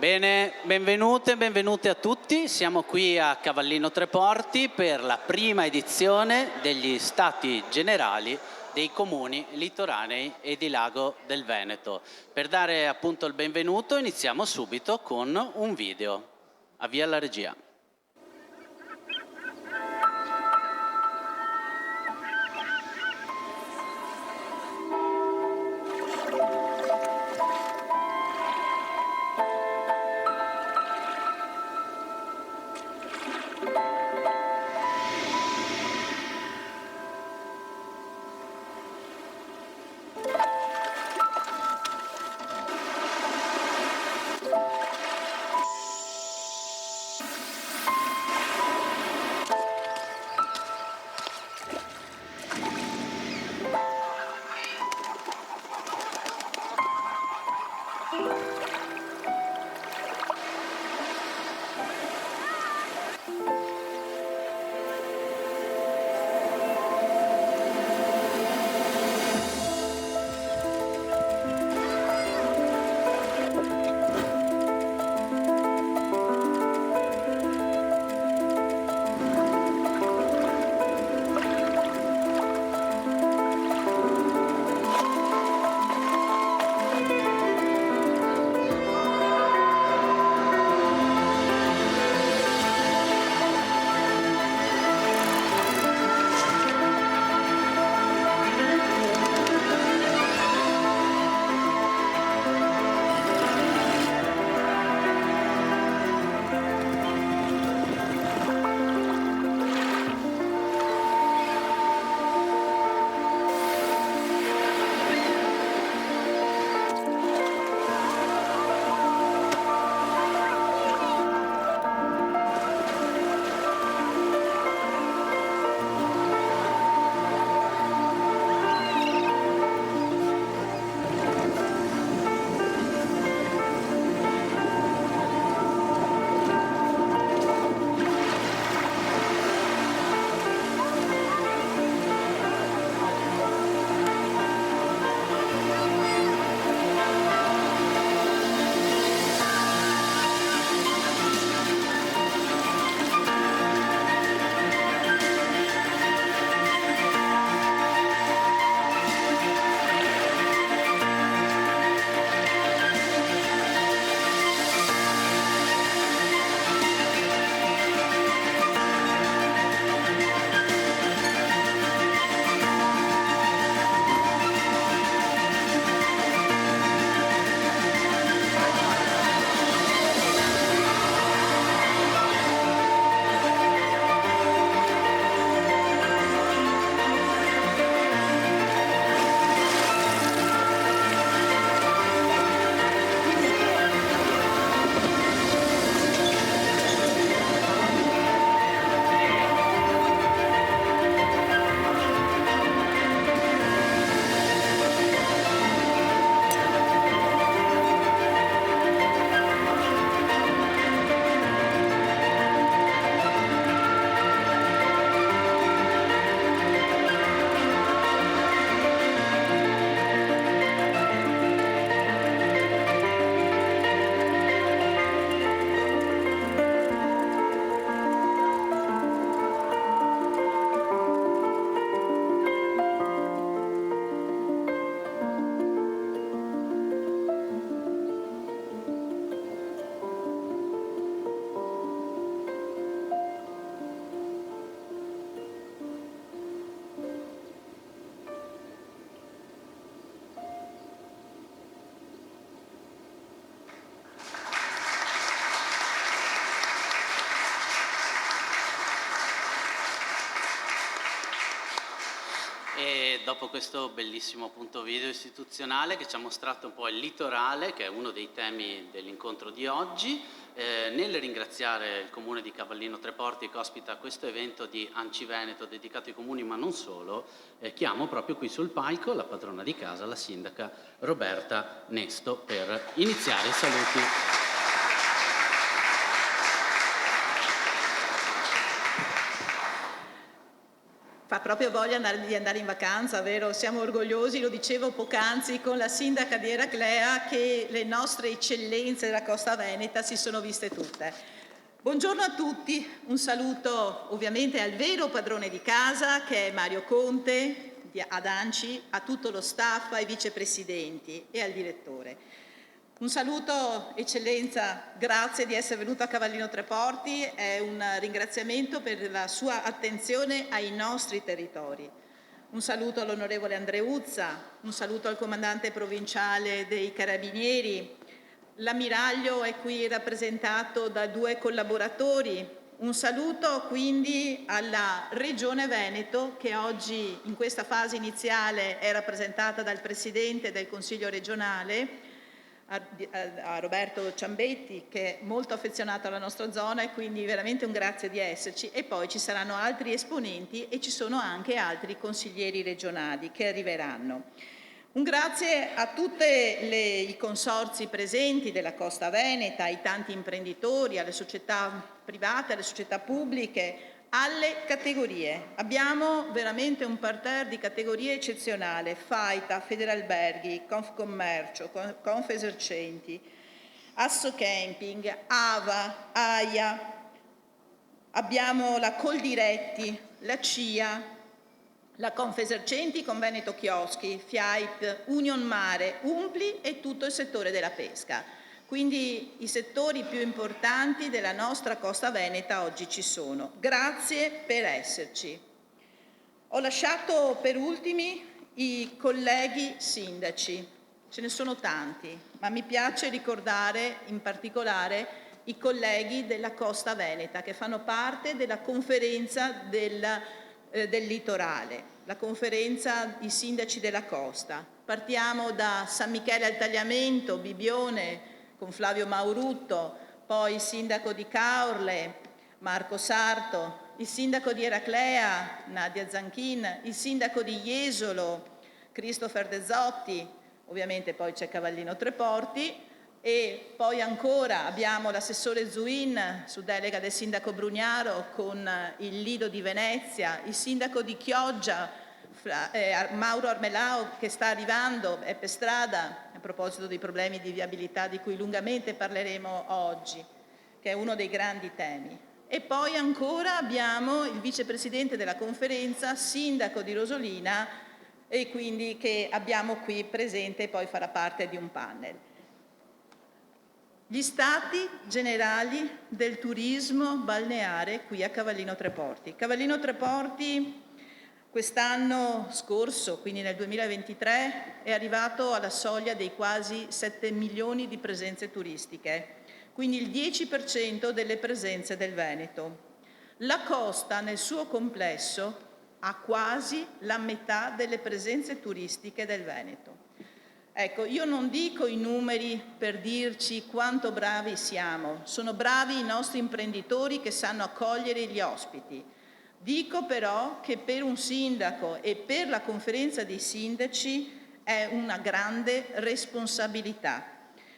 Bene, benvenute e benvenuti a tutti. Siamo qui a Cavallino Treporti per la prima edizione degli Stati Generali dei Comuni litoranei e di Lago del Veneto. Per dare appunto il benvenuto iniziamo subito con un video. Avvia la regia. E dopo questo bellissimo appunto video istituzionale che ci ha mostrato un po' il litorale, che è uno dei temi dell'incontro di oggi, nel ringraziare il Comune di Cavallino Treporti che ospita questo evento di ANCI Veneto dedicato ai comuni ma non solo, chiamo proprio qui sul palco la padrona di casa, la sindaca Roberta Nesto, per iniziare i saluti. Fa proprio voglia di andare in vacanza, vero? Siamo orgogliosi, lo dicevo poc'anzi con la sindaca di Eraclea, che le nostre eccellenze della Costa Veneta si sono viste tutte. Buongiorno a tutti, un saluto ovviamente al vero padrone di casa che è Mario Conte, ad ANCI, a tutto lo staff, ai vicepresidenti e al direttore. Un saluto, eccellenza, grazie di essere venuto a Cavallino Treporti, è un ringraziamento per la sua attenzione ai nostri territori. Un saluto all'onorevole Andreuzza, un saluto al comandante provinciale dei Carabinieri, l'ammiraglio è qui rappresentato da 2 collaboratori, un saluto quindi alla Regione Veneto che oggi in questa fase iniziale è rappresentata dal Presidente del Consiglio regionale, a Roberto Ciambetti che è molto affezionato alla nostra zona e quindi veramente un grazie di esserci, e poi ci saranno altri esponenti e ci sono anche altri consiglieri regionali che arriveranno. Un grazie a tutti i consorzi presenti della Costa Veneta, ai tanti imprenditori, alle società private, alle società pubbliche, alle categorie. Abbiamo veramente un parterre di categorie eccezionale: Faita, Federalberghi, Confcommercio, Confesercenti, Assocamping, AVA, AIA, abbiamo la Coldiretti, la CIA, la Confesercenti con Veneto Chioschi, FIAIP, Union Mare, Umpli e tutto il settore della pesca. Quindi i settori più importanti della nostra Costa Veneta oggi ci sono. Grazie per esserci. Ho lasciato per ultimi i colleghi sindaci. Ce ne sono tanti, ma mi piace ricordare in particolare i colleghi della Costa Veneta che fanno parte della conferenza del litorale, la conferenza di sindaci della costa. Partiamo da San Michele al Tagliamento, Bibione, con Flavio Maurutto, poi il sindaco di Caorle, Marco Sarto, il sindaco di Eraclea, Nadia Zanchin, il sindaco di Jesolo, Christopher De Zotti, ovviamente poi c'è Cavallino Treporti, e poi ancora abbiamo l'assessore Zuin su delega del sindaco Brugnaro con il Lido di Venezia, il sindaco di Chioggia, Mauro Armelao che sta arrivando, è per strada, a proposito dei problemi di viabilità di cui lungamente parleremo oggi, che è uno dei grandi temi. E poi ancora abbiamo il vicepresidente della conferenza, sindaco di Rosolina, e quindi che abbiamo qui presente e poi farà parte di un panel. Gli stati generali del turismo balneare qui a Cavallino Treporti. Cavallino Treporti quest'anno scorso, quindi nel 2023, è arrivato alla soglia dei quasi 7 milioni di presenze turistiche, quindi il 10% delle presenze del Veneto. La costa nel suo complesso ha quasi la metà delle presenze turistiche del Veneto. Ecco, io non dico i numeri per dirci quanto bravi siamo, sono bravi i nostri imprenditori che sanno accogliere gli ospiti. Dico però che per un sindaco e per la conferenza dei sindaci è una grande responsabilità.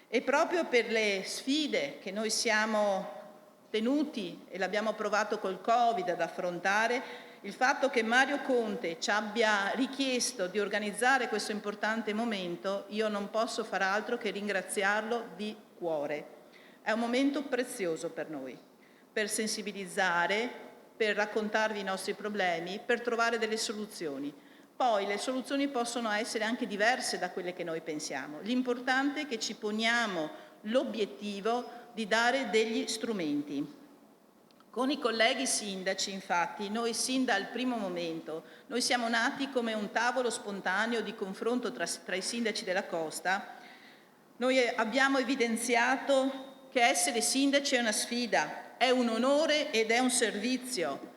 E proprio per le sfide che noi siamo tenuti, e l'abbiamo provato col Covid, ad affrontare, il fatto che Mario Conte ci abbia richiesto di organizzare questo importante momento, io non posso far altro che ringraziarlo di cuore. È un momento prezioso per noi, per sensibilizzare, per raccontarvi i nostri problemi, per trovare delle soluzioni. Poi le soluzioni possono essere anche diverse da quelle che noi pensiamo. L'importante è che ci poniamo l'obiettivo di dare degli strumenti. Con i colleghi sindaci, infatti, noi sin dal primo momento, noi siamo nati come un tavolo spontaneo di confronto tra i sindaci della costa. Noi abbiamo evidenziato che essere sindaci è una sfida, è un onore ed è un servizio,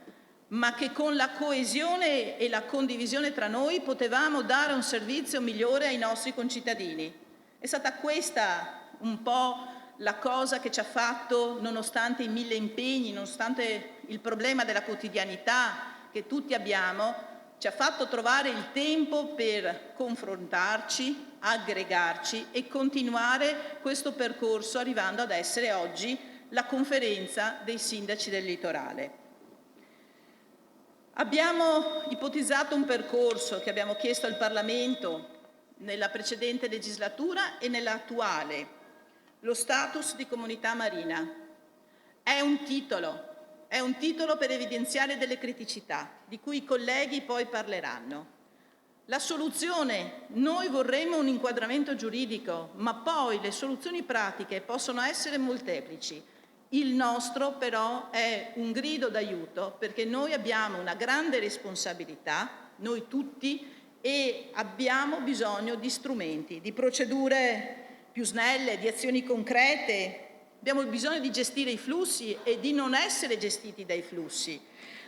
ma che con la coesione e la condivisione tra noi potevamo dare un servizio migliore ai nostri concittadini. È stata questa un po' la cosa che ci ha fatto, nonostante i 1000 impegni, nonostante il problema della quotidianità che tutti abbiamo, ci ha fatto trovare il tempo per confrontarci, aggregarci e continuare questo percorso, arrivando ad essere oggi la conferenza dei sindaci del litorale. Abbiamo ipotizzato un percorso che abbiamo chiesto al Parlamento nella precedente legislatura e nell'attuale, lo status di comunità marina. È un titolo per evidenziare delle criticità, di cui i colleghi poi parleranno. La soluzione, noi vorremmo un inquadramento giuridico, ma poi le soluzioni pratiche possono essere molteplici. Il nostro però è un grido d'aiuto perché noi abbiamo una grande responsabilità, noi tutti, e abbiamo bisogno di strumenti, di procedure più snelle, di azioni concrete. Abbiamo bisogno di gestire i flussi e di non essere gestiti dai flussi.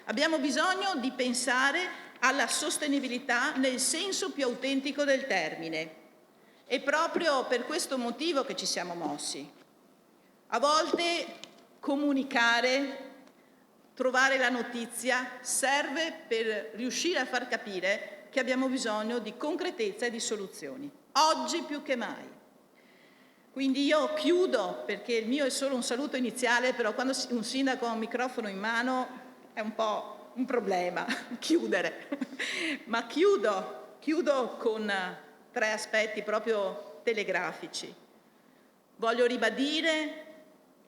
Abbiamo bisogno di pensare alla sostenibilità nel senso più autentico del termine. È proprio per questo motivo che ci siamo mossi. A volte comunicare, trovare la notizia, serve per riuscire a far capire che abbiamo bisogno di concretezza e di soluzioni, oggi più che mai. Quindi io chiudo, perché il mio è solo un saluto iniziale, però quando un sindaco ha un microfono in mano è un po' un problema chiudere. Ma chiudo con 3 aspetti proprio telegrafici. Voglio ribadire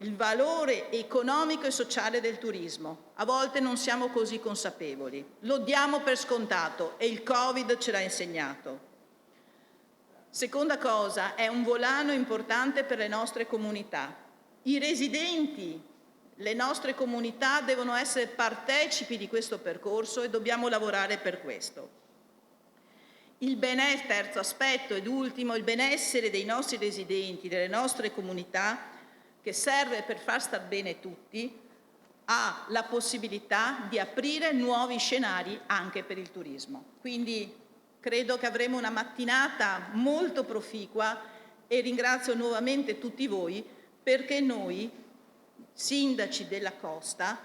il valore economico e sociale del turismo. A volte non siamo così consapevoli, lo diamo per scontato e il Covid ce l'ha insegnato. Seconda cosa, è un volano importante per le nostre comunità. I residenti, le nostre comunità devono essere partecipi di questo percorso e dobbiamo lavorare per questo. Terzo aspetto ed ultimo, il benessere dei nostri residenti, delle nostre comunità, che serve per far star bene tutti, ha la possibilità di aprire nuovi scenari anche per il turismo. Quindi credo che avremo una mattinata molto proficua e ringrazio nuovamente tutti voi perché noi, sindaci della Costa,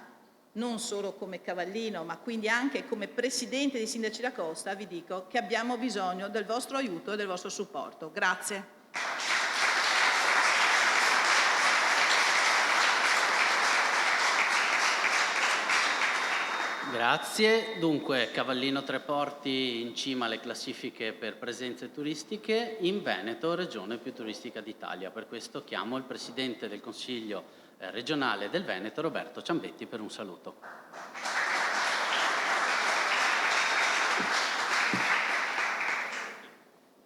non solo come Cavallino, ma quindi anche come Presidente dei Sindaci della Costa, vi dico che abbiamo bisogno del vostro aiuto e del vostro supporto. Grazie. Grazie. Dunque, Cavallino Treporti in cima alle classifiche per presenze turistiche, in Veneto, regione più turistica d'Italia. Per questo chiamo il Presidente del Consiglio regionale del Veneto, Roberto Ciambetti, per un saluto.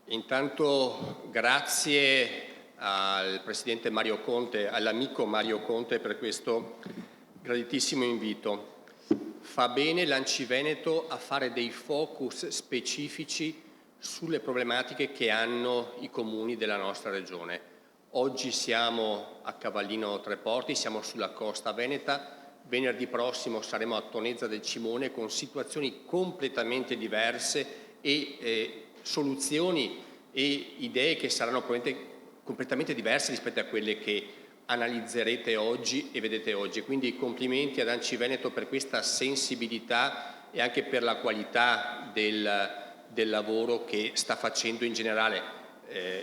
Intanto grazie al Presidente Mario Conte, all'amico Mario Conte per questo graditissimo invito. Fa bene l'Anciveneto a fare dei focus specifici sulle problematiche che hanno i comuni della nostra regione. Oggi siamo a Cavallino Treporti, siamo sulla costa veneta, venerdì prossimo saremo a Tonezza del Cimone con situazioni completamente diverse e soluzioni e idee che saranno probabilmente completamente diverse rispetto a quelle che analizzerete oggi e vedete oggi. Quindi complimenti ad Anciveneto per questa sensibilità e anche per la qualità del lavoro che sta facendo in generale.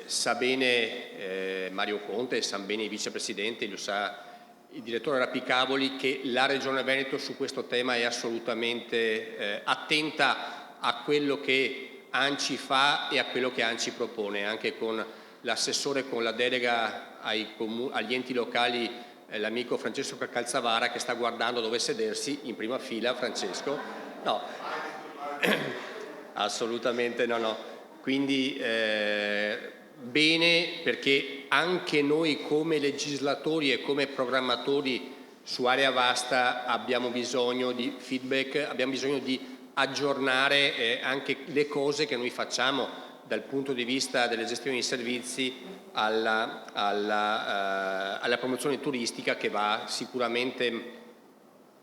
Sa bene Mario Conte, sa bene i vicepresidenti, lo sa il direttore Rappicavoli, che la Regione Veneto su questo tema è assolutamente attenta a quello che ANCI fa e a quello che ANCI propone, anche con l'assessore con la delega agli enti locali, l'amico Francesco Calzavara, che sta guardando dove sedersi in prima fila. Francesco? No, assolutamente no. Quindi bene, perché anche noi come legislatori e come programmatori su area vasta abbiamo bisogno di feedback, abbiamo bisogno di aggiornare anche le cose che noi facciamo dal punto di vista delle gestioni di servizi alla promozione turistica, che va sicuramente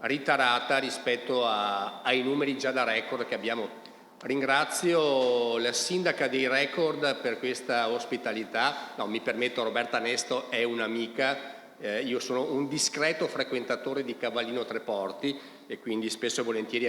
ritarata rispetto ai numeri già da record che abbiamo. Ringrazio la sindaca dei record per questa ospitalità. No, mi permetto, Roberta Nesto è un'amica, io sono un discreto frequentatore di Cavallino Treporti e quindi spesso e volentieri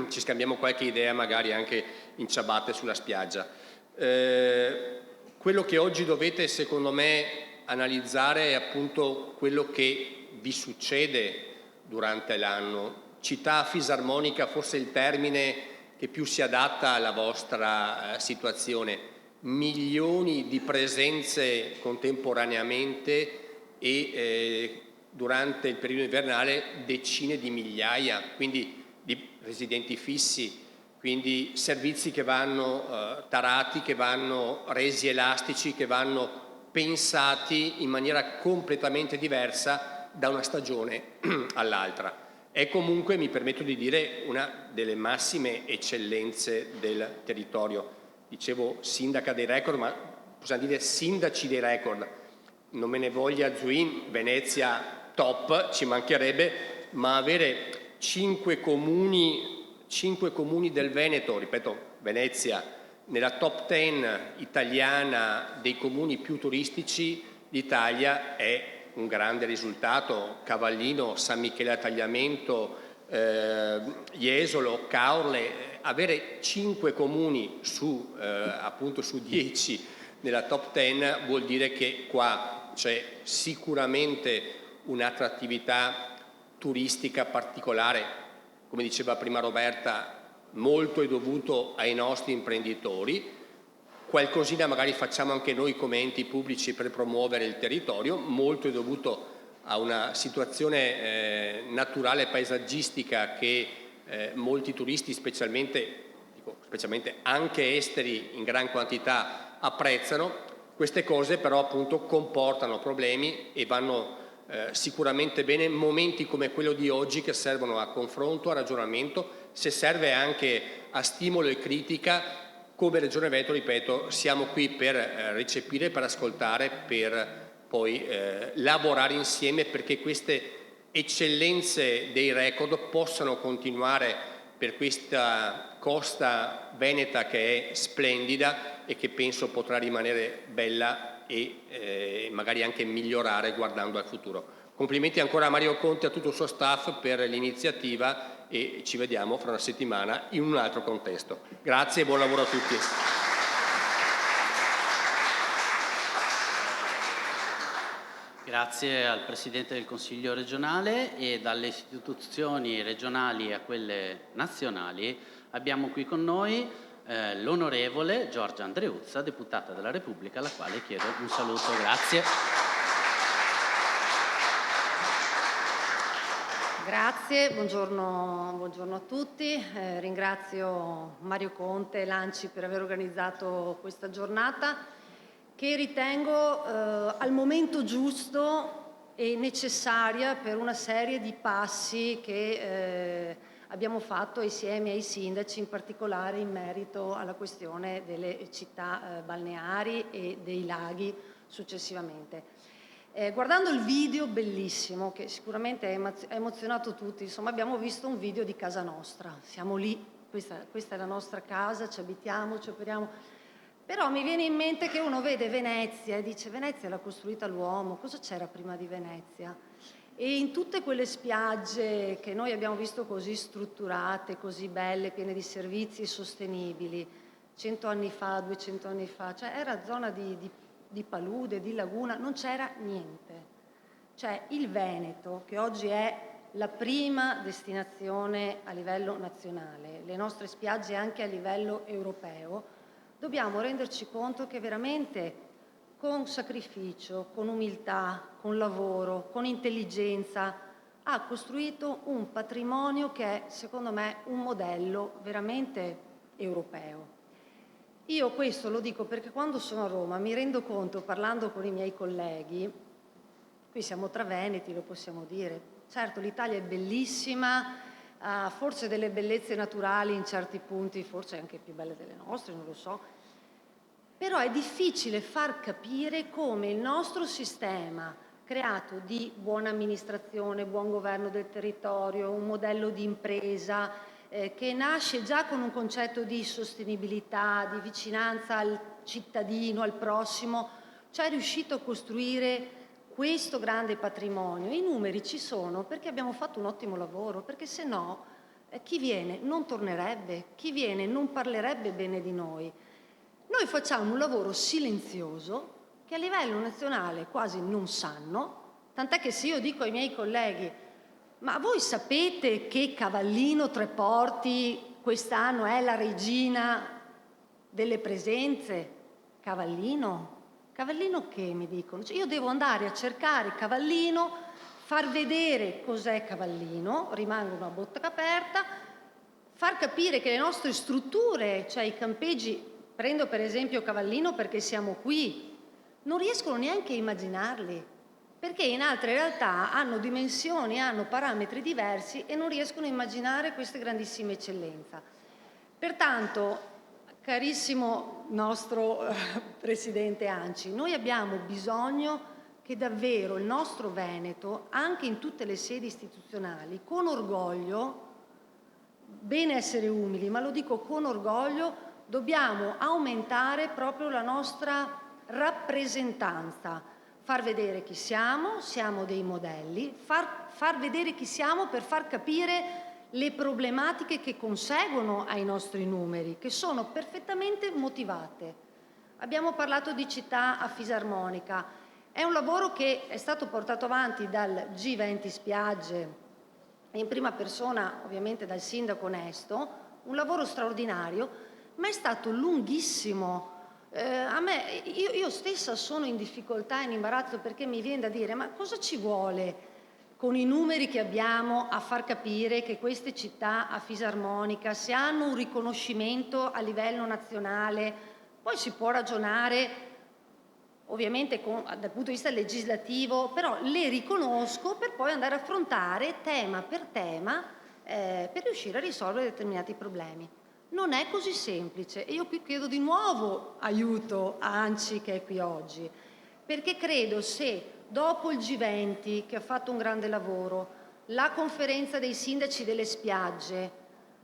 ci scambiamo qualche idea, magari anche in ciabatte sulla spiaggia. Quello che oggi dovete, secondo me, analizzare è appunto quello che vi succede durante l'anno, città fisarmonica forse il termine che più si adatta alla vostra situazione. Milioni di presenze contemporaneamente e durante il periodo invernale decine di migliaia, quindi di residenti fissi, quindi servizi che vanno tarati, che vanno resi elastici, che vanno pensati in maniera completamente diversa da una stagione all'altra. È comunque, mi permetto di dire, una delle massime eccellenze del territorio. Dicevo sindaca dei record, ma possiamo dire sindaci dei record. Non me ne voglia Zuin, Venezia top, ci mancherebbe, ma avere 5 comuni del Veneto, ripeto, Venezia, nella top 10 italiana dei comuni più turistici d'Italia è un grande risultato. Cavallino, San Michele a Tagliamento, Jesolo, Caorle, avere 5 comuni appunto su 10 nella top 10 vuol dire che qua c'è sicuramente un'attrattività turistica particolare. Come diceva prima Roberta, molto è dovuto ai nostri imprenditori, qualcosina magari facciamo anche noi come enti pubblici per promuovere il territorio, molto è dovuto a una situazione naturale e paesaggistica che molti turisti, specialmente anche esteri in gran quantità, apprezzano. Queste cose però appunto comportano problemi e vanno sicuramente bene momenti come quello di oggi che servono a confronto, a ragionamento, se serve anche a stimolo e critica. Come Regione Veneto, ripeto, siamo qui per recepire, per ascoltare, per poi lavorare insieme perché queste eccellenze dei record possano continuare per questa costa veneta che è splendida e che penso potrà rimanere bella e magari anche migliorare guardando al futuro. Complimenti ancora a Mario Conte e a tutto il suo staff per l'iniziativa e ci vediamo fra una settimana in un altro contesto. Grazie e buon lavoro a tutti. Grazie al Presidente del Consiglio regionale e dalle istituzioni regionali a quelle nazionali abbiamo qui con noi l'onorevole Giorgia Andreuzza, deputata della Repubblica, alla quale chiedo un saluto. Grazie. Grazie, buongiorno a tutti. Ringrazio Mario Conte e l'ANCI per aver organizzato questa giornata che ritengo al momento giusto e necessaria per una serie di passi che abbiamo fatto insieme ai sindaci, in particolare in merito alla questione delle città balneari e dei laghi successivamente. Guardando il video bellissimo, che sicuramente ha emozionato tutti, insomma abbiamo visto un video di casa nostra, siamo lì, questa è la nostra casa, ci abitiamo, ci operiamo, però mi viene in mente che uno vede Venezia e dice Venezia l'ha costruita l'uomo, cosa c'era prima di Venezia? E in tutte quelle spiagge che noi abbiamo visto così strutturate, così belle, piene di servizi sostenibili, 100 anni fa, 200 anni fa, cioè era zona di palude, di laguna, non c'era niente. Cioè il Veneto, che oggi è la prima destinazione a livello nazionale, le nostre spiagge anche a livello europeo, dobbiamo renderci conto che veramente con sacrificio, con umiltà, con lavoro, con intelligenza, ha costruito un patrimonio che è, secondo me, un modello veramente europeo. Io questo lo dico perché quando sono a Roma mi rendo conto, parlando con i miei colleghi, qui siamo tra veneti, lo possiamo dire, certo l'Italia è bellissima, ha forse delle bellezze naturali in certi punti, forse anche più belle delle nostre, non lo so, però è difficile far capire come il nostro sistema creato di buona amministrazione, buon governo del territorio, un modello di impresa che nasce già con un concetto di sostenibilità, di vicinanza al cittadino, al prossimo, ci è riuscito a costruire questo grande patrimonio. I numeri ci sono perché abbiamo fatto un ottimo lavoro, perché se no chi viene non tornerebbe, chi viene non parlerebbe bene di noi. Noi facciamo un lavoro silenzioso che a livello nazionale quasi non sanno, tant'è che se io dico ai miei colleghi ma voi sapete che Cavallino Treporti quest'anno è la regina delle presenze? Cavallino? Cavallino che mi dicono? Cioè io devo andare a cercare Cavallino, far vedere cos'è Cavallino, rimango una bocca aperta, far capire che le nostre strutture, cioè i campeggi, prendo per esempio Cavallino perché siamo qui, non riescono neanche a immaginarli, perché in altre realtà hanno dimensioni, hanno parametri diversi e non riescono a immaginare queste grandissime eccellenze. Pertanto, carissimo nostro Presidente ANCI, noi abbiamo bisogno che davvero il nostro Veneto, anche in tutte le sedi istituzionali, con orgoglio, bene essere umili, ma lo dico con orgoglio, dobbiamo aumentare proprio la nostra rappresentanza, far vedere chi siamo dei modelli, far vedere chi siamo per far capire le problematiche che conseguono ai nostri numeri, che sono perfettamente motivate. Abbiamo parlato di città a fisarmonica, è un lavoro che è stato portato avanti dal G20 Spiagge, in prima persona ovviamente dal sindaco Onesto, un lavoro straordinario, ma è stato lunghissimo. Io stessa sono in difficoltà e in imbarazzo perché mi viene da dire ma cosa ci vuole con i numeri che abbiamo a far capire che queste città a fisarmonica, se hanno un riconoscimento a livello nazionale, poi si può ragionare ovviamente dal punto di vista legislativo, però le riconosco per poi andare a affrontare tema per tema per riuscire a risolvere determinati problemi. Non è così semplice e io qui chiedo di nuovo aiuto a ANCI che è qui oggi, perché credo se dopo il G20 che ha fatto un grande lavoro, la conferenza dei sindaci delle spiagge,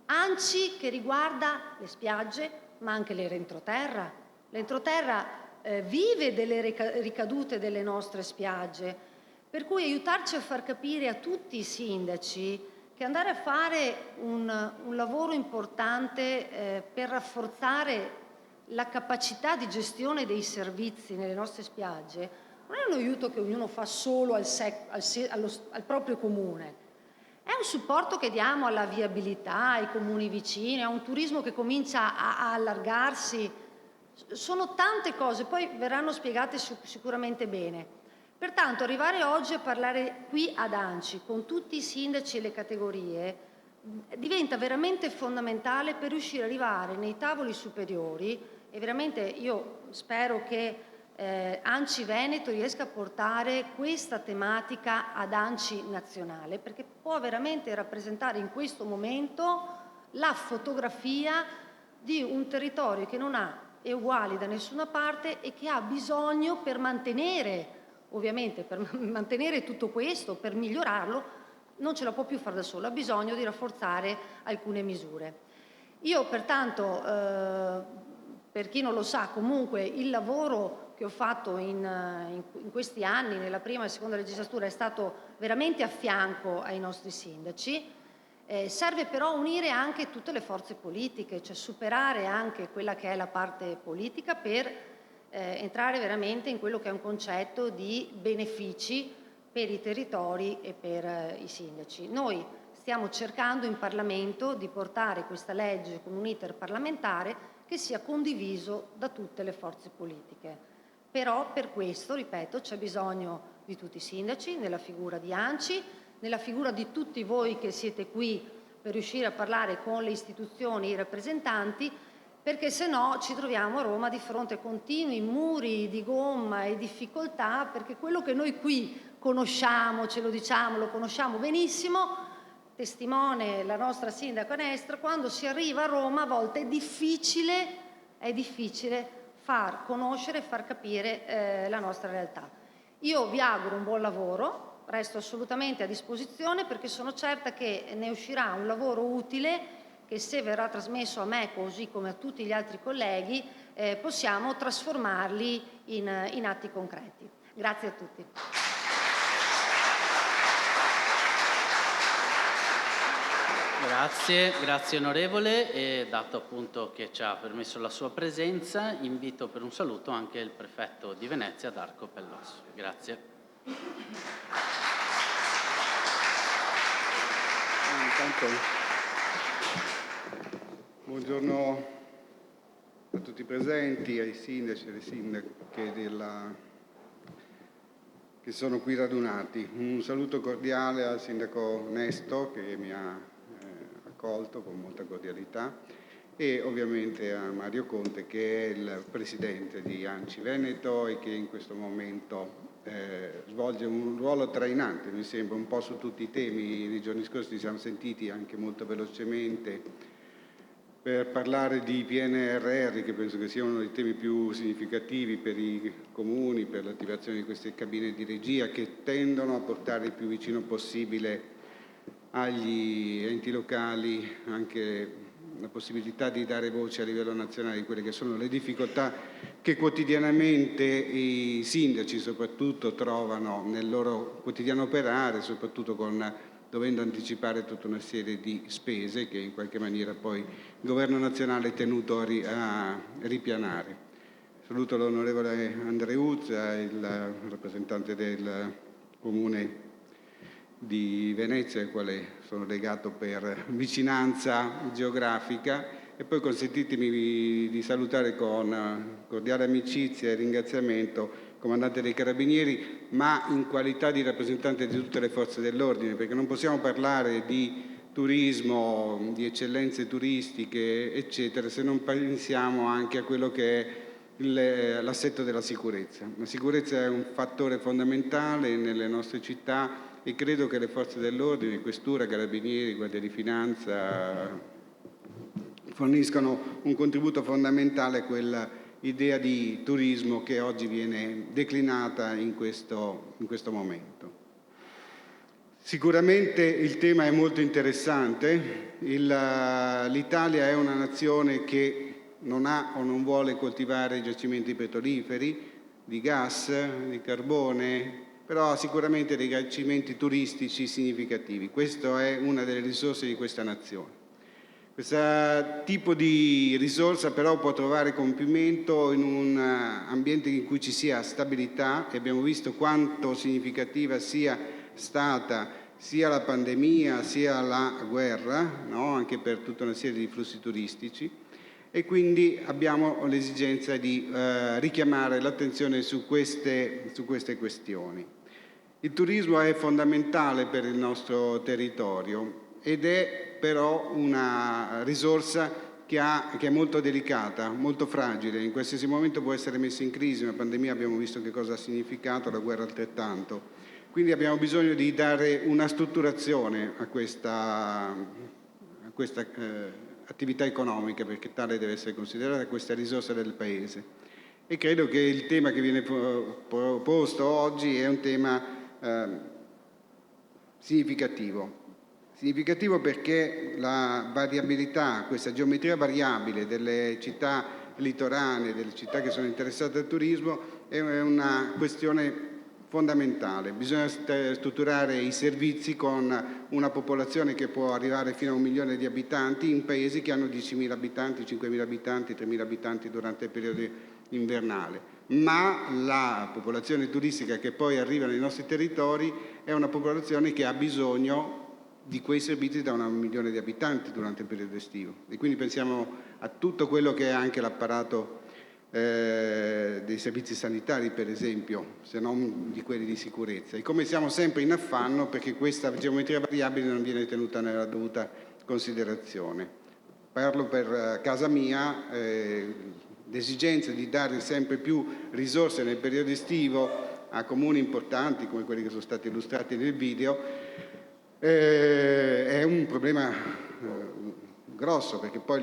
ANCI che riguarda le spiagge ma anche l'entroterra, l'entroterra vive delle ricadute delle nostre spiagge, per cui aiutarci a far capire a tutti i sindaci che andare a fare un lavoro importante per rafforzare la capacità di gestione dei servizi nelle nostre spiagge non è un aiuto che ognuno fa solo al proprio comune, è un supporto che diamo alla viabilità, ai comuni vicini, a un turismo che comincia a allargarsi. Sono tante cose, poi verranno spiegate sicuramente bene. Pertanto arrivare oggi a parlare qui ad ANCI con tutti i sindaci e le categorie diventa veramente fondamentale per riuscire ad arrivare nei tavoli superiori e veramente io spero che ANCI Veneto riesca a portare questa tematica ad ANCI nazionale perché può veramente rappresentare in questo momento la fotografia di un territorio che non ha e uguali da nessuna parte e che ha bisogno per mantenere, ovviamente per mantenere tutto questo, per migliorarlo, non ce la può più fare da solo, ha bisogno di rafforzare alcune misure. Io pertanto, per chi non lo sa, comunque il lavoro che ho fatto in questi anni, nella prima e seconda legislatura, è stato veramente a fianco ai nostri sindaci. Serve però unire anche tutte le forze politiche, cioè superare anche quella che è la parte politica per entrare veramente in quello che è un concetto di benefici per i territori e per i sindaci. Noi stiamo cercando in Parlamento di portare questa legge con un iter parlamentare che sia condiviso da tutte le forze politiche. Però per questo, ripeto, c'è bisogno di tutti i sindaci, nella figura di ANCI, nella figura di tutti voi che siete qui per riuscire a parlare con le istituzioni e i rappresentanti, perché se no ci troviamo a Roma di fronte a continui muri di gomma e difficoltà, perché quello che noi qui conosciamo, ce lo diciamo, lo conosciamo benissimo, testimone la nostra sindaca Nestra, quando si arriva a Roma a volte è difficile far conoscere e far capire la nostra realtà. Io vi auguro un buon lavoro, resto assolutamente a disposizione perché sono certa che ne uscirà un lavoro utile che se verrà trasmesso a me così come a tutti gli altri colleghi possiamo trasformarli in atti concreti. Grazie a tutti. Grazie onorevole e dato appunto che ci ha permesso la sua presenza invito per un saluto anche il prefetto di Venezia Darco Pellosso. Grazie. Buongiorno a tutti i presenti, ai sindaci e alle sindache che sono qui radunati. Un saluto cordiale al sindaco Nesto che mi ha accolto con molta cordialità e ovviamente a Mario Conte che è il presidente di ANCI Veneto e che in questo momento svolge un ruolo trainante, mi sembra, un po' su tutti i temi. Nei giorni scorsi ci siamo sentiti anche molto velocemente per parlare di PNRR, che penso che sia uno dei temi più significativi per i comuni, per l'attivazione di queste cabine di regia che tendono a portare il più vicino possibile agli enti locali anche la possibilità di dare voce a livello nazionale di quelle che sono le difficoltà che quotidianamente i sindaci soprattutto trovano nel loro quotidiano operare, soprattutto dovendo anticipare tutta una serie di spese che in qualche maniera poi il Governo nazionale è tenuto a ripianare. Saluto l'onorevole Andreuzza, il rappresentante del Comune di Venezia, al quale sono legato per vicinanza geografica, e poi consentitemi di salutare con cordiale amicizia e ringraziamento il comandante dei Carabinieri, ma in qualità di rappresentante di tutte le forze dell'ordine, perché non possiamo parlare di turismo, di eccellenze turistiche, eccetera, se non pensiamo anche a quello che è l'assetto della sicurezza. La sicurezza è un fattore fondamentale nelle nostre città e credo che le forze dell'ordine, questura, carabinieri, guardia di finanza forniscano un contributo fondamentale a quella idea di turismo che oggi viene declinata in questo momento. Sicuramente il tema è molto interessante. L'Italia è una nazione che non ha o non vuole coltivare giacimenti petroliferi, di gas, di carbone, però ha sicuramente dei giacimenti turistici significativi. Questa è una delle risorse di questa nazione. Questo tipo di risorsa però può trovare compimento in un ambiente in cui ci sia stabilità, e abbiamo visto quanto significativa sia stata sia la pandemia sia la guerra, no? Anche per tutta una serie di flussi turistici, e quindi abbiamo l'esigenza di richiamare l'attenzione su queste questioni. Il turismo è fondamentale per il nostro territorio ed è però una risorsa che è molto delicata, molto fragile, in qualsiasi momento può essere messa in crisi. La pandemia abbiamo visto che cosa ha significato, la guerra altrettanto. Quindi abbiamo bisogno di dare una strutturazione a questa attività economica, perché tale deve essere considerata questa risorsa del Paese. E credo che il tema che viene proposto oggi è un tema significativo perché la variabilità, questa geometria variabile delle città litoranee, delle città che sono interessate al turismo, è una questione fondamentale. Bisogna strutturare i servizi con una popolazione che può arrivare fino a 1 milione di abitanti in paesi che hanno 10.000 abitanti, 5.000 abitanti, 3.000 abitanti durante il periodo invernale. Ma la popolazione turistica che poi arriva nei nostri territori è una popolazione che ha bisogno di quei servizi da 1 milione di abitanti durante il periodo estivo. E quindi pensiamo a tutto quello che è anche l'apparato dei servizi sanitari, per esempio, se non di quelli di sicurezza. E come siamo sempre in affanno perché questa geometria variabile non viene tenuta nella dovuta considerazione. Parlo per casa mia, l'esigenza di dare sempre più risorse nel periodo estivo a comuni importanti come quelli che sono stati illustrati nel video è un problema grosso, perché poi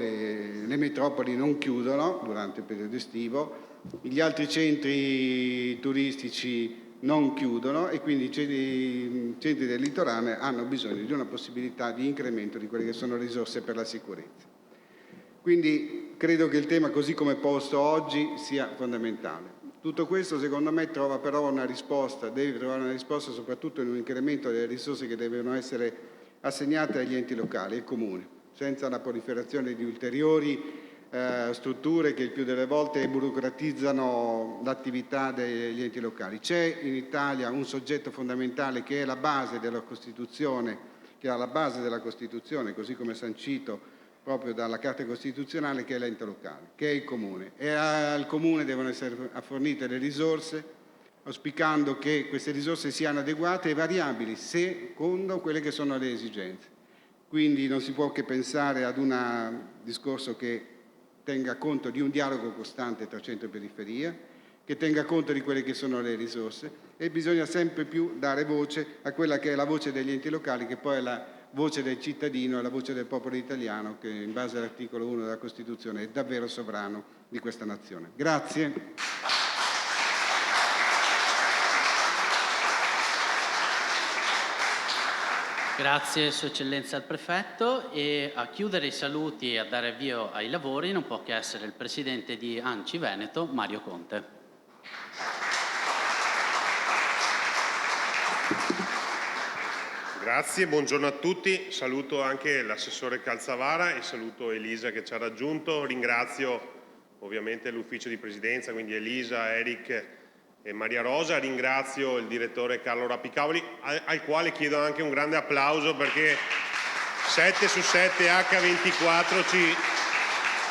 le metropoli non chiudono durante il periodo estivo, gli altri centri turistici non chiudono e quindi i centri del litorale hanno bisogno di una possibilità di incremento di quelle che sono risorse per la sicurezza. Quindi credo che il tema così come posto oggi sia fondamentale. Tutto questo secondo me trova però una risposta, deve trovare una risposta soprattutto in un incremento delle risorse che devono essere assegnate agli enti locali e comuni, senza la proliferazione di ulteriori strutture che il più delle volte burocratizzano l'attività degli enti locali. C'è in Italia un soggetto fondamentale che è la base della Costituzione, che è alla base della Costituzione, così come sancito proprio dalla Carta Costituzionale, che è l'ente locale, che è il Comune. E al Comune devono essere fornite le risorse, auspicando che queste risorse siano adeguate e variabili secondo quelle che sono le esigenze. Quindi non si può che pensare ad un discorso che tenga conto di un dialogo costante tra centro e periferia, che tenga conto di quelle che sono le risorse, e bisogna sempre più dare voce a quella che è la voce degli enti locali, che poi è la voce del cittadino, è la voce del popolo italiano, che in base all'articolo 1 della Costituzione è davvero sovrano di questa nazione. Grazie. Grazie Sua Eccellenza al Prefetto, e a chiudere i saluti e a dare avvio ai lavori non può che essere il Presidente di ANCI Veneto, Mario Conte. Grazie, buongiorno a tutti, saluto anche l'assessore Calzavara e saluto Elisa che ci ha raggiunto, ringrazio ovviamente l'ufficio di presidenza, quindi Elisa, Eric e Maria Rosa, ringrazio il direttore Carlo Rappicavoli al quale chiedo anche un grande applauso perché 7 su 7 H24 ci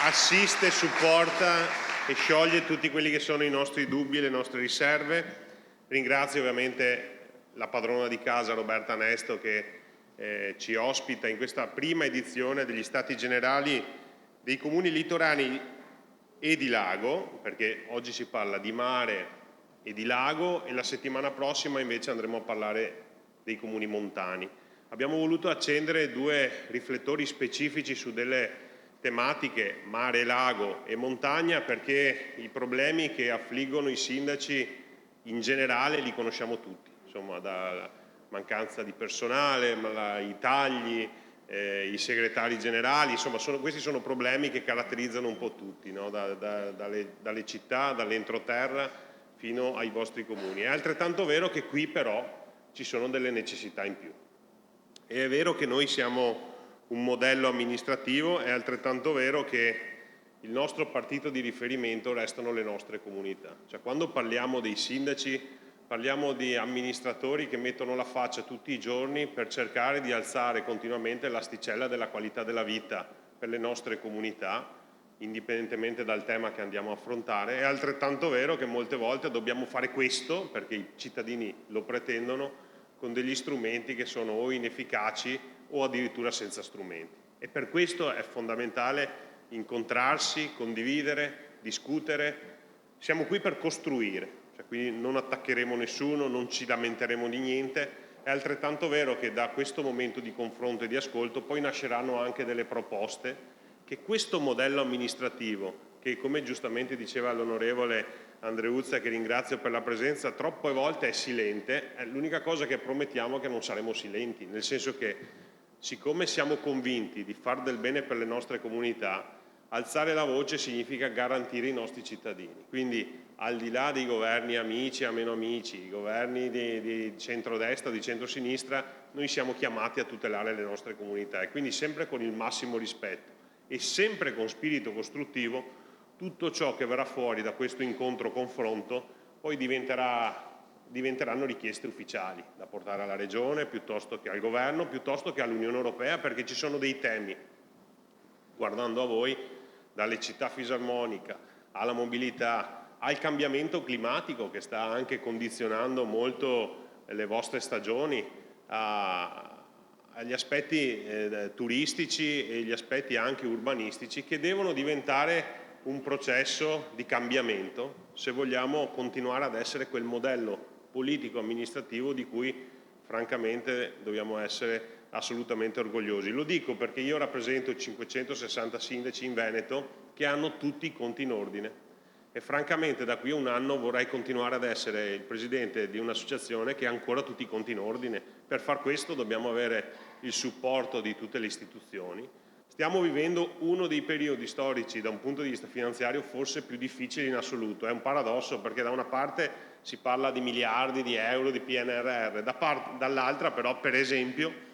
assiste, supporta e scioglie tutti quelli che sono i nostri dubbi e le nostre riserve. Ringrazio ovviamente la padrona di casa Roberta Nesto che ci ospita in questa prima edizione degli Stati Generali dei Comuni litorani e di lago, perché oggi si parla di mare e di lago e la settimana prossima invece andremo a parlare dei comuni montani. Abbiamo voluto accendere 2 riflettori specifici su delle tematiche mare, lago e montagna perché i problemi che affliggono i sindaci in generale li conosciamo tutti. Insomma, da mancanza di personale, i tagli, i segretari generali, insomma questi sono problemi che caratterizzano un po' tutti, no? dalle città, dall'entroterra fino ai vostri comuni. È altrettanto vero che qui però ci sono delle necessità in più. E è vero che noi siamo un modello amministrativo, è altrettanto vero che il nostro partito di riferimento restano le nostre comunità. Cioè, quando parliamo dei sindaci parliamo di amministratori che mettono la faccia tutti i giorni per cercare di alzare continuamente l'asticella della qualità della vita per le nostre comunità, indipendentemente dal tema che andiamo a affrontare. È altrettanto vero che molte volte dobbiamo fare questo, perché i cittadini lo pretendono, con degli strumenti che sono o inefficaci o addirittura senza strumenti. E per questo è fondamentale incontrarsi, condividere, discutere. Siamo qui per costruire. Quindi non attaccheremo nessuno, non ci lamenteremo di niente. È altrettanto vero che da questo momento di confronto e di ascolto poi nasceranno anche delle proposte che questo modello amministrativo, che come giustamente diceva l'onorevole Andreuzza, che ringrazio per la presenza, troppe volte è silente, l'unica cosa che promettiamo è che non saremo silenti, nel senso che siccome siamo convinti di far del bene per le nostre comunità, alzare la voce significa garantire i nostri cittadini. Quindi al di là dei governi amici e meno amici, i governi di centrodestra o di centrosinistra, noi siamo chiamati a tutelare le nostre comunità e quindi sempre con il massimo rispetto e sempre con spirito costruttivo tutto ciò che verrà fuori da questo incontro-confronto poi diventeranno richieste ufficiali da portare alla Regione, piuttosto che al Governo, piuttosto che all'Unione Europea, perché ci sono dei temi, guardando a voi, dalle città fisarmonica alla mobilità, al cambiamento climatico che sta anche condizionando molto le vostre stagioni, agli aspetti turistici e gli aspetti anche urbanistici che devono diventare un processo di cambiamento se vogliamo continuare ad essere quel modello politico-amministrativo di cui francamente dobbiamo essere assolutamente orgogliosi. Lo dico perché io rappresento 560 sindaci in Veneto che hanno tutti i conti in ordine e francamente da qui a un anno vorrei continuare ad essere il presidente di un'associazione che ha ancora tutti i conti in ordine. Per far questo dobbiamo avere il supporto di tutte le istituzioni. Stiamo vivendo uno dei periodi storici da un punto di vista finanziario forse più difficili in assoluto. È un paradosso perché da una parte si parla di miliardi di euro di PNRR, dall'altra però per esempio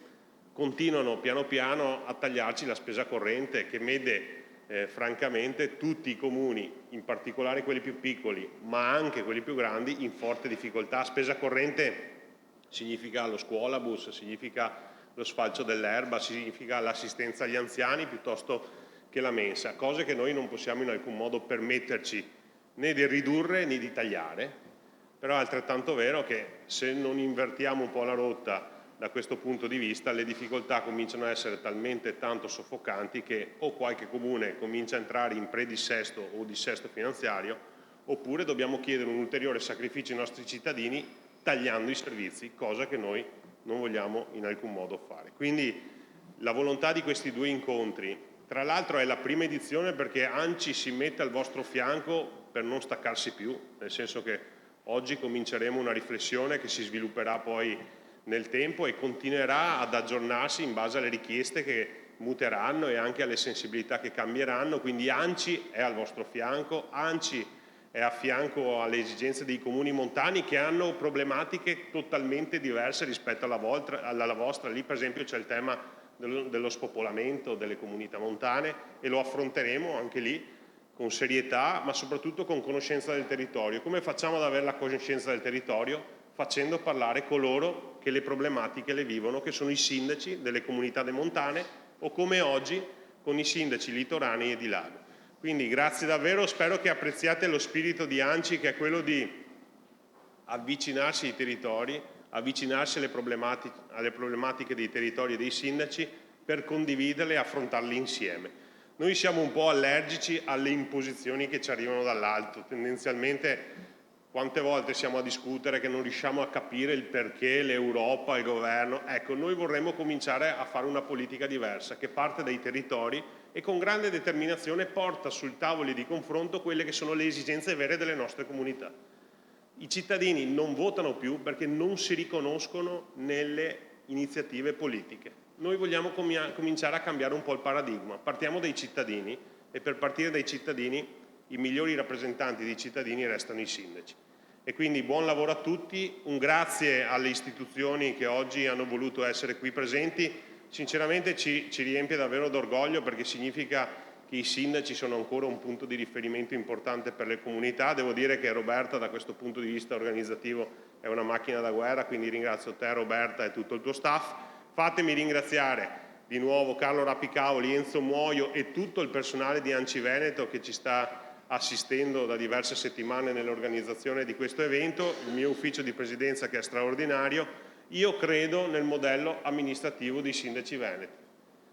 continuano piano piano a tagliarci la spesa corrente che vede francamente tutti i comuni, in particolare quelli più piccoli, ma anche quelli più grandi, in forte difficoltà. Spesa corrente significa lo scuolabus, significa lo sfalcio dell'erba, significa l'assistenza agli anziani piuttosto che la mensa, cose che noi non possiamo in alcun modo permetterci né di ridurre né di tagliare, però è altrettanto vero che se non invertiamo un po' la rotta da questo punto di vista, le difficoltà cominciano a essere talmente tanto soffocanti che o qualche comune comincia a entrare in predissesto o dissesto finanziario, oppure dobbiamo chiedere un ulteriore sacrificio ai nostri cittadini tagliando i servizi, cosa che noi non vogliamo in alcun modo fare. Quindi la volontà di questi due incontri, tra l'altro è la prima edizione perché ANCI si mette al vostro fianco per non staccarsi più, nel senso che oggi cominceremo una riflessione che si svilupperà poi nel tempo e continuerà ad aggiornarsi in base alle richieste che muteranno e anche alle sensibilità che cambieranno, quindi ANCI è al vostro fianco, ANCI è a fianco alle esigenze dei comuni montani che hanno problematiche totalmente diverse rispetto alla vostra. Lì per esempio c'è il tema dello spopolamento delle comunità montane e lo affronteremo anche lì con serietà ma soprattutto con conoscenza del territorio. Come facciamo ad avere la conoscenza del territorio? Facendo parlare coloro che le problematiche le vivono, che sono i sindaci delle comunità montane o come oggi con i sindaci litorani e di lago. Quindi grazie davvero, spero che apprezziate lo spirito di ANCI che è quello di avvicinarsi ai territori, avvicinarsi alle problematiche dei territori e dei sindaci per condividerle e affrontarle insieme. Noi siamo un po' allergici alle imposizioni che ci arrivano dall'alto, tendenzialmente quante volte siamo a discutere che non riusciamo a capire il perché l'Europa, il governo. Ecco, noi vorremmo cominciare a fare una politica diversa che parte dai territori e con grande determinazione porta sul tavolo di confronto quelle che sono le esigenze vere delle nostre comunità. I cittadini non votano più perché non si riconoscono nelle iniziative politiche. Noi vogliamo cominciare a cambiare un po' il paradigma. Partiamo dai cittadini e per partire dai cittadini i migliori rappresentanti dei cittadini restano i sindaci. E quindi buon lavoro a tutti, un grazie alle istituzioni che oggi hanno voluto essere qui presenti. Sinceramente ci riempie davvero d'orgoglio perché significa che i sindaci sono ancora un punto di riferimento importante per le comunità. Devo dire che Roberta da questo punto di vista organizzativo è una macchina da guerra, quindi ringrazio te Roberta e tutto il tuo staff. Fatemi ringraziare di nuovo Carlo Rapicavoli, Enzo Muoio e tutto il personale di ANCI Veneto che ci sta assistendo da diverse settimane nell'organizzazione di questo evento, il mio ufficio di presidenza che è straordinario. Io credo nel modello amministrativo dei sindaci veneti.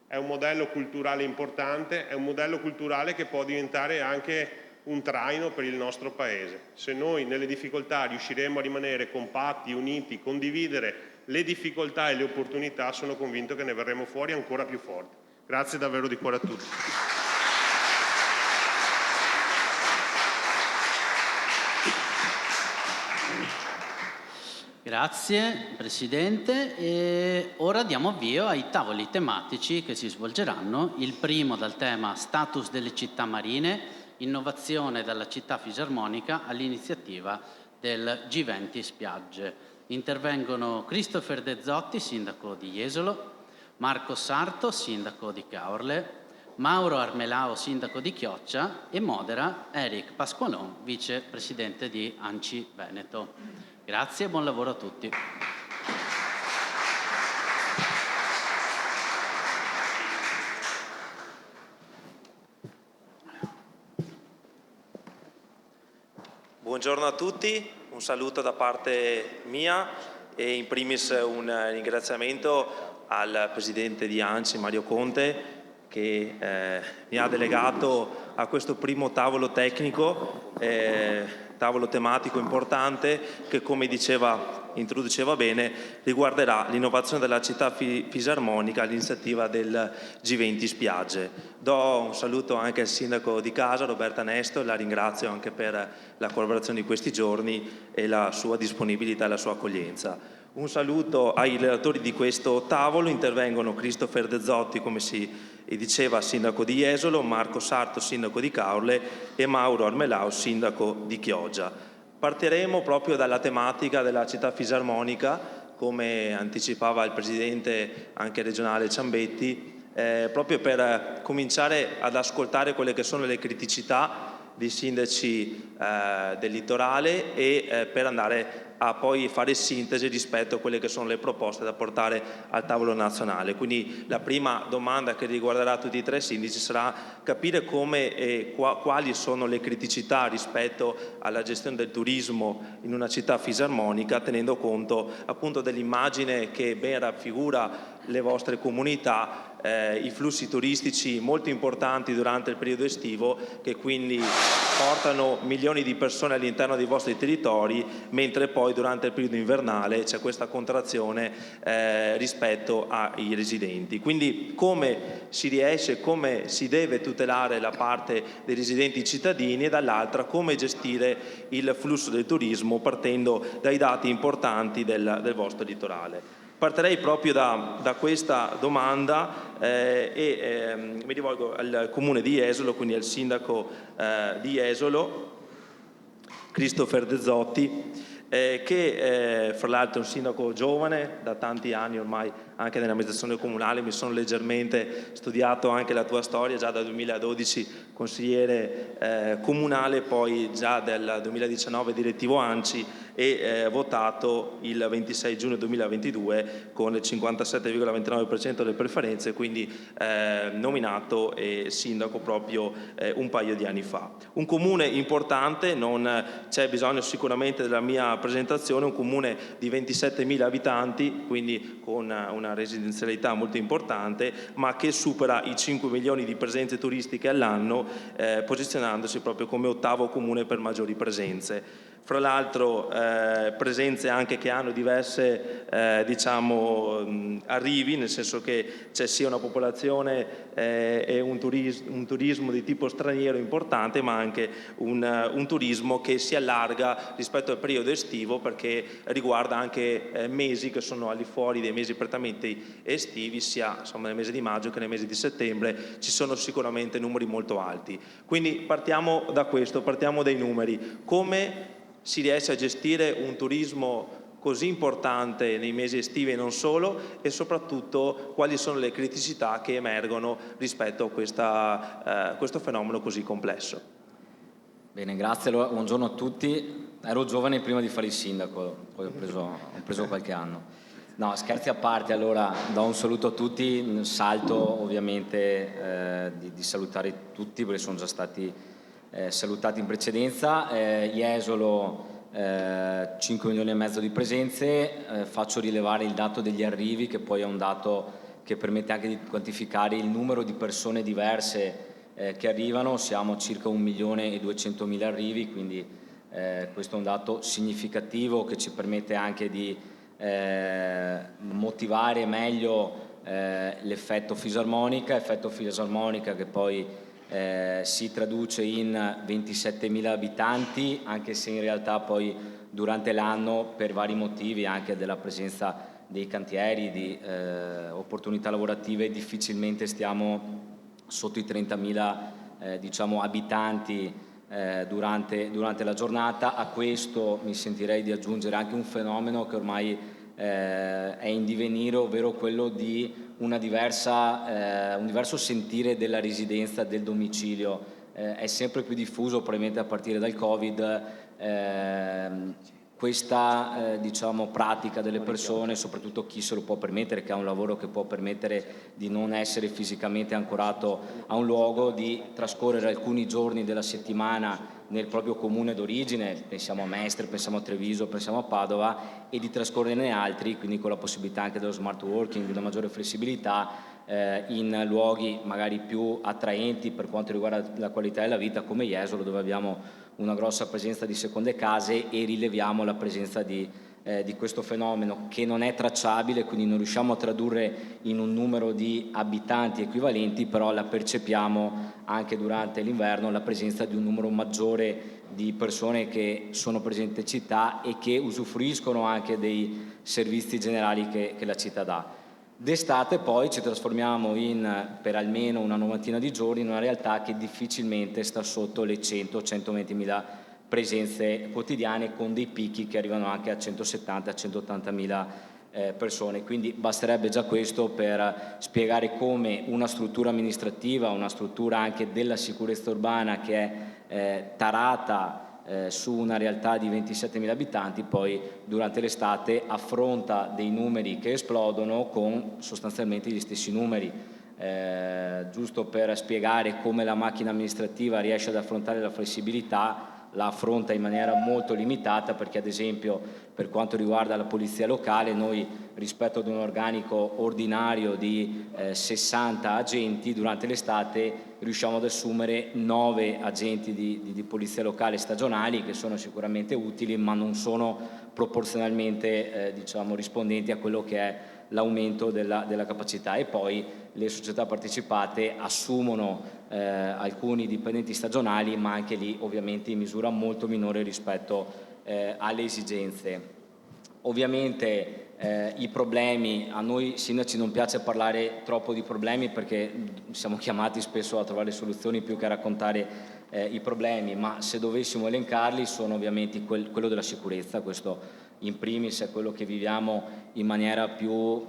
È un modello culturale importante, è un modello culturale che può diventare anche un traino per il nostro Paese. Se noi nelle difficoltà riusciremo a rimanere compatti, uniti, condividere le difficoltà e le opportunità, sono convinto che ne verremo fuori ancora più forti. Grazie davvero di cuore a tutti. Grazie Presidente e ora diamo avvio ai tavoli tematici che si svolgeranno, il primo dal tema Status delle città marine, innovazione dalla città fisarmonica all'iniziativa del G20 Spiagge. Intervengono Christopher De Zotti, sindaco di Jesolo, Marco Sarto, sindaco di Caorle, Mauro Armelao, sindaco di Chioccia e modera Eric Pasqualon, vicepresidente di ANCI Veneto. Grazie e buon lavoro a tutti. Buongiorno a tutti, un saluto da parte mia e in primis un ringraziamento al Presidente di ANCI, Mario Conte, che mi ha delegato a questo primo tavolo tecnico, tavolo tematico importante che, come introduceva bene, riguarderà l'innovazione della città fisarmonica all'iniziativa del G20 Spiagge. Do un saluto anche al sindaco di casa, Roberta Nesto, e la ringrazio anche per la collaborazione di questi giorni e la sua disponibilità e la sua accoglienza. Un saluto ai relatori di questo tavolo, intervengono Christopher De Zotti, come si diceva, sindaco di Jesolo, Marco Sarto, sindaco di Caorle e Mauro Armelao, sindaco di Chioggia. Partiremo proprio dalla tematica della città fisarmonica, come anticipava il Presidente anche regionale Ciambetti. proprio per cominciare ad ascoltare quelle che sono le criticità dei sindaci del litorale e per andare a poi fare sintesi rispetto a quelle che sono le proposte da portare al tavolo nazionale. Quindi la prima domanda che riguarderà tutti e 3 sindaci sarà capire come e quali sono le criticità rispetto alla gestione del turismo in una città fisarmonica, tenendo conto appunto dell'immagine che ben raffigura le vostre comunità, i flussi turistici molto importanti durante il periodo estivo, che quindi portano milioni di persone all'interno dei vostri territori, mentre poi durante il periodo invernale c'è questa contrazione rispetto ai residenti. Quindi come si riesce, come si deve tutelare la parte dei residenti cittadini e dall'altra come gestire il flusso del turismo partendo dai dati importanti del vostro litorale. Partirei proprio da questa domanda e mi rivolgo al Comune di Jesolo, quindi al Sindaco di Jesolo, Christopher De Zotti, che fra l'altro è un sindaco giovane, da tanti anni ormai anche nell'amministrazione comunale. Mi sono leggermente studiato anche la tua storia, già dal 2012 consigliere comunale, poi già dal 2019 direttivo ANCI e votato il 26 giugno 2022 con il 57,29% delle preferenze, quindi nominato sindaco proprio un paio di anni fa. Un comune importante, non c'è bisogno sicuramente della mia presentazione, un comune di 27.000 abitanti, quindi con una residenzialità molto importante, ma che supera i 5 milioni di presenze turistiche all'anno, posizionandosi proprio come 8° comune per maggiori presenze. Fra l'altro presenze anche che hanno diverse arrivi, nel senso che c'è sia una popolazione e un turismo di tipo straniero importante, ma anche un turismo che si allarga rispetto al periodo estivo, perché riguarda anche mesi che sono al di fuori dei mesi prettamente estivi, sia insomma nel mese di maggio che nel mese di settembre ci sono sicuramente numeri molto alti. Quindi partiamo da questo, partiamo dai numeri. Come si riesce a gestire un turismo così importante nei mesi estivi e non solo, e soprattutto quali sono le criticità che emergono rispetto a questo fenomeno così complesso? Bene, grazie. Allora, buongiorno a tutti. Ero giovane prima di fare il sindaco, poi ho preso qualche anno. No, scherzi a parte, allora do un saluto a tutti, salto ovviamente di salutare tutti perché sono già stati salutati in precedenza. Jesolo 5 milioni e mezzo di presenze, faccio rilevare il dato degli arrivi, che poi è un dato che permette anche di quantificare il numero di persone diverse che arrivano. Siamo a circa 1.200.000 arrivi, quindi questo è un dato significativo che ci permette anche di motivare meglio l'effetto fisarmonica che poi si traduce in 27.000 abitanti, anche se in realtà poi durante l'anno, per vari motivi anche della presenza dei cantieri, di opportunità lavorative, difficilmente stiamo sotto i 30.000 abitanti durante la giornata. A questo mi sentirei di aggiungere anche un fenomeno che ormai è in divenire, ovvero quello di un diverso sentire della residenza, del domicilio. È sempre più diffuso, probabilmente a partire dal Covid, questa pratica delle persone, soprattutto chi se lo può permettere, che ha un lavoro che può permettere di non essere fisicamente ancorato a un luogo, di trascorrere alcuni giorni della settimana nel proprio comune d'origine, pensiamo a Mestre, pensiamo a Treviso, pensiamo a Padova, e di trascorrerne altri, quindi con la possibilità anche dello smart working, di una maggiore flessibilità, in luoghi magari più attraenti per quanto riguarda la qualità della vita, come Jesolo, dove abbiamo una grossa presenza di seconde case e rileviamo la presenza di questo fenomeno che non è tracciabile, quindi non riusciamo a tradurre in un numero di abitanti equivalenti, però la percepiamo anche durante l'inverno, la presenza di un numero maggiore di persone che sono presenti in città e che usufruiscono anche dei servizi generali che la città dà. D'estate poi ci trasformiamo per almeno una novantina di giorni in una realtà che difficilmente sta sotto le 100-120.000 presenze quotidiane, con dei picchi che arrivano anche a 170-180.000 persone. Quindi basterebbe già questo per spiegare come una struttura amministrativa, una struttura anche della sicurezza urbana che è tarata su una realtà di 27.000 abitanti, poi durante l'estate affronta dei numeri che esplodono con sostanzialmente gli stessi numeri. Giusto per spiegare come la macchina amministrativa riesce ad affrontare la flessibilità, la affronta in maniera molto limitata, perché ad esempio per quanto riguarda la polizia locale noi rispetto ad un organico ordinario di 60 agenti durante l'estate riusciamo ad assumere 9 agenti di polizia locale stagionali, che sono sicuramente utili ma non sono proporzionalmente diciamo, rispondenti a quello che è l'aumento della capacità. E poi le società partecipate assumono alcuni dipendenti stagionali, ma anche lì ovviamente in misura molto minore rispetto alle esigenze. Ovviamente i problemi, a noi sindaci non piace parlare troppo di problemi perché siamo chiamati spesso a trovare soluzioni più che a raccontare i problemi, ma se dovessimo elencarli sono ovviamente quello della sicurezza. Questo in primis è quello che viviamo in maniera più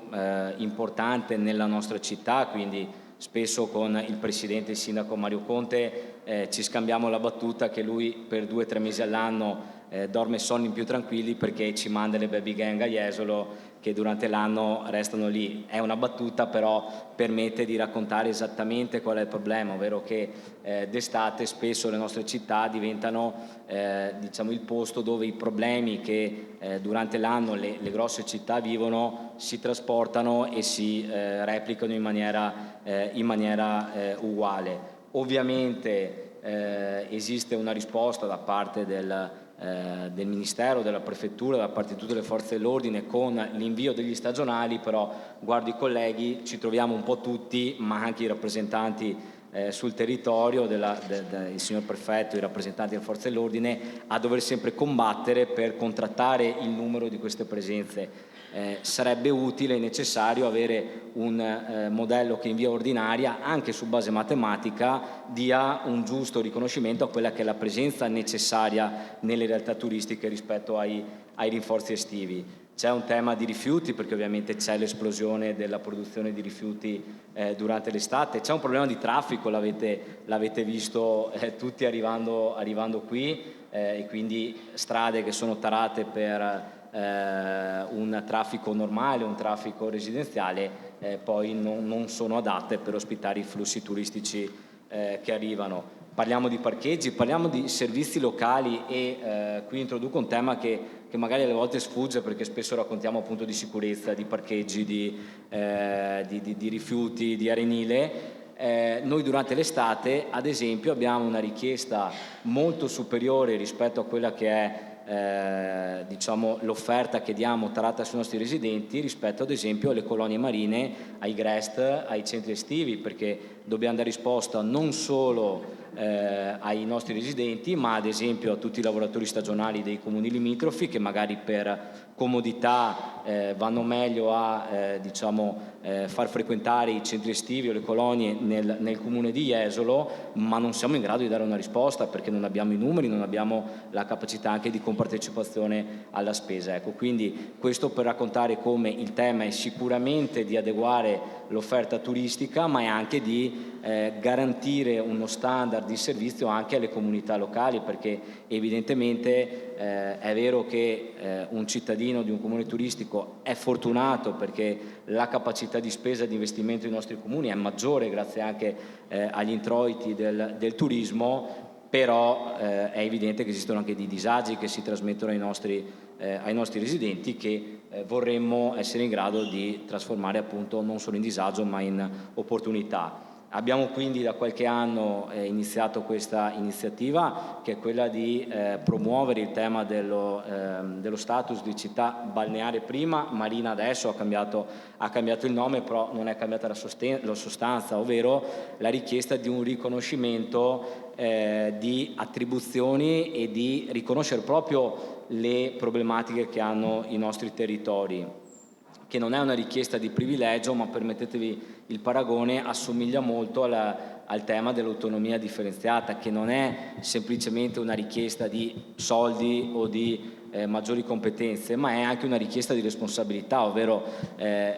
importante nella nostra città, quindi spesso con il presidente e il sindaco Mario Conte ci scambiamo la battuta che lui per 2 o 3 mesi all'anno dorme sonni più tranquilli perché ci manda le baby gang a Jesolo che durante l'anno restano lì. È una battuta, però permette di raccontare esattamente qual è il problema, ovvero che d'estate spesso le nostre città diventano diciamo il posto dove i problemi che durante l'anno le grosse città vivono si trasportano e si replicano in maniera uguale. Ovviamente esiste una risposta da parte del Ministero, della Prefettura, da parte di tutte le forze dell'ordine con l'invio degli stagionali, però guardi colleghi, ci troviamo un po' tutti, ma anche i rappresentanti sul territorio, il signor Prefetto, i rappresentanti delle forze dell'ordine, a dover sempre combattere per contrattare il numero di queste presenze. Sarebbe utile e necessario avere un modello che in via ordinaria, anche su base matematica, dia un giusto riconoscimento a quella che è la presenza necessaria nelle realtà turistiche rispetto ai rinforzi estivi. C'è un tema di rifiuti, perché ovviamente c'è l'esplosione della produzione di rifiuti durante l'estate, c'è un problema di traffico, l'avete visto tutti arrivando qui, e quindi strade che sono tarate per un traffico normale, un traffico residenziale, poi non sono adatte per ospitare i flussi turistici che arrivano. Parliamo di parcheggi, parliamo di servizi locali e qui introduco un tema che magari alle volte sfugge perché spesso raccontiamo appunto di sicurezza, di parcheggi, di rifiuti, di arenile. Noi durante l'estate ad esempio abbiamo una richiesta molto superiore rispetto a quella che è diciamo l'offerta che diamo tarata sui nostri residenti rispetto ad esempio alle colonie marine, ai GREST, ai centri estivi, perché dobbiamo dare risposta non solo ai nostri residenti, ma ad esempio a tutti i lavoratori stagionali dei comuni limitrofi che magari per comodità vanno meglio a far frequentare i centri estivi o le colonie nel comune di Jesolo, ma non siamo in grado di dare una risposta perché non abbiamo i numeri, non abbiamo la capacità anche di compartecipazione alla spesa. Ecco, quindi questo per raccontare come il tema è sicuramente di adeguare l'offerta turistica, ma è anche di garantire uno standard di servizio anche alle comunità locali, perché evidentemente è vero che un cittadino di un comune turistico è fortunato perché la capacità di spesa e di investimento dei nostri comuni è maggiore grazie anche agli introiti del turismo, però è evidente che esistono anche dei disagi che si trasmettono ai nostri residenti che vorremmo essere in grado di trasformare appunto non solo in disagio ma in opportunità. Abbiamo quindi da qualche anno iniziato questa iniziativa che è quella di promuovere il tema dello status di città balneare prima, marina adesso, ha cambiato il nome, però non è cambiata la sostanza, ovvero la richiesta di un riconoscimento di attribuzioni e di riconoscere proprio le problematiche che hanno i nostri territori, che non è una richiesta di privilegio, ma permettetevi il paragone, assomiglia molto al tema dell'autonomia differenziata, che non è semplicemente una richiesta di soldi o di maggiori competenze, ma è anche una richiesta di responsabilità, ovvero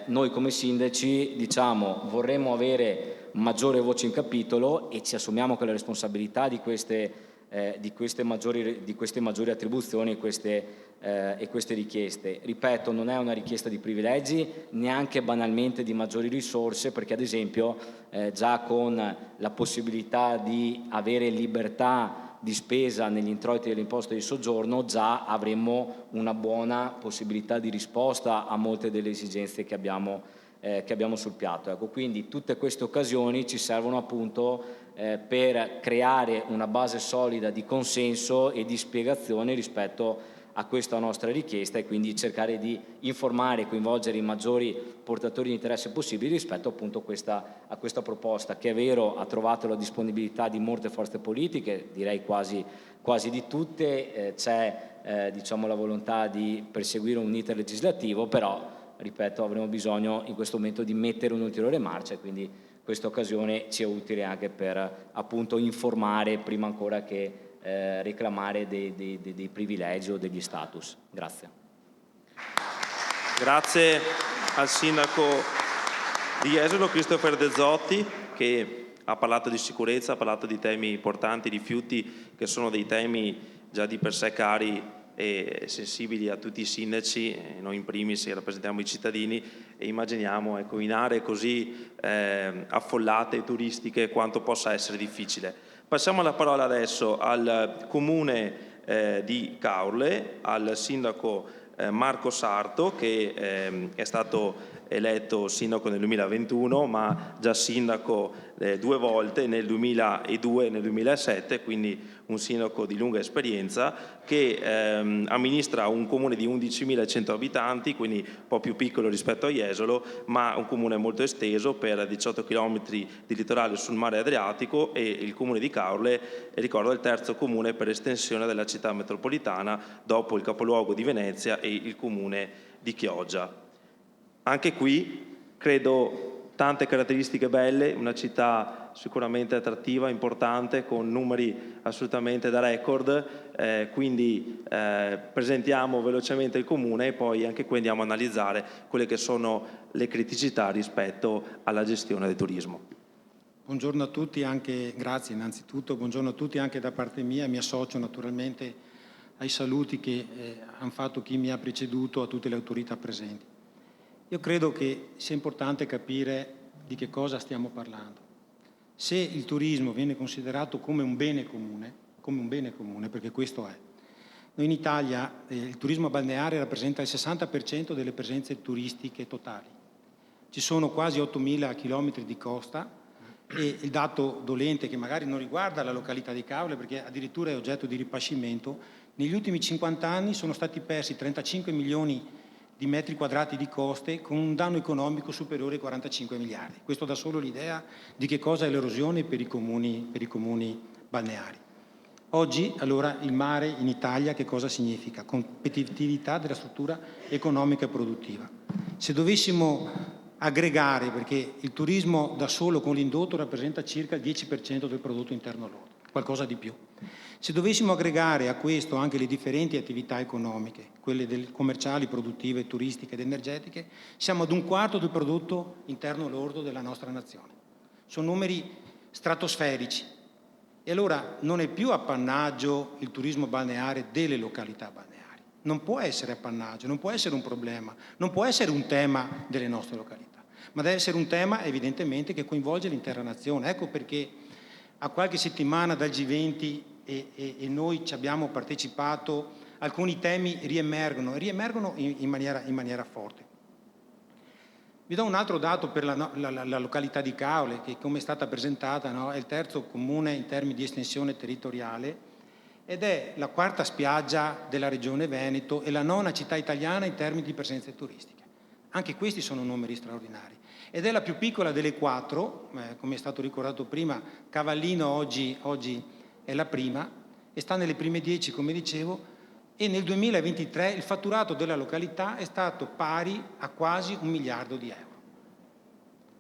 noi come sindaci diciamo vorremmo avere maggiore voce in capitolo e ci assumiamo quella responsabilità di queste maggiori attribuzioni e queste richieste. Ripeto, non è una richiesta di privilegi, neanche banalmente di maggiori risorse, perché ad esempio già con la possibilità di avere libertà di spesa negli introiti dell'imposta di soggiorno già avremmo una buona possibilità di risposta a molte delle esigenze che abbiamo sul piatto. Ecco, quindi tutte queste occasioni ci servono appunto per creare una base solida di consenso e di spiegazione rispetto a questa nostra richiesta e quindi cercare di informare e coinvolgere i maggiori portatori di interesse possibili rispetto appunto a questa proposta, che è vero ha trovato la disponibilità di molte forze politiche, direi quasi di tutte, c'è diciamo la volontà di perseguire un iter legislativo, però ripeto avremo bisogno in questo momento di mettere un'ulteriore marcia e quindi questa occasione ci è utile anche per appunto informare prima ancora che reclamare dei privilegi o degli status. Grazie. Grazie al sindaco di Jesolo, Christopher De Zotti, che ha parlato di sicurezza, ha parlato di temi importanti, rifiuti, che sono dei temi già di per sé cari e sensibili a tutti i sindaci, noi in primis rappresentiamo i cittadini e immaginiamo in aree così affollate e turistiche quanto possa essere difficile. Passiamo la parola adesso al comune di Caorle, al sindaco Marco Sarto, che è stato eletto sindaco nel 2021, ma già sindaco 2 volte, nel 2002 e nel 2007, quindi un sindaco di lunga esperienza, che amministra un comune di 11.100 abitanti, quindi un po' più piccolo rispetto a Jesolo, ma un comune molto esteso per 18 km di litorale sul mare Adriatico, e il comune di Caorle, ricordo, è il terzo comune per estensione della città metropolitana dopo il capoluogo di Venezia e il comune di Chioggia. Anche qui credo tante caratteristiche belle, una città sicuramente attrattiva, importante, con numeri assolutamente da record, quindi presentiamo velocemente il comune e poi anche qui andiamo a analizzare quelle che sono le criticità rispetto alla gestione del turismo. Buongiorno a tutti, grazie innanzitutto, buongiorno a tutti anche da parte mia, mi associo naturalmente ai saluti che hanno fatto chi mi ha preceduto, a tutte le autorità presenti. Io credo che sia importante capire di che cosa stiamo parlando. Se il turismo viene considerato come un bene comune, perché questo è. Noi in Italia il turismo balneare rappresenta il 60% delle presenze turistiche totali. Ci sono quasi 8.000 chilometri di costa e il dato dolente, che magari non riguarda la località di Caorle, perché addirittura è oggetto di ripascimento, negli ultimi 50 anni sono stati persi 35 milioni di metri quadrati di coste con un danno economico superiore ai 45 miliardi. Questo dà solo l'idea di che cosa è l'erosione per i comuni balneari. Oggi, allora, il mare in Italia che cosa significa? Competitività della struttura economica e produttiva. Se dovessimo aggregare, perché il turismo da solo con l'indotto rappresenta circa il 10% del prodotto interno lordo, qualcosa di più. Se dovessimo aggregare a questo anche le differenti attività economiche, quelle commerciali, produttive, turistiche ed energetiche, siamo ad 1/4 del prodotto interno lordo della nostra nazione. Sono numeri stratosferici. E allora non è più appannaggio il turismo balneare delle località balneari. Non può essere appannaggio, non può essere un problema, non può essere un tema delle nostre località, ma deve essere un tema evidentemente che coinvolge l'intera nazione. Ecco perché a qualche settimana dal G20 e noi ci abbiamo partecipato, alcuni temi riemergono in maniera forte. Vi do un altro dato per la località di Caorle, che come è stata presentata, no, è il terzo comune in termini di estensione territoriale ed è la 4ª spiaggia della regione Veneto e la 9ª città italiana in termini di presenze turistiche. Anche questi sono numeri straordinari. Ed è la più piccola delle 4, come è stato ricordato prima, Cavallino oggi è la prima e sta nelle prime 10, come dicevo, e nel 2023 il fatturato della località è stato pari a quasi 1 miliardo di euro.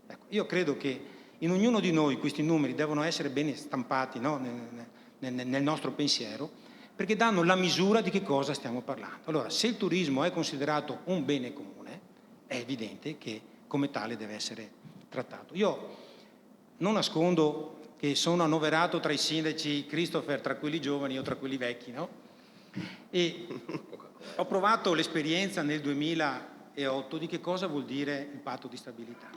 Ecco, io credo che in ognuno di noi questi numeri devono essere bene stampati, no, nel nostro pensiero, perché danno la misura di che cosa stiamo parlando. Allora, se il turismo è considerato un bene comune, è evidente che come tale deve essere trattato. Io non nascondo che sono annoverato tra i sindaci, Christopher, tra quelli giovani o tra quelli vecchi, no? E ho provato l'esperienza nel 2008 di che cosa vuol dire il patto di stabilità.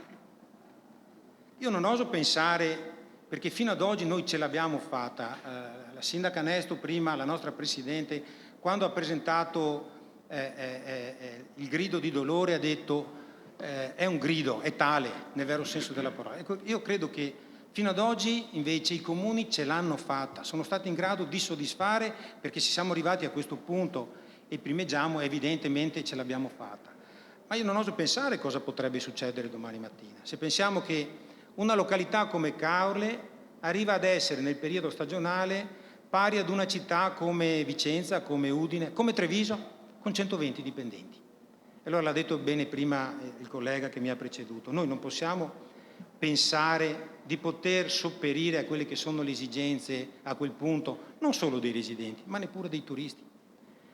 Io non oso pensare, perché fino ad oggi noi ce l'abbiamo fatta, la sindaca Nesto prima, la nostra Presidente, quando ha presentato il grido di dolore ha detto è un grido, è tale nel vero senso della parola. Ecco, io credo che fino ad oggi invece i comuni ce l'hanno fatta, sono stati in grado di soddisfare, perché se siamo arrivati a questo punto e primeggiamo evidentemente ce l'abbiamo fatta. Ma io non oso pensare cosa potrebbe succedere domani mattina. Se pensiamo che una località come Caorle arriva ad essere nel periodo stagionale pari ad una città come Vicenza, come Udine, come Treviso, con 120 dipendenti. E allora l'ha detto bene prima il collega che mi ha preceduto. Noi non possiamo pensare di poter sopperire a quelle che sono le esigenze a quel punto, non solo dei residenti, ma neppure dei turisti.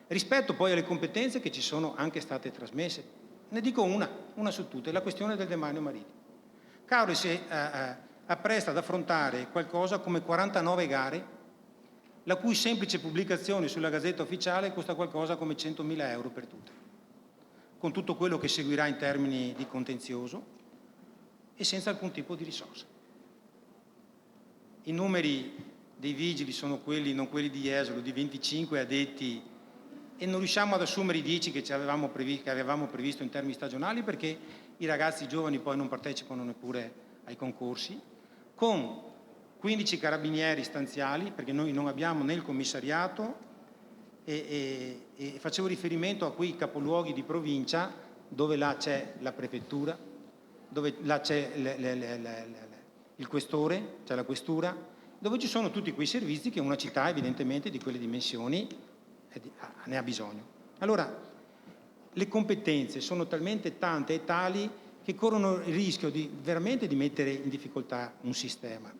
Rispetto poi alle competenze che ci sono anche state trasmesse. Ne dico una su tutte, la questione del demanio marittimo. Caorle si appresta ad affrontare qualcosa come 49 gare, la cui semplice pubblicazione sulla Gazzetta Ufficiale costa qualcosa come 100.000 euro per tutte, con tutto quello che seguirà in termini di contenzioso e senza alcun tipo di risorsa. I numeri dei vigili sono quelli, non quelli di Jesolo, di 25 addetti, e non riusciamo ad assumere i 10 che avevamo previsto in termini stagionali, perché i ragazzi giovani poi non partecipano neppure ai concorsi, con 15 carabinieri stanziali, perché noi non abbiamo né il commissariato, e facevo riferimento a quei capoluoghi di provincia dove là c'è la prefettura, dove là c'è il questore, c'è la questura, dove ci sono tutti quei servizi che una città evidentemente di quelle dimensioni ne ha bisogno. Allora, le competenze sono talmente tante e tali che corrono il rischio veramente di mettere in difficoltà un sistema.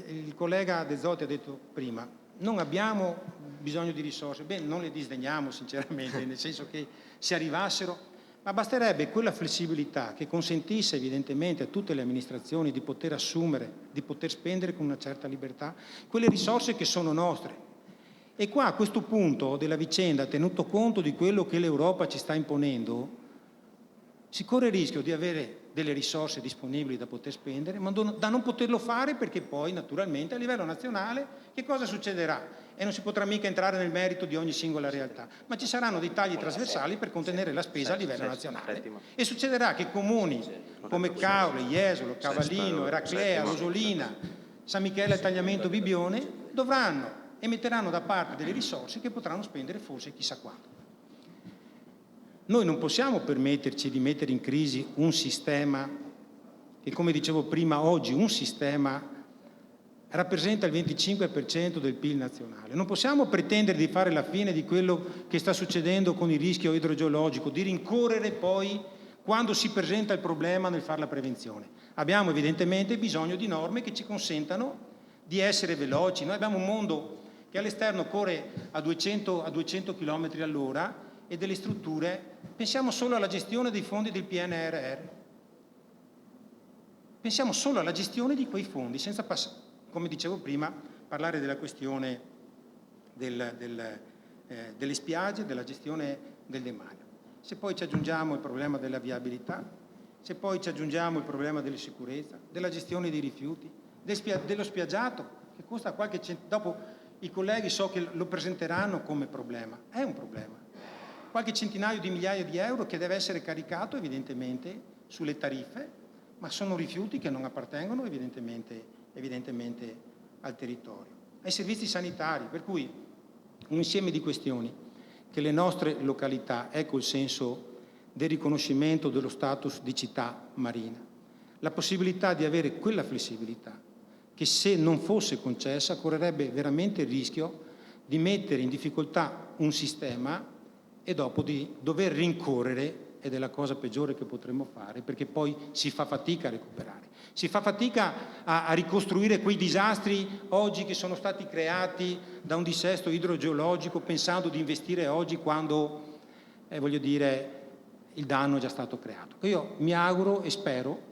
Il collega De Zotti ha detto prima, non abbiamo bisogno di risorse. Beh, non le disdegniamo sinceramente, nel senso che se arrivassero, ma basterebbe quella flessibilità che consentisse evidentemente a tutte le amministrazioni di poter assumere, di poter spendere con una certa libertà quelle risorse che sono nostre. E qua a questo punto della vicenda, tenuto conto di quello che l'Europa ci sta imponendo, si corre il rischio di avere delle risorse disponibili da poter spendere, ma da non poterlo fare, perché poi naturalmente a livello nazionale che cosa succederà? E non si potrà mica entrare nel merito di ogni singola realtà, ma ci saranno dei tagli trasversali per contenere la spesa a livello nazionale. E succederà che comuni come Caorle, Jesolo, Cavallino, Eraclea, Rosolina, San Michele al Tagliamento, Bibione dovranno e metteranno da parte delle risorse che potranno spendere forse chissà quando. Noi non possiamo permetterci di mettere in crisi un sistema che, come dicevo prima, oggi un sistema rappresenta il 25% del PIL nazionale. Non possiamo pretendere di fare la fine di quello che sta succedendo con il rischio idrogeologico, di rincorrere poi quando si presenta il problema nel fare la prevenzione. Abbiamo evidentemente bisogno di norme che ci consentano di essere veloci. Noi abbiamo un mondo che all'esterno corre a 200 km all'ora e delle strutture, pensiamo solo alla gestione dei fondi del PNRR. Pensiamo solo alla gestione di quei fondi, senza come dicevo prima, parlare della questione delle spiagge, della gestione del demanio. Se poi ci aggiungiamo il problema della viabilità, se poi ci aggiungiamo il problema della sicurezza, della gestione dei rifiuti, dello spiaggiato, che costa qualche dopo i colleghi so che lo presenteranno come problema, è un problema. Qualche centinaio di migliaia di euro che deve essere caricato evidentemente sulle tariffe, ma sono rifiuti che non appartengono evidentemente al territorio. Ai servizi sanitari, per cui un insieme di questioni che le nostre località, ecco il senso del riconoscimento dello status di città marina, la possibilità di avere quella flessibilità che se non fosse concessa correrebbe veramente il rischio di mettere in difficoltà un sistema e dopo di dover rincorrere ed è la cosa peggiore che potremmo fare, perché poi si fa fatica a recuperare, si fa fatica a ricostruire quei disastri oggi che sono stati creati da un dissesto idrogeologico, pensando di investire oggi quando, voglio dire, il danno è già stato creato. Io mi auguro e spero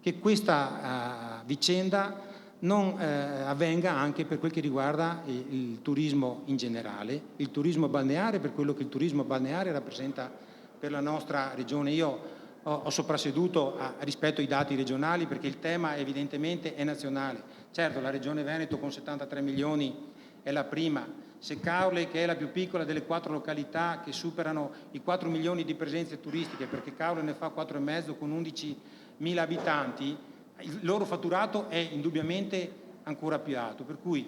che questa vicenda non avvenga anche per quel che riguarda il turismo in generale, il turismo balneare, per quello che il turismo balneare rappresenta per la nostra regione. Io ho soprasseduto rispetto ai dati regionali, perché il tema evidentemente è nazionale. Certo, la regione Veneto con 73 milioni è la prima. Se Caorle, che è la più piccola delle 4 località che superano i 4 milioni di presenze turistiche, perché Caorle ne fa 4,5 con 11.000 abitanti, il loro fatturato è indubbiamente ancora più alto. Per cui,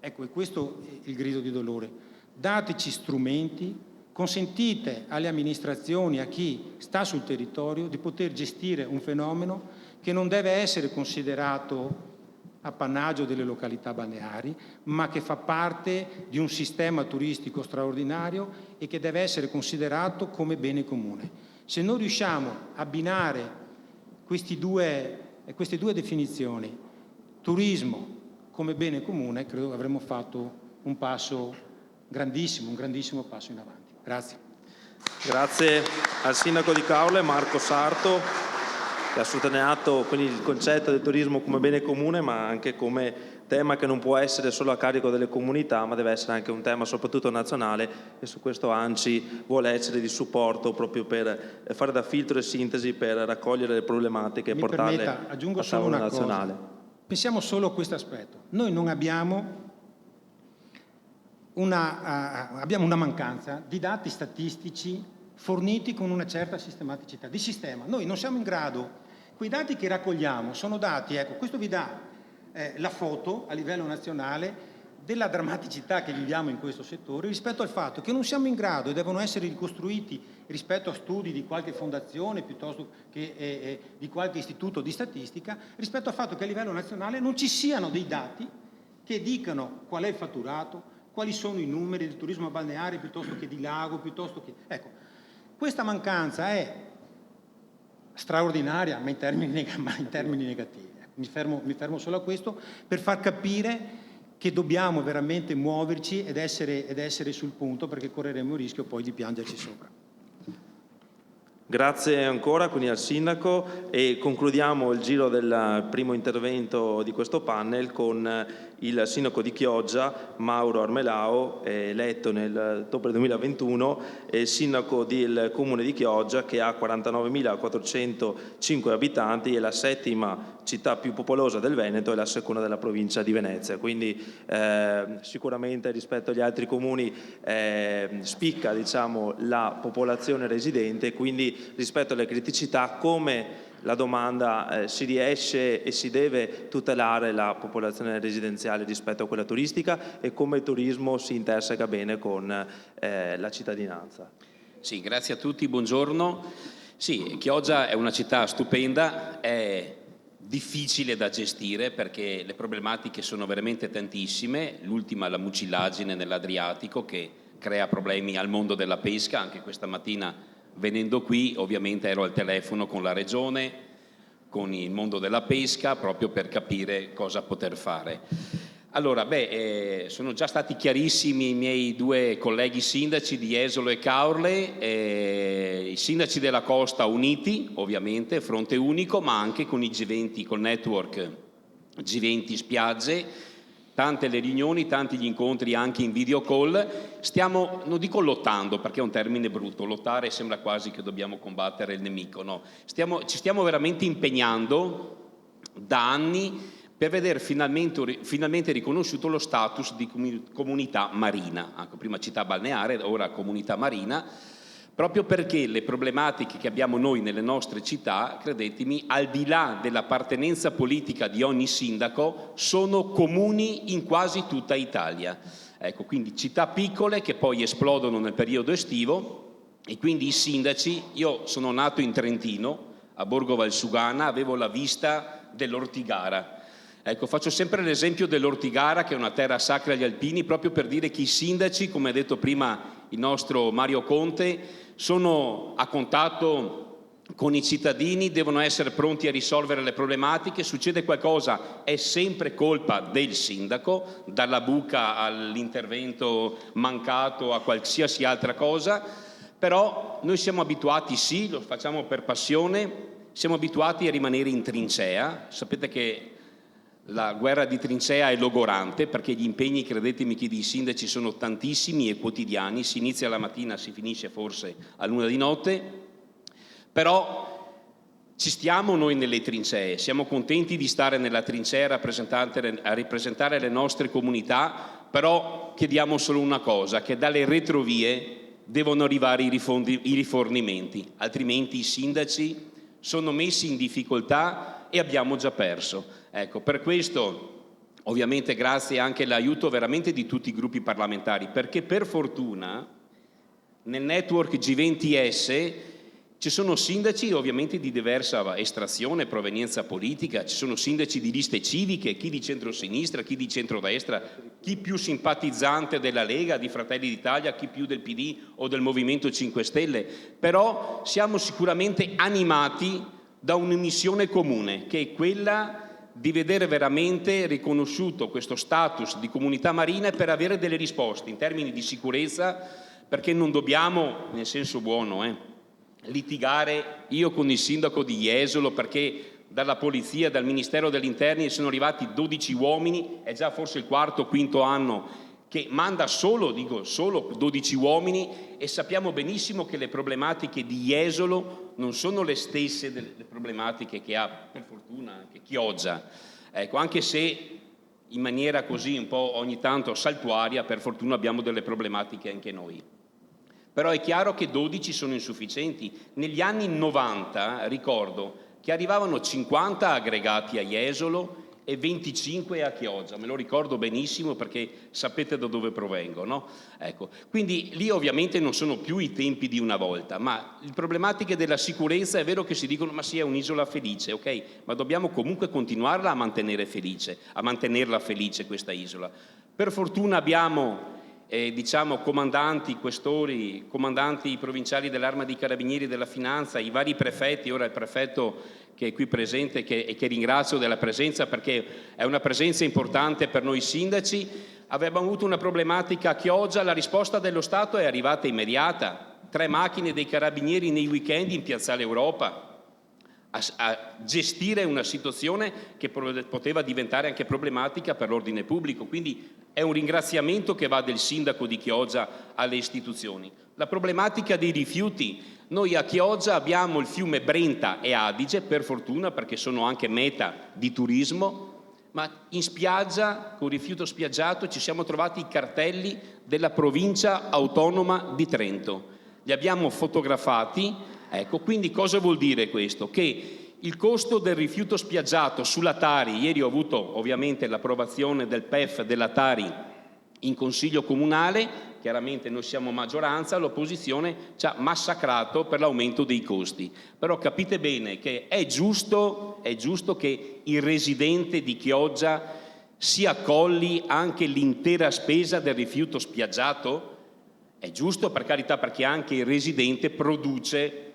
ecco, è questo il grido di dolore. Dateci strumenti, consentite alle amministrazioni, a chi sta sul territorio, di poter gestire un fenomeno che non deve essere considerato appannaggio delle località balneari, ma che fa parte di un sistema turistico straordinario e che deve essere considerato come bene comune. Se non riusciamo a abbinare queste due definizioni, turismo come bene comune, credo che avremmo fatto un passo grandissimo, un grandissimo passo in avanti. Grazie. Grazie al sindaco di Caorle, Marco Sarto, che ha sottolineato quindi il concetto del turismo come bene comune, ma anche come tema che non può essere solo a carico delle comunità, ma deve essere anche un tema soprattutto nazionale, e su questo ANCI vuole essere di supporto proprio per fare da filtro e sintesi per raccogliere le problematiche e portarle aggiungo a solo tavola una nazionale. cosa. Pensiamo solo a questo aspetto. Noi non abbiamo una mancanza di dati statistici forniti con una certa sistematicità, di sistema. Noi non siamo in grado, quei dati che raccogliamo sono dati, ecco, questo vi dà la foto a livello nazionale della drammaticità che viviamo in questo settore rispetto al fatto che non siamo in grado, e devono essere ricostruiti rispetto a studi di qualche fondazione piuttosto che di qualche istituto di statistica, rispetto al fatto che a livello nazionale non ci siano dei dati che dicano qual è il fatturato, quali sono i numeri del turismo balneare piuttosto che di lago, piuttosto che... Ecco, questa mancanza è straordinaria, ma in termini negativi. Mi fermo solo a questo per far capire che dobbiamo veramente muoverci ed essere sul punto, perché correremo il rischio poi di piangerci sopra. Grazie ancora quindi al sindaco, e concludiamo il giro del primo intervento di questo panel con il sindaco di Chioggia, Mauro Armelao, eletto nel ottobre 2021, e sindaco del comune di Chioggia, che ha 49.405 abitanti, è la settima città più popolosa del Veneto e la seconda della provincia di Venezia. Quindi sicuramente rispetto agli altri comuni spicca, diciamo, la popolazione residente, quindi rispetto alle criticità, come la domanda si riesce e si deve tutelare la popolazione residenziale rispetto a quella turistica, e come il turismo si interseca bene con la cittadinanza. Sì, grazie a tutti, buongiorno. Sì, Chioggia è una città stupenda, è difficile da gestire perché le problematiche sono veramente tantissime. L'ultima, la mucillagine nell'Adriatico, che crea problemi al mondo della pesca. Anche questa mattina, venendo qui, ovviamente ero al telefono con la regione, con il mondo della pesca, proprio per capire cosa poter fare. Allora, sono già stati chiarissimi i miei due colleghi sindaci di Jesolo e Caorle, i sindaci della costa uniti, ovviamente, fronte unico, ma anche con i G20, col network G20 spiagge. Tante le riunioni, tanti gli incontri anche in video call. Stiamo, non dico lottando perché è un termine brutto, lottare sembra quasi che dobbiamo combattere il nemico, no. Ci stiamo veramente impegnando da anni per vedere finalmente riconosciuto lo status di comunità marina, anche prima città balneare, ora comunità marina, proprio perché le problematiche che abbiamo noi nelle nostre città, credetemi, al di là dell'appartenenza politica di ogni sindaco, sono comuni in quasi tutta Italia. Ecco, quindi città piccole che poi esplodono nel periodo estivo, e quindi i sindaci, io sono nato in Trentino, a Borgo Valsugana, avevo la vista dell'Ortigara. Ecco, faccio sempre l'esempio dell'Ortigara, che è una terra sacra agli alpini, proprio per dire che i sindaci, come ha detto prima il nostro Mario Conte, sono a contatto con i cittadini, devono essere pronti a risolvere le problematiche. Succede qualcosa, è sempre colpa del sindaco, dalla buca all'intervento mancato a qualsiasi altra cosa, però noi siamo abituati, sì, lo facciamo per passione, siamo abituati a rimanere in trincea. Sapete che la guerra di trincea è logorante, perché gli impegni, credetemi, che i sindaci sono tantissimi e quotidiani, si inizia la mattina, si finisce forse a luna di notte, però ci stiamo noi nelle trincee, siamo contenti di stare nella trincea a ripresentare le nostre comunità, però chiediamo solo una cosa, che dalle retrovie devono arrivare i rifornimenti, altrimenti i sindaci sono messi in difficoltà e abbiamo già perso. Ecco, per questo ovviamente grazie anche all'aiuto veramente di tutti i gruppi parlamentari, perché per fortuna nel network G20S ci sono sindaci ovviamente di diversa estrazione, provenienza politica, ci sono sindaci di liste civiche, chi di centrosinistra, chi di centrodestra, chi più simpatizzante della Lega, di Fratelli d'Italia, chi più del PD o del Movimento 5 Stelle, però siamo sicuramente animati da una missione comune, che è quella di vedere veramente riconosciuto questo status di comunità marina per avere delle risposte in termini di sicurezza, perché non dobbiamo, nel senso buono, litigare io con il sindaco di Jesolo perché dalla polizia, dal Ministero degli Interni sono arrivati 12 uomini, è già forse il quarto o quinto anno che manda solo 12 uomini, e sappiamo benissimo che le problematiche di Jesolo non sono le stesse delle problematiche che ha per fortuna anche Chioggia, ecco, anche se in maniera così un po' ogni tanto saltuaria, per fortuna abbiamo delle problematiche anche noi. Però è chiaro che 12 sono insufficienti. Negli anni 90 ricordo che arrivavano 50 aggregati a Jesolo e 25 a Chioggia, me lo ricordo benissimo perché sapete da dove provengo, no? Ecco, quindi lì ovviamente non sono più i tempi di una volta, ma le problematiche della sicurezza è vero che si dicono ma sì, è un'isola felice, ok, ma dobbiamo comunque continuarla a mantenere felice, a mantenerla felice questa isola. Per fortuna abbiamo diciamo comandanti, questori, comandanti provinciali dell'Arma dei Carabinieri, della Finanza, i vari prefetti, ora il prefetto che è qui presente e che ringrazio della presenza perché è una presenza importante per noi sindaci. Avevamo avuto una problematica a Chioggia, la risposta dello Stato è arrivata immediata, 3 macchine dei Carabinieri nei weekend in Piazzale Europa a gestire una situazione che poteva diventare anche problematica per l'ordine pubblico, quindi è un ringraziamento che va del sindaco di Chioggia alle istituzioni. La problematica dei rifiuti, noi a Chioggia abbiamo il fiume Brenta e Adige, per fortuna perché sono anche meta di turismo, ma in spiaggia, con rifiuto spiaggiato, ci siamo trovati i cartelli della provincia autonoma di Trento. Li abbiamo fotografati. Ecco, quindi cosa vuol dire questo? Che il costo del rifiuto spiaggiato sulla Tari, ieri ho avuto ovviamente l'approvazione del PEF della Tari in Consiglio Comunale, chiaramente noi siamo maggioranza, l'opposizione ci ha massacrato per l'aumento dei costi. Però capite bene che è giusto che il residente di Chioggia si accolli anche l'intera spesa del rifiuto spiaggiato? È giusto, per carità, perché anche il residente produce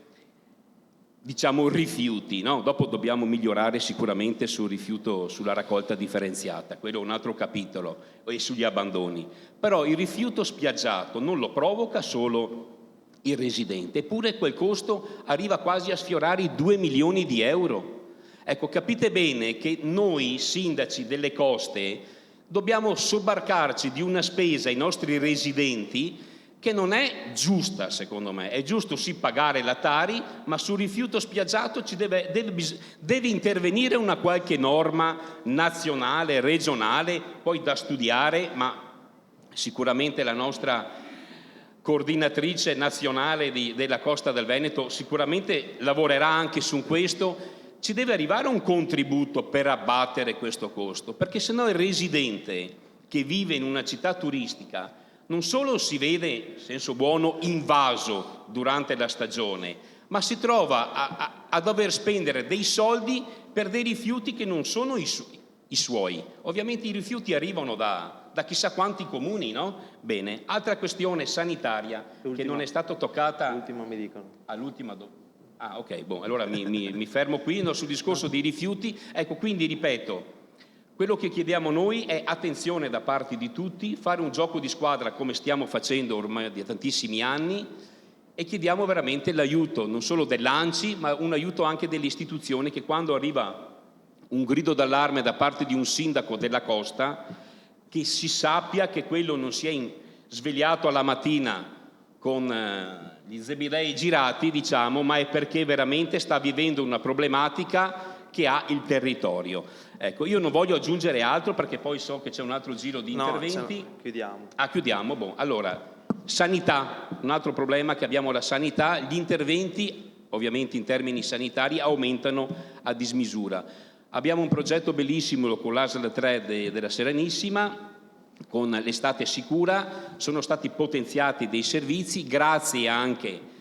diciamo rifiuti, no? Dopo dobbiamo migliorare sicuramente sul rifiuto, sulla raccolta differenziata, quello è un altro capitolo, e sugli abbandoni. Però il rifiuto spiaggiato non lo provoca solo il residente, eppure quel costo arriva quasi a sfiorare i 2 milioni di euro. Ecco, capite bene che noi sindaci delle coste dobbiamo sobbarcarci di una spesa ai nostri residenti che non è giusta, secondo me. È giusto sì pagare la Tari, ma sul rifiuto spiaggiato deve intervenire una qualche norma nazionale, regionale, poi da studiare, ma sicuramente la nostra coordinatrice nazionale della Costa del Veneto sicuramente lavorerà anche su questo. Ci deve arrivare un contributo per abbattere questo costo, perché sennò il residente che vive in una città turistica non solo si vede, in senso buono, invaso durante la stagione, ma si trova a dover spendere dei soldi per dei rifiuti che non sono i suoi. i suoi. Ovviamente i rifiuti arrivano da chissà quanti comuni, no? Bene, altra questione sanitaria che non è stata toccata. L'ultima mi dicono. Ah, ok, allora mi fermo qui sul discorso dei rifiuti. Ecco, quindi ripeto, quello che chiediamo noi è attenzione da parte di tutti, fare un gioco di squadra come stiamo facendo ormai da tantissimi anni, e chiediamo veramente l'aiuto non solo dell'ANCI, ma un aiuto anche delle istituzioni, che quando arriva un grido d'allarme da parte di un sindaco della costa, che si sappia che quello non si è svegliato alla mattina con gli zebilei girati, diciamo, ma è perché veramente sta vivendo una problematica che ha il territorio. Ecco, io non voglio aggiungere altro perché poi so che c'è un altro giro di interventi. Chiudiamo. Chiudiamo. Allora, sanità, un altro problema che abbiamo è la sanità. Gli interventi, ovviamente in termini sanitari, aumentano a dismisura. Abbiamo un progetto bellissimo con l'ASL 3 della Serenissima, con l'estate sicura, sono stati potenziati dei servizi grazie anche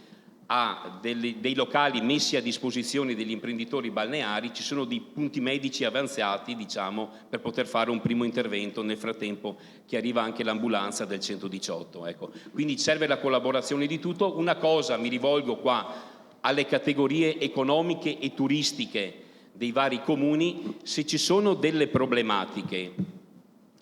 a dei locali messi a disposizione degli imprenditori balneari. Ci sono dei punti medici avanzati, diciamo, per poter fare un primo intervento nel frattempo che arriva anche l'ambulanza del 118. Ecco. Quindi serve la collaborazione di tutto. Una cosa, mi rivolgo qua alle categorie economiche e turistiche dei vari comuni: se ci sono delle problematiche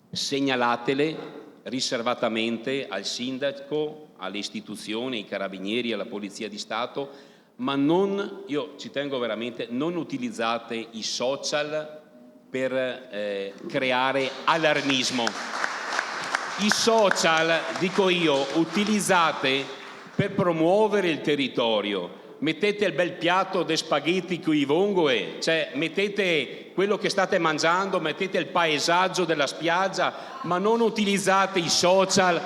segnalatele riservatamente al sindaco, alle istituzioni, ai carabinieri, alla polizia di Stato, ma non, io ci tengo veramente, non utilizzate i social per creare allarmismo. I social, dico io, utilizzate per promuovere il territorio. Mettete il bel piatto di spaghetti con i vongoe, cioè mettete quello che state mangiando, mettete il paesaggio della spiaggia, ma non utilizzate i social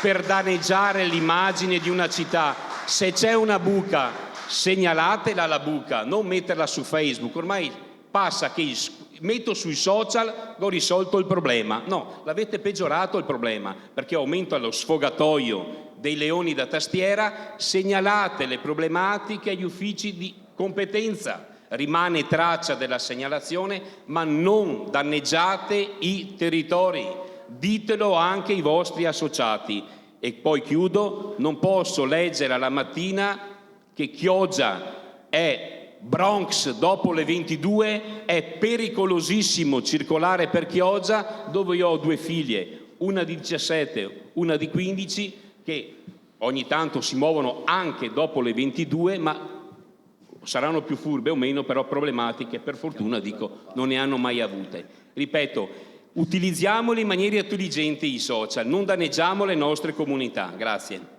per danneggiare l'immagine di una città. Se c'è una buca, segnalatela la buca, non metterla su Facebook. Ormai passa che metto sui social, ho risolto il problema. No, l'avete peggiorato il problema, perché aumenta lo sfogatoio dei leoni da tastiera. Segnalate le problematiche agli uffici di competenza, rimane traccia della segnalazione, ma non danneggiate i territori, ditelo anche ai vostri associati. E poi chiudo, non posso leggere alla mattina che Chioggia è Bronx dopo le 22, è pericolosissimo circolare per Chioggia, dove io ho 2 figlie, una di 17, una di 15, che ogni tanto si muovono anche dopo le 22, ma saranno più furbe o meno, però problematiche, per fortuna, dico, non ne hanno mai avute. Ripeto, utilizziamoli in maniera intelligente i social, non danneggiamo le nostre comunità. Grazie.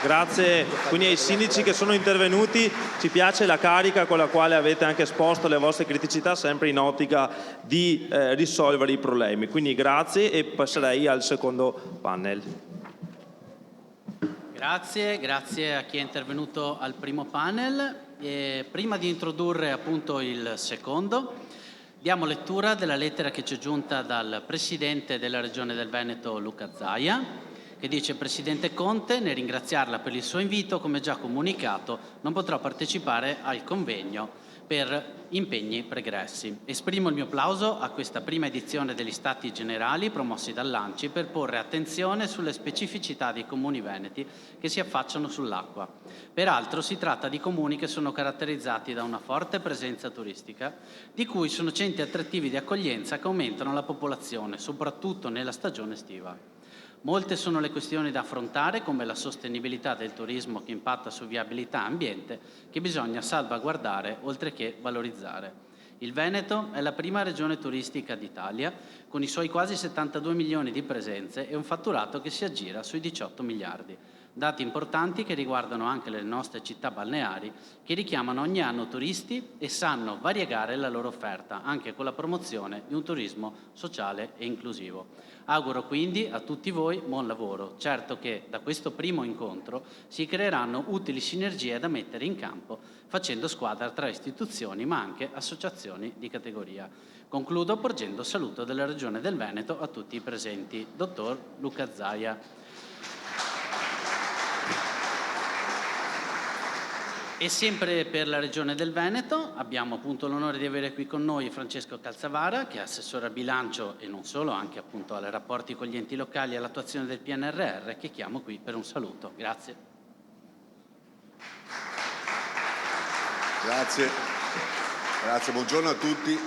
Grazie quindi ai sindaci che sono intervenuti, ci piace la carica con la quale avete anche esposto le vostre criticità, sempre in ottica di risolvere i problemi. Quindi grazie, e passerei al secondo panel. Grazie a chi è intervenuto al primo panel. Prima di introdurre appunto il secondo, diamo lettura della lettera che ci è giunta dal Presidente della Regione del Veneto, Luca Zaia, che dice: Presidente Conte, nel ringraziarla per il suo invito, come già comunicato, non potrò partecipare al convegno per impegni pregressi. Esprimo il mio plauso a questa prima edizione degli Stati Generali promossi dall'ANCI per porre attenzione sulle specificità dei comuni veneti che si affacciano sull'acqua. Peraltro si tratta di comuni che sono caratterizzati da una forte presenza turistica, di cui sono centri attrattivi di accoglienza che aumentano la popolazione, soprattutto nella stagione estiva. Molte sono le questioni da affrontare, come la sostenibilità del turismo che impatta su viabilità e ambiente, che bisogna salvaguardare oltre che valorizzare. Il Veneto è la prima regione turistica d'Italia, con i suoi quasi 72 milioni di presenze e un fatturato che si aggira sui 18 miliardi. Dati importanti che riguardano anche le nostre città balneari, che richiamano ogni anno turisti e sanno variegare la loro offerta, anche con la promozione di un turismo sociale e inclusivo. Auguro quindi a tutti voi buon lavoro. Certo che da questo primo incontro si creeranno utili sinergie da mettere in campo, facendo squadra tra istituzioni ma anche associazioni di categoria. Concludo porgendo saluto della Regione del Veneto a tutti i presenti. Dottor Luca Zaia. E sempre per la Regione del Veneto abbiamo appunto l'onore di avere qui con noi Francesco Calzavara, che è assessore al bilancio e non solo, anche appunto ai rapporti con gli enti locali e all'attuazione del PNRR, che chiamo qui per un saluto. Grazie. Grazie, buongiorno a tutti.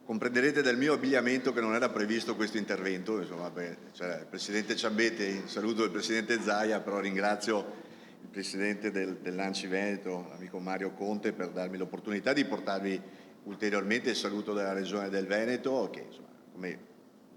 Comprenderete dal mio abbigliamento che non era previsto questo intervento, insomma, c'era il Presidente Ciambete, saluto il Presidente Zaia, però ringrazio il Presidente dell'Anci Veneto, l'amico Mario Conte, per darmi l'opportunità di portarvi ulteriormente il saluto della Regione del Veneto, che insomma, come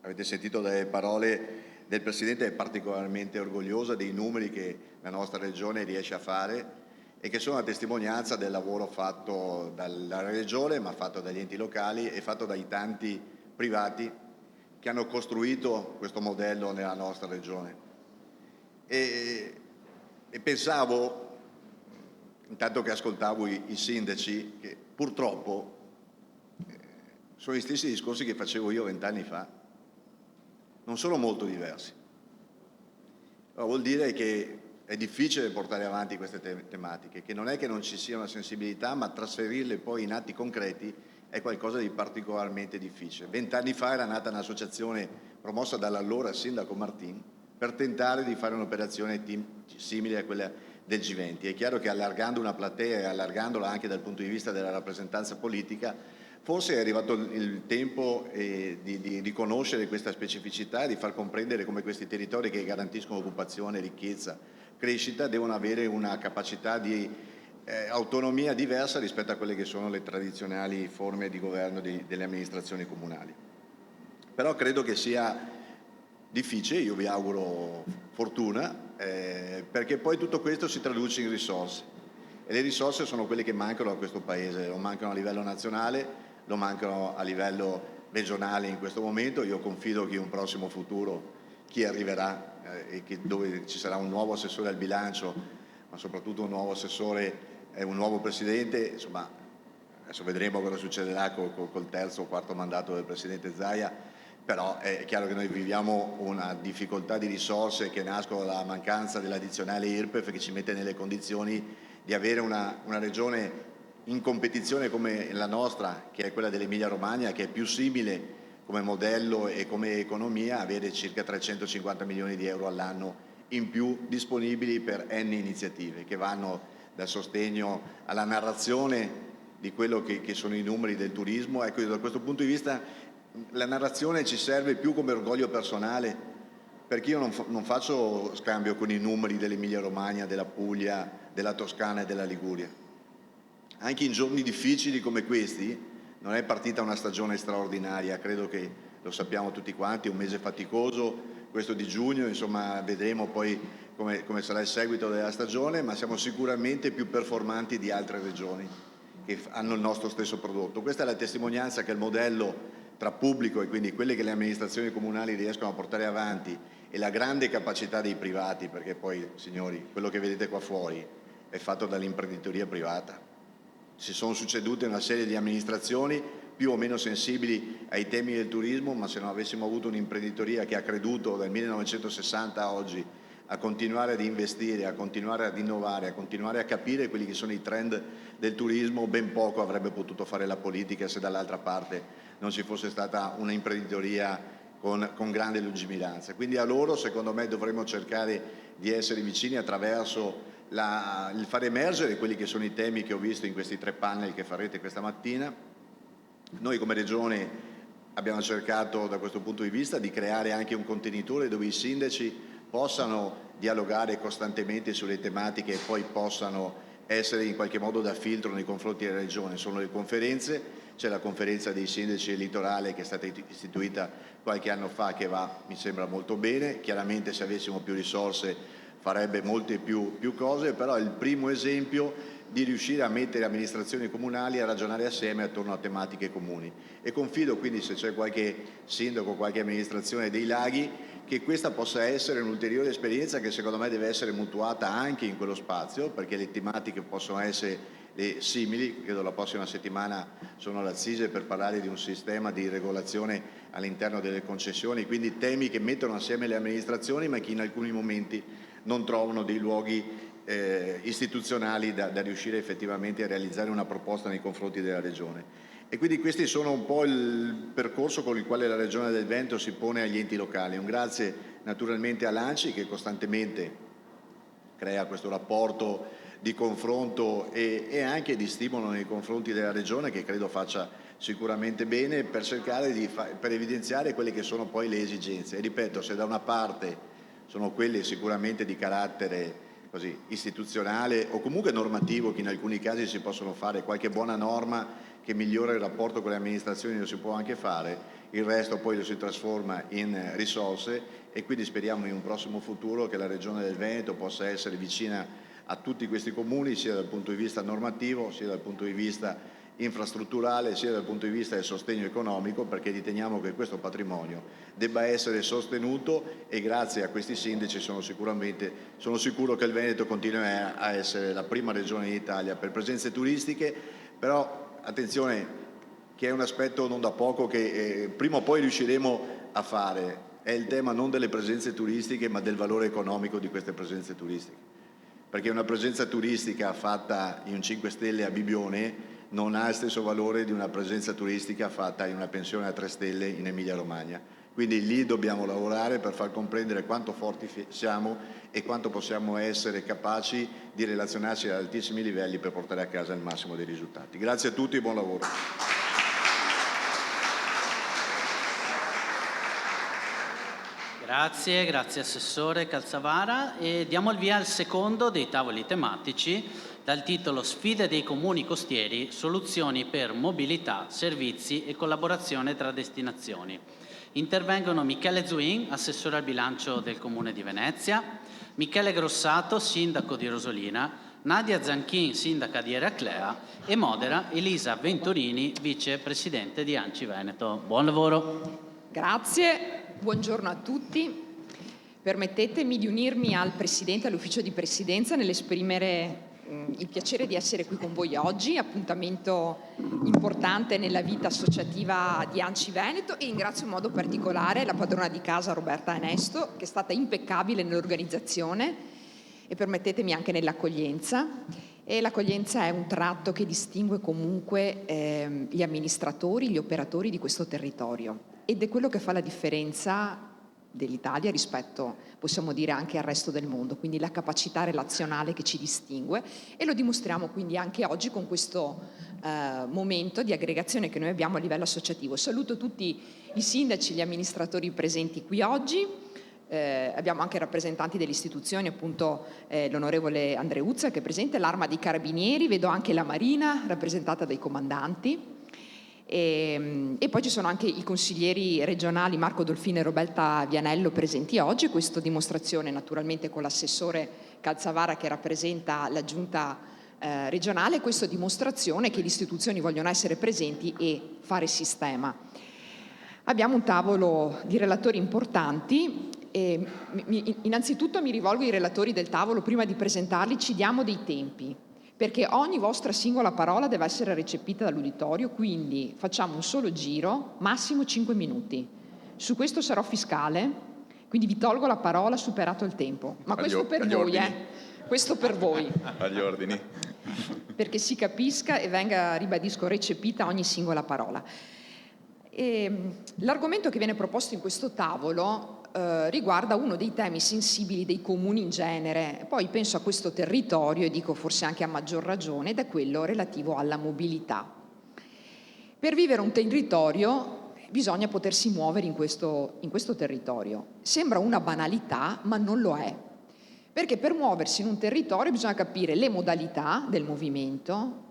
avete sentito dalle parole del Presidente, è particolarmente orgogliosa dei numeri che la nostra Regione riesce a fare e che sono a testimonianza del lavoro fatto dalla Regione, ma fatto dagli enti locali e fatto dai tanti privati che hanno costruito questo modello nella nostra Regione. E pensavo, intanto che ascoltavo i sindaci, che purtroppo sono gli stessi discorsi che facevo io 20 anni fa, non sono molto diversi. Allora, vuol dire che è difficile portare avanti queste tematiche, che non è che non ci sia una sensibilità, ma trasferirle poi in atti concreti è qualcosa di particolarmente difficile. 20 anni fa era nata un'associazione promossa dall'allora sindaco Martin per tentare di fare un'operazione simile a quella del G20. È chiaro che allargando una platea e allargandola anche dal punto di vista della rappresentanza politica, forse è arrivato il tempo di riconoscere questa specificità e di far comprendere come questi territori che garantiscono occupazione, ricchezza, crescita devono avere una capacità di autonomia diversa rispetto a quelle che sono le tradizionali forme di governo delle amministrazioni comunali. Però credo che sia difficile, io vi auguro fortuna, perché poi tutto questo si traduce in risorse e le risorse sono quelle che mancano a questo Paese, lo mancano a livello nazionale, lo mancano a livello regionale in questo momento. Io confido che in un prossimo futuro chi arriverà e dove ci sarà un nuovo assessore al bilancio, ma soprattutto un nuovo assessore e un nuovo presidente, insomma, adesso vedremo cosa succederà col terzo o quarto mandato del Presidente Zaia, però è chiaro che noi viviamo una difficoltà di risorse che nascono dalla mancanza dell'addizionale IRPEF, che ci mette nelle condizioni di avere una regione in competizione come la nostra, che è quella dell'Emilia Romagna, che è più simile come modello e come economia, avere circa 350 milioni di euro all'anno in più disponibili per N iniziative che vanno dal sostegno alla narrazione di quello che sono i numeri del turismo. Ecco, da questo punto di vista la narrazione ci serve più come orgoglio personale, perché io non faccio scambio con i numeri dell'Emilia Romagna, della Puglia, della Toscana e della Liguria. Anche in giorni difficili come questi non è partita una stagione straordinaria, credo che lo sappiamo tutti quanti, un mese faticoso, questo di giugno, insomma vedremo poi come sarà il seguito della stagione, ma siamo sicuramente più performanti di altre regioni che hanno il nostro stesso prodotto. Questa è la testimonianza che il modello tra pubblico e quindi quelle che le amministrazioni comunali riescono a portare avanti e la grande capacità dei privati, perché poi, signori, quello che vedete qua fuori è fatto dall'imprenditoria privata. Si sono succedute una serie di amministrazioni più o meno sensibili ai temi del turismo, ma se non avessimo avuto un'imprenditoria che ha creduto dal 1960 a oggi a continuare ad investire, a continuare ad innovare, a continuare a capire quelli che sono i trend del turismo, ben poco avrebbe potuto fare la politica se dall'altra parte non ci fosse stata un'imprenditoria con grande lungimiranza. Quindi a loro, secondo me, dovremmo cercare di essere vicini attraverso il far emergere quelli che sono i temi che ho visto in questi 3 panel che farete questa mattina. Noi come Regione abbiamo cercato da questo punto di vista di creare anche un contenitore dove i sindaci possano dialogare costantemente sulle tematiche e poi possano essere in qualche modo da filtro nei confronti della Regione. Sono le conferenze, c'è la conferenza dei sindaci elettorale che è stata istituita qualche anno fa, che va, mi sembra, molto bene. Chiaramente se avessimo più risorse farebbe molte più cose, però è il primo esempio di riuscire a mettere amministrazioni comunali a ragionare assieme attorno a tematiche comuni. E confido quindi, se c'è qualche sindaco, qualche amministrazione dei laghi, che questa possa essere un'ulteriore esperienza che secondo me deve essere mutuata anche in quello spazio, perché le tematiche possono essere simili. Credo la prossima settimana sono all'Assise per parlare di un sistema di regolazione all'interno delle concessioni, quindi temi che mettono assieme le amministrazioni ma che in alcuni momenti non trovano dei luoghi istituzionali da riuscire effettivamente a realizzare una proposta nei confronti della Regione. E quindi questi sono un po' il percorso con il quale la Regione del Veneto si pone agli enti locali. Un grazie naturalmente all'ANCI che costantemente crea questo rapporto di confronto e anche di stimolo nei confronti della Regione, che credo faccia sicuramente bene, per cercare per evidenziare quelle che sono poi le esigenze. E ripeto, se da una parte sono quelle sicuramente di carattere così istituzionale o comunque normativo, che in alcuni casi si possono fare, qualche buona norma che migliora il rapporto con le amministrazioni lo si può anche fare, il resto poi lo si trasforma in risorse, e quindi speriamo in un prossimo futuro che la Regione del Veneto possa essere vicina a tutti questi comuni, sia dal punto di vista normativo, sia dal punto di vista infrastrutturale, sia dal punto di vista del sostegno economico, perché riteniamo che questo patrimonio debba essere sostenuto, e grazie a questi sindaci sono sicuro che il Veneto continuerà a essere la prima regione in Italia per presenze turistiche. Però attenzione, che è un aspetto non da poco che prima o poi riusciremo a fare, è il tema non delle presenze turistiche ma del valore economico di queste presenze turistiche, perché una presenza turistica fatta in un 5 Stelle a Bibione non ha il stesso valore di una presenza turistica fatta in una pensione a 3 stelle in Emilia-Romagna. Quindi lì dobbiamo lavorare per far comprendere quanto forti siamo e quanto possiamo essere capaci di relazionarci ad altissimi livelli per portare a casa il massimo dei risultati. Grazie a tutti e buon lavoro. Grazie Assessore Calzavara, e diamo il via al secondo dei tavoli tematici dal titolo Sfide dei comuni costieri, soluzioni per mobilità, servizi e collaborazione tra destinazioni. Intervengono Michele Zuin, Assessore al bilancio del Comune di Venezia, Michele Grossato, Sindaco di Rosolina, Nadia Zanchin, Sindaca di Eraclea, e modera Elisa Venturini, Vicepresidente di ANCI Veneto. Buon lavoro. Grazie, buongiorno a tutti. Permettetemi di unirmi al Presidente e all'Ufficio di Presidenza nell'esprimere il piacere di essere qui con voi oggi, appuntamento importante nella vita associativa di ANCI Veneto, e ringrazio in modo particolare la padrona di casa Roberta Enesto, che è stata impeccabile nell'organizzazione e permettetemi anche nell'accoglienza. E l'accoglienza è un tratto che distingue comunque gli amministratori, gli operatori di questo territorio, ed è quello che fa la differenza dell'Italia rispetto, possiamo dire, anche al resto del mondo, quindi la capacità relazionale che ci distingue, e lo dimostriamo quindi anche oggi con questo momento di aggregazione che noi abbiamo a livello associativo. Saluto tutti i sindaci, gli amministratori presenti qui oggi. Abbiamo anche rappresentanti delle istituzioni, appunto l'onorevole Andreuzza che è presente, l'Arma dei Carabinieri, vedo anche la Marina rappresentata dai comandanti. E poi ci sono anche i consiglieri regionali Marco Dolfino e Roberta Vianello presenti oggi. Questa dimostrazione naturalmente con l'assessore Calzavara che rappresenta la giunta regionale, questa dimostrazione che le istituzioni vogliono essere presenti e fare sistema. Abbiamo un tavolo di relatori importanti. Innanzitutto mi rivolgo ai relatori del tavolo, prima di presentarli ci diamo dei tempi, perché ogni vostra singola parola deve essere recepita dall'uditorio, quindi facciamo un solo giro, massimo 5 minuti. Su questo sarò fiscale, quindi vi tolgo la parola superato il tempo. Ma questo per voi, questo per voi. Agli ordini. Perché si capisca e venga, ribadisco, recepita ogni singola parola. L'argomento che viene proposto in questo tavolo riguarda uno dei temi sensibili dei comuni in genere, poi penso a questo territorio e dico forse anche a maggior ragione, ed è quello relativo alla mobilità. Per vivere un territorio bisogna potersi muovere in questo territorio. Sembra una banalità, ma non lo è, perché per muoversi in un territorio bisogna capire le modalità del movimento,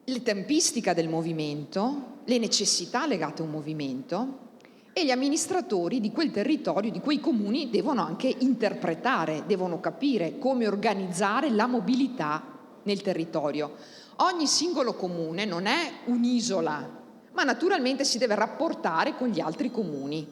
le tempistica del movimento, le necessità legate a un movimento, e gli amministratori di quel territorio, di quei comuni, devono anche interpretare, devono capire come organizzare la mobilità nel territorio. Ogni singolo comune non è un'isola, ma naturalmente si deve rapportare con gli altri comuni.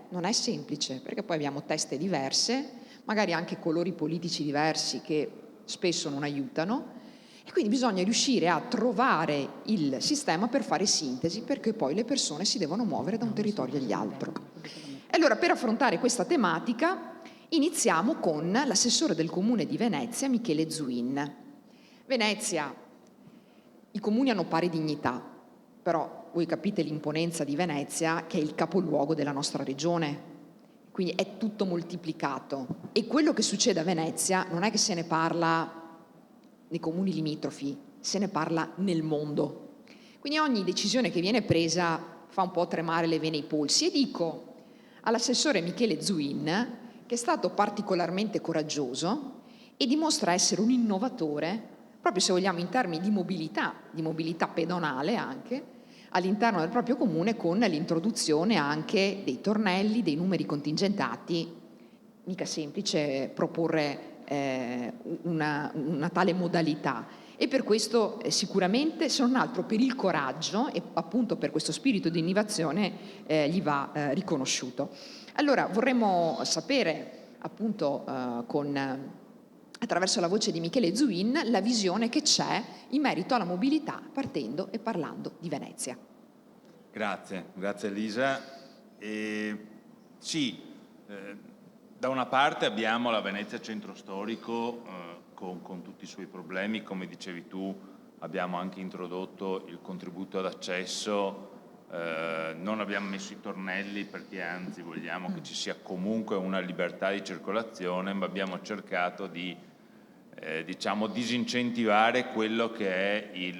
Non è semplice, perché poi abbiamo teste diverse, magari anche colori politici diversi che spesso non aiutano, e quindi bisogna riuscire a trovare il sistema per fare sintesi, perché poi le persone si devono muovere da un territorio all'altro. Allora, per affrontare questa tematica, Iniziamo con l'assessore del Comune di Venezia, Michele Zuin. Venezia, i comuni hanno pari dignità, però voi capite l'imponenza di Venezia, che è il capoluogo della nostra regione, quindi è tutto moltiplicato. E quello che succede a Venezia non è che se ne parla nei comuni limitrofi, se ne parla nel mondo. Quindi ogni decisione che viene presa fa un po' tremare le vene ai polsi. E dico all'assessore Michele Zuin che è stato particolarmente coraggioso e dimostra essere un innovatore, proprio se vogliamo in termini di mobilità pedonale anche, all'interno del proprio comune, con l'introduzione anche dei tornelli, dei numeri contingentati. Mica semplice proporre una tale modalità, e per questo sicuramente, se non altro per il coraggio e appunto per questo spirito di innovazione, gli va riconosciuto. Allora vorremmo sapere appunto attraverso la voce di Michele Zuin la visione che c'è in merito alla mobilità, partendo e parlando di Venezia. Grazie Elisa. Da una parte abbiamo la Venezia centro storico con tutti i suoi problemi, come dicevi tu abbiamo anche introdotto il contributo ad accesso, non abbiamo messo i tornelli perché anzi vogliamo che ci sia comunque una libertà di circolazione, ma abbiamo cercato di disincentivare quello che è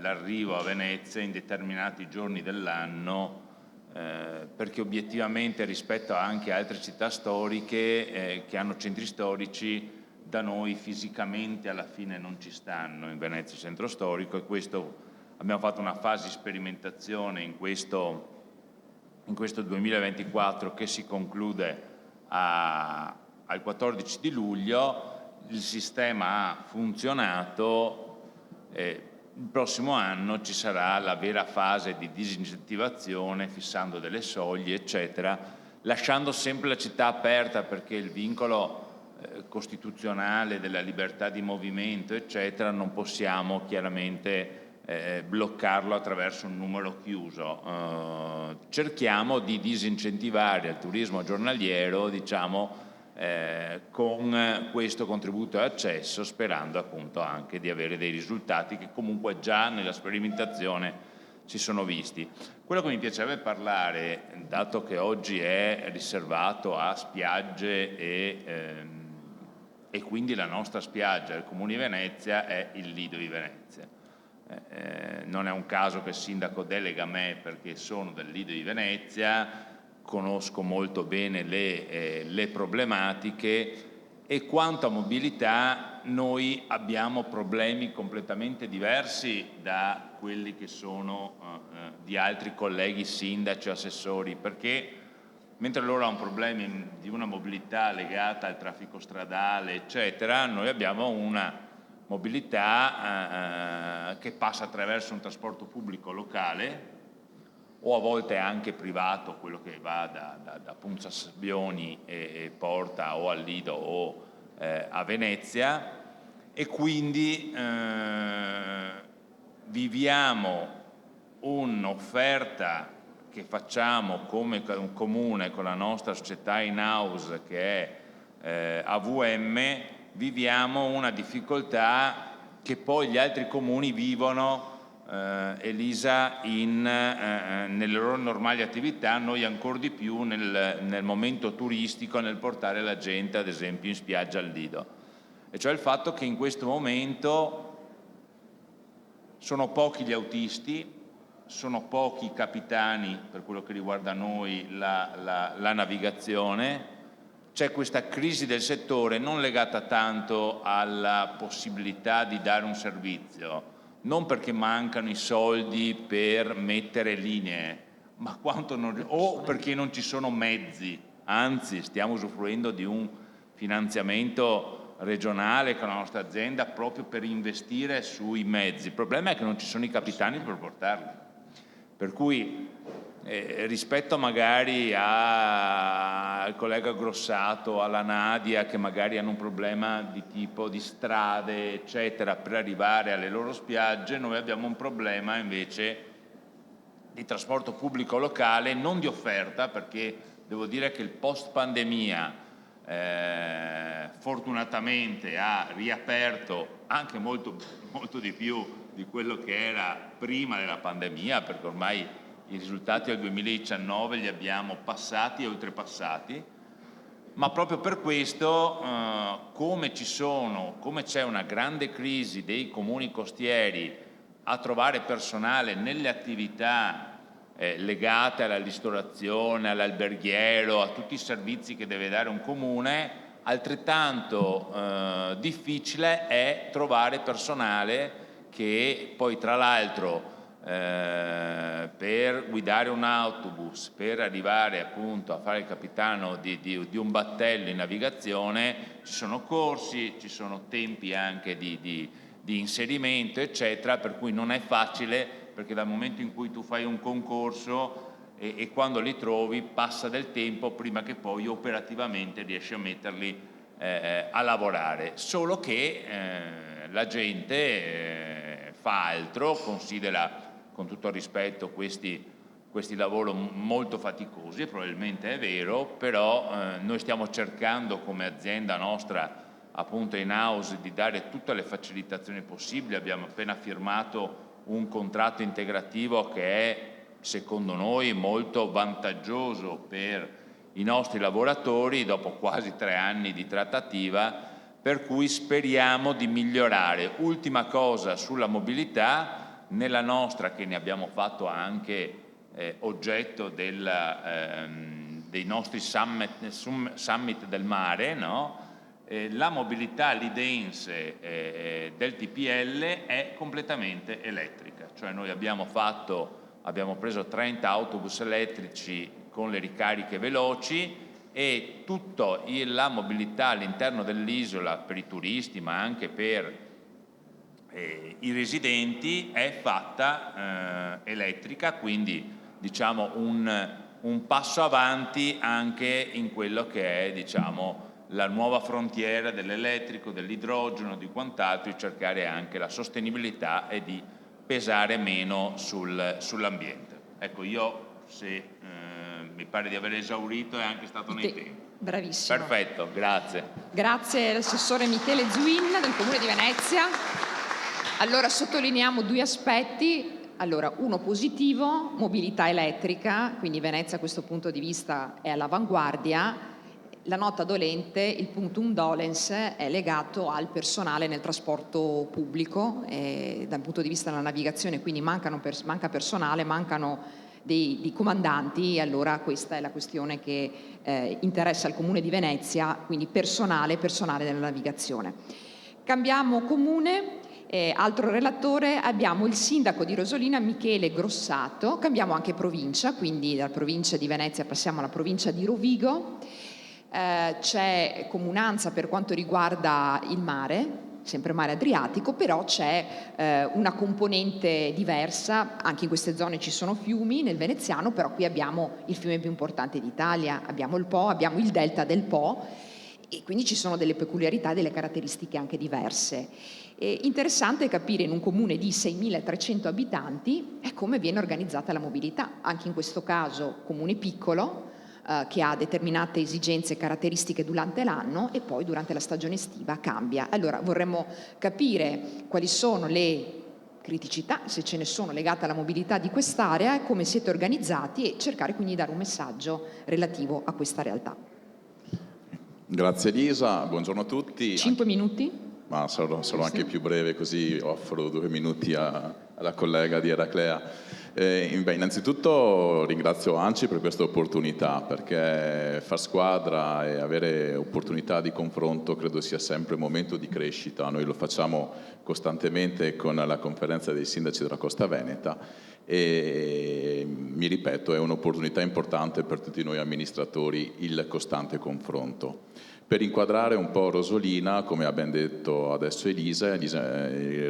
l'arrivo a Venezia in determinati giorni dell'anno, perché obiettivamente rispetto anche a altre città storiche che hanno centri storici, da noi fisicamente alla fine non ci stanno in Venezia centro storico, e questo abbiamo fatto una fase di sperimentazione in questo 2024 che si conclude al 14 di luglio. Il sistema ha funzionato, il prossimo anno ci sarà la vera fase di disincentivazione, fissando delle soglie eccetera, lasciando sempre la città aperta, perché il vincolo costituzionale della libertà di movimento eccetera non possiamo chiaramente bloccarlo attraverso un numero chiuso. Cerchiamo di disincentivare il turismo giornaliero, con questo contributo all'accesso, sperando appunto anche di avere dei risultati che comunque già nella sperimentazione si sono visti. Quello che mi piacerebbe parlare, dato che oggi è riservato a spiagge e quindi la nostra spiaggia, il Comune di Venezia, è il Lido di Venezia. Non è un caso che il sindaco delega me, perché sono del Lido di Venezia, conosco molto bene le problematiche, e quanto a mobilità noi abbiamo problemi completamente diversi da quelli che sono di altri colleghi sindaci o assessori, perché mentre loro hanno problemi di una mobilità legata al traffico stradale eccetera, noi abbiamo una mobilità che passa attraverso un trasporto pubblico locale o a volte anche privato, quello che va da Punza Sabbioni e porta o al Lido o a Venezia, e quindi viviamo un'offerta che facciamo come un comune con la nostra società in house che è AVM, viviamo una difficoltà che poi gli altri comuni vivono, Elisa, nelle loro normali attività, noi ancora di più nel momento turistico, nel portare la gente ad esempio in spiaggia al Lido, e cioè il fatto che in questo momento sono pochi gli autisti, sono pochi i capitani per quello che riguarda noi la navigazione. C'è questa crisi del settore non legata tanto alla possibilità di dare un servizio, non perché mancano i soldi per mettere linee, ma o perché non ci sono mezzi, anzi stiamo usufruendo di un finanziamento regionale con la nostra azienda proprio per investire sui mezzi. Il problema è che non ci sono i capitani per portarli, per cui rispetto magari al collega Grossato, alla Nadia, che magari hanno un problema di tipo di strade eccetera per arrivare alle loro spiagge, noi abbiamo un problema invece di trasporto pubblico locale, non di offerta, perché devo dire che il post pandemia fortunatamente ha riaperto anche molto di più di quello che era prima della pandemia, perché ormai i risultati del 2019 li abbiamo passati e oltrepassati, ma proprio per questo come c'è una grande crisi dei comuni costieri a trovare personale nelle attività legate alla ristorazione, all'alberghiero, a tutti i servizi che deve dare un comune, altrettanto difficile è trovare personale che poi tra l'altro per guidare un autobus, per arrivare appunto a fare il capitano di un battello in navigazione, ci sono corsi, ci sono tempi anche di inserimento eccetera, per cui non è facile, perché dal momento in cui tu fai un concorso e quando li trovi passa del tempo prima che poi operativamente riesci a metterli a lavorare, solo che la gente fa altro, considera con tutto il rispetto questi lavori molto faticosi, e probabilmente è vero, però noi stiamo cercando come azienda nostra appunto in house di dare tutte le facilitazioni possibili. Abbiamo appena firmato un contratto integrativo che è secondo noi molto vantaggioso per i nostri lavoratori dopo quasi 3 anni di trattativa, per cui speriamo di migliorare. Ultima cosa sulla mobilità, nella nostra, che ne abbiamo fatto anche oggetto dei nostri summit del mare, no? La mobilità lidense del TPL è completamente elettrica, cioè noi abbiamo preso 30 autobus elettrici con le ricariche veloci, e tutta la mobilità all'interno dell'isola per i turisti ma anche per i residenti è fatta elettrica, quindi diciamo un passo avanti anche in quello che è la nuova frontiera dell'elettrico, dell'idrogeno, di quant'altro, di cercare anche la sostenibilità e di pesare meno sull'ambiente. Ecco, io se mi pare di aver esaurito, è anche stato nei tempi. Bravissimo. Perfetto, grazie. Grazie all'assessore Michele Zuin del Comune di Venezia. Allora sottolineiamo 2 aspetti. Allora, uno positivo, mobilità elettrica, quindi Venezia a questo punto di vista è all'avanguardia. La nota dolente, il punctum dolens, è legato al personale nel trasporto pubblico, dal punto di vista della navigazione, quindi manca personale, mancano dei comandanti, e allora questa è la questione che interessa il Comune di Venezia, quindi personale della navigazione. Cambiamo comune. Altro relatore, abbiamo il sindaco di Rosolina Michele Grossato. Cambiamo anche provincia, quindi dalla provincia di Venezia passiamo alla provincia di Rovigo. C'è comunanza per quanto riguarda il mare, sempre mare Adriatico, però c'è una componente diversa. Anche in queste zone ci sono fiumi nel veneziano, però qui abbiamo il fiume più importante d'Italia, abbiamo il Po, abbiamo il delta del Po, e quindi ci sono delle peculiarità e delle caratteristiche anche diverse. Interessante capire in un comune di 6.300 abitanti come viene organizzata la mobilità. Anche in questo caso comune piccolo, che ha determinate esigenze e caratteristiche durante l'anno, e poi durante la stagione estiva cambia. Allora vorremmo capire quali sono le criticità, se ce ne sono, legate alla mobilità di quest'area, e come siete organizzati, e cercare quindi di dare un messaggio relativo a questa realtà. Grazie Elisa, buongiorno a tutti. 5 minuti? Ma sarò anche più breve, così offro 2 minuti alla collega di Eraclea. Innanzitutto ringrazio ANCI per questa opportunità, perché far squadra e avere opportunità di confronto credo sia sempre un momento di crescita. Noi lo facciamo costantemente con la conferenza dei sindaci della Costa Veneta, e mi ripeto, è un'opportunità importante per tutti noi amministratori il costante confronto. Per inquadrare un po' Rosolina, come ha ben detto adesso Elisa,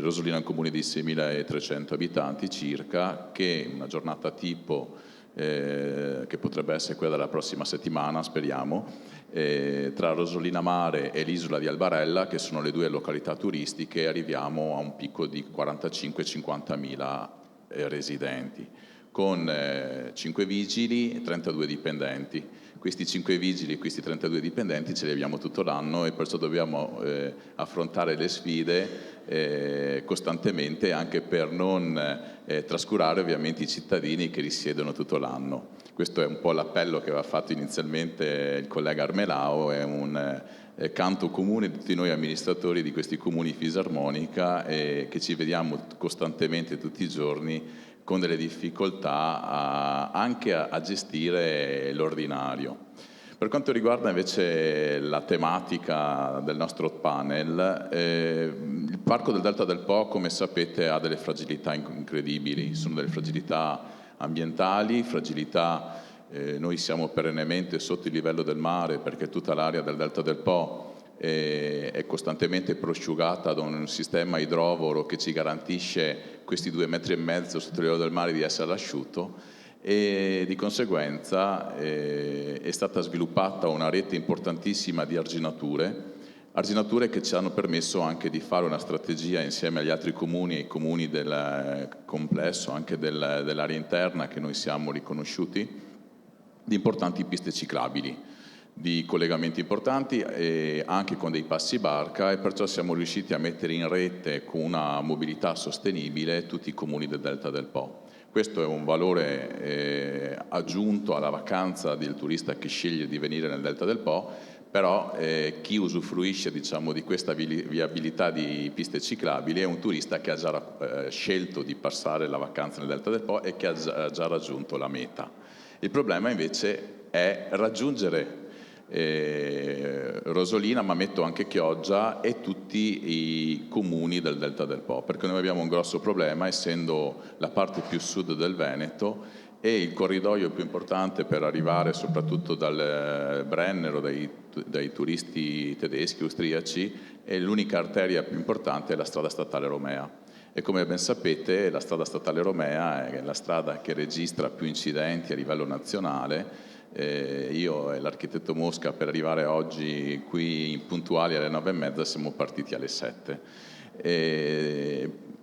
Rosolina è un comune di 6.300 abitanti circa, che una giornata tipo, che potrebbe essere quella della prossima settimana, speriamo, tra Rosolina Mare e l'isola di Albarella, che sono le 2 località turistiche, arriviamo a un picco di 45-50.000 residenti. con 5 vigili e 32 dipendenti. Questi 5 vigili e questi 32 dipendenti ce li abbiamo tutto l'anno e perciò dobbiamo affrontare le sfide costantemente, anche per non trascurare ovviamente i cittadini che risiedono tutto l'anno. Questo è un po' l'appello che aveva fatto inizialmente il collega Armelao, è un canto comune di tutti noi amministratori di questi comuni fisarmonica che ci vediamo costantemente tutti i giorni con delle difficoltà anche a gestire l'ordinario. Per quanto riguarda invece la tematica del nostro panel, il Parco del Delta del Po, come sapete, ha delle fragilità incredibili, sono delle fragilità ambientali, fragilità, noi siamo perennemente sotto il livello del mare perché tutta l'area del Delta del Po è costantemente prosciugata da un sistema idrovoro che ci garantisce questi 2,5 metri sotto il livello del mare di essere all'asciutto, e di conseguenza è stata sviluppata una rete importantissima di arginature che ci hanno permesso anche di fare una strategia insieme agli altri comuni e ai comuni del complesso, anche dell'area interna che noi siamo riconosciuti, di importanti piste ciclabili, di collegamenti importanti e anche con dei passi barca, e perciò siamo riusciti a mettere in rete con una mobilità sostenibile tutti i comuni del Delta del Po. Questo è un valore aggiunto alla vacanza del turista che sceglie di venire nel Delta del Po, però chi usufruisce, diciamo, di questa viabilità di piste ciclabili è un turista che ha già scelto di passare la vacanza nel Delta del Po e che ha già raggiunto la meta. Il problema invece è raggiungere Rosolina, ma metto anche Chioggia e tutti i comuni del Delta del Po, perché noi abbiamo un grosso problema, essendo la parte più sud del Veneto e il corridoio più importante per arrivare soprattutto dal Brennero, dai turisti tedeschi, austriaci, e l'unica arteria più importante è la strada statale Romea. E come ben sapete, la strada statale Romea è la strada che registra più incidenti a livello nazionale. Io e l'architetto Mosca, per arrivare oggi qui puntuali alle 9:30, siamo partiti alle 7.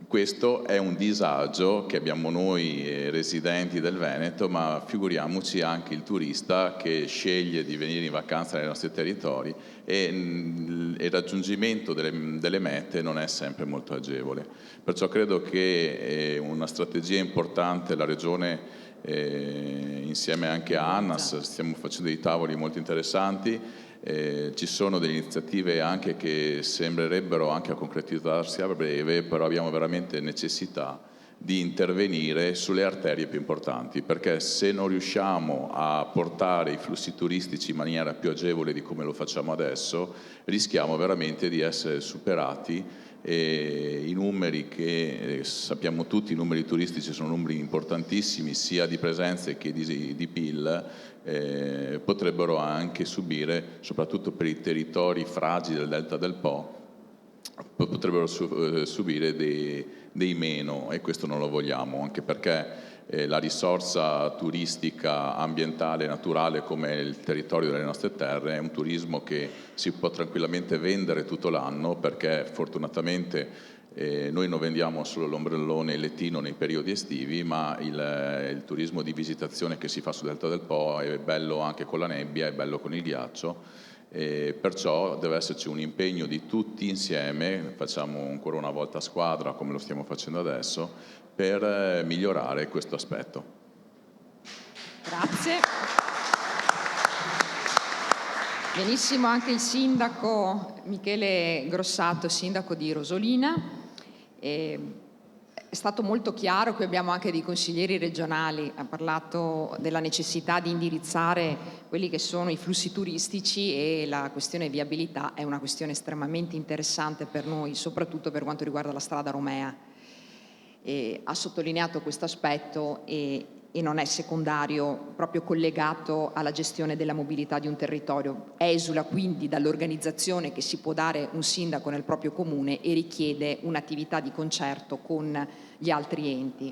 Questo è un disagio che abbiamo noi residenti del Veneto, ma figuriamoci anche il turista che sceglie di venire in vacanza nei nostri territori, e il raggiungimento delle mete non è sempre molto agevole. Perciò credo che una strategia importante la Regione, insieme anche a ANAS, stiamo facendo dei tavoli molto interessanti, ci sono delle iniziative anche che sembrerebbero anche a concretizzarsi a breve, però abbiamo veramente necessità di intervenire sulle arterie più importanti, perché se non riusciamo a portare i flussi turistici in maniera più agevole di come lo facciamo adesso, rischiamo veramente di essere superati. E i numeri che sappiamo tutti, i numeri turistici sono numeri importantissimi sia di presenze che di PIL, potrebbero anche subire, soprattutto per i territori fragili del Delta del Po, potrebbero subire dei meno, e questo non lo vogliamo, anche perché la risorsa turistica ambientale e naturale come il territorio delle nostre terre è un turismo che si può tranquillamente vendere tutto l'anno, perché fortunatamente noi non vendiamo solo l'ombrellone e il lettino nei periodi estivi, ma il turismo di visitazione che si fa sul Delta del Po è bello anche con la nebbia, è bello con il ghiaccio. Perciò deve esserci un impegno di tutti insieme, facciamo ancora una volta a squadra come lo stiamo facendo adesso, per migliorare questo aspetto. Grazie. Benissimo anche il sindaco Michele Grossato, sindaco di Rosolina. È stato molto chiaro, qui abbiamo anche dei consiglieri regionali, ha parlato della necessità di indirizzare quelli che sono i flussi turistici, e la questione viabilità è una questione estremamente interessante per noi, soprattutto per quanto riguarda la strada Romea. Ha sottolineato questo aspetto e non è secondario, proprio collegato alla gestione della mobilità di un territorio. Esula quindi dall'organizzazione che si può dare un sindaco nel proprio comune e richiede un'attività di concerto con gli altri enti.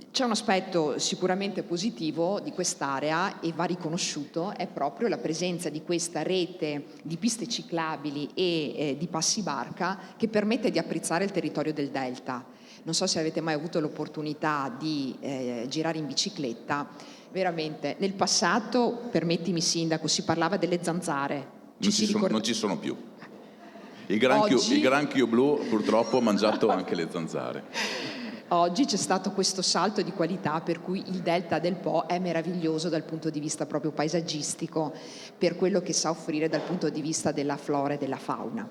C'è un aspetto sicuramente positivo di quest'area, e va riconosciuto, è proprio la presenza di questa rete di piste ciclabili e di passi barca che permette di apprezzare il territorio del Delta. non so se avete mai avuto l'opportunità di girare in bicicletta, veramente nel passato, permettimi sindaco, si parlava delle zanzare. Non ci sono più. Il granchio blu purtroppo ha mangiato anche le zanzare. Oggi c'è stato questo salto di qualità per cui il Delta del Po è meraviglioso dal punto di vista proprio paesaggistico, per quello che sa offrire dal punto di vista della flora e della fauna.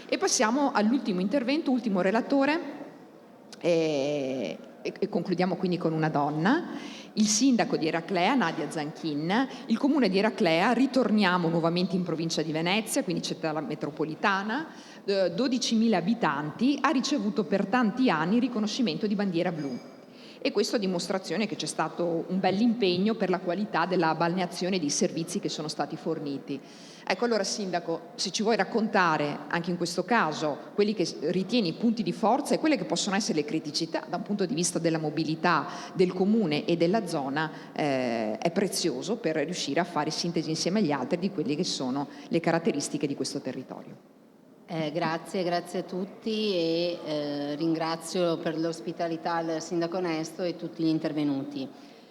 E passiamo all'ultimo intervento, ultimo relatore, e concludiamo quindi con una donna. Il sindaco di Eraclea, Nadia Zanchin, il comune di Eraclea, ritorniamo nuovamente in provincia di Venezia, quindi città metropolitana, 12.000 abitanti, ha ricevuto per tanti anni il riconoscimento di bandiera blu. E questo a dimostrazione che c'è stato un bell'impegno per la qualità della balneazione e dei servizi che sono stati forniti. Ecco, allora sindaco, se ci vuoi raccontare anche in questo caso quelli che ritieni i punti di forza e quelle che possono essere le criticità da un punto di vista della mobilità del comune e della zona, è prezioso per riuscire a fare sintesi insieme agli altri di quelle che sono le caratteristiche di questo territorio. Grazie a tutti e ringrazio per l'ospitalità il sindaco Nesto e tutti gli intervenuti.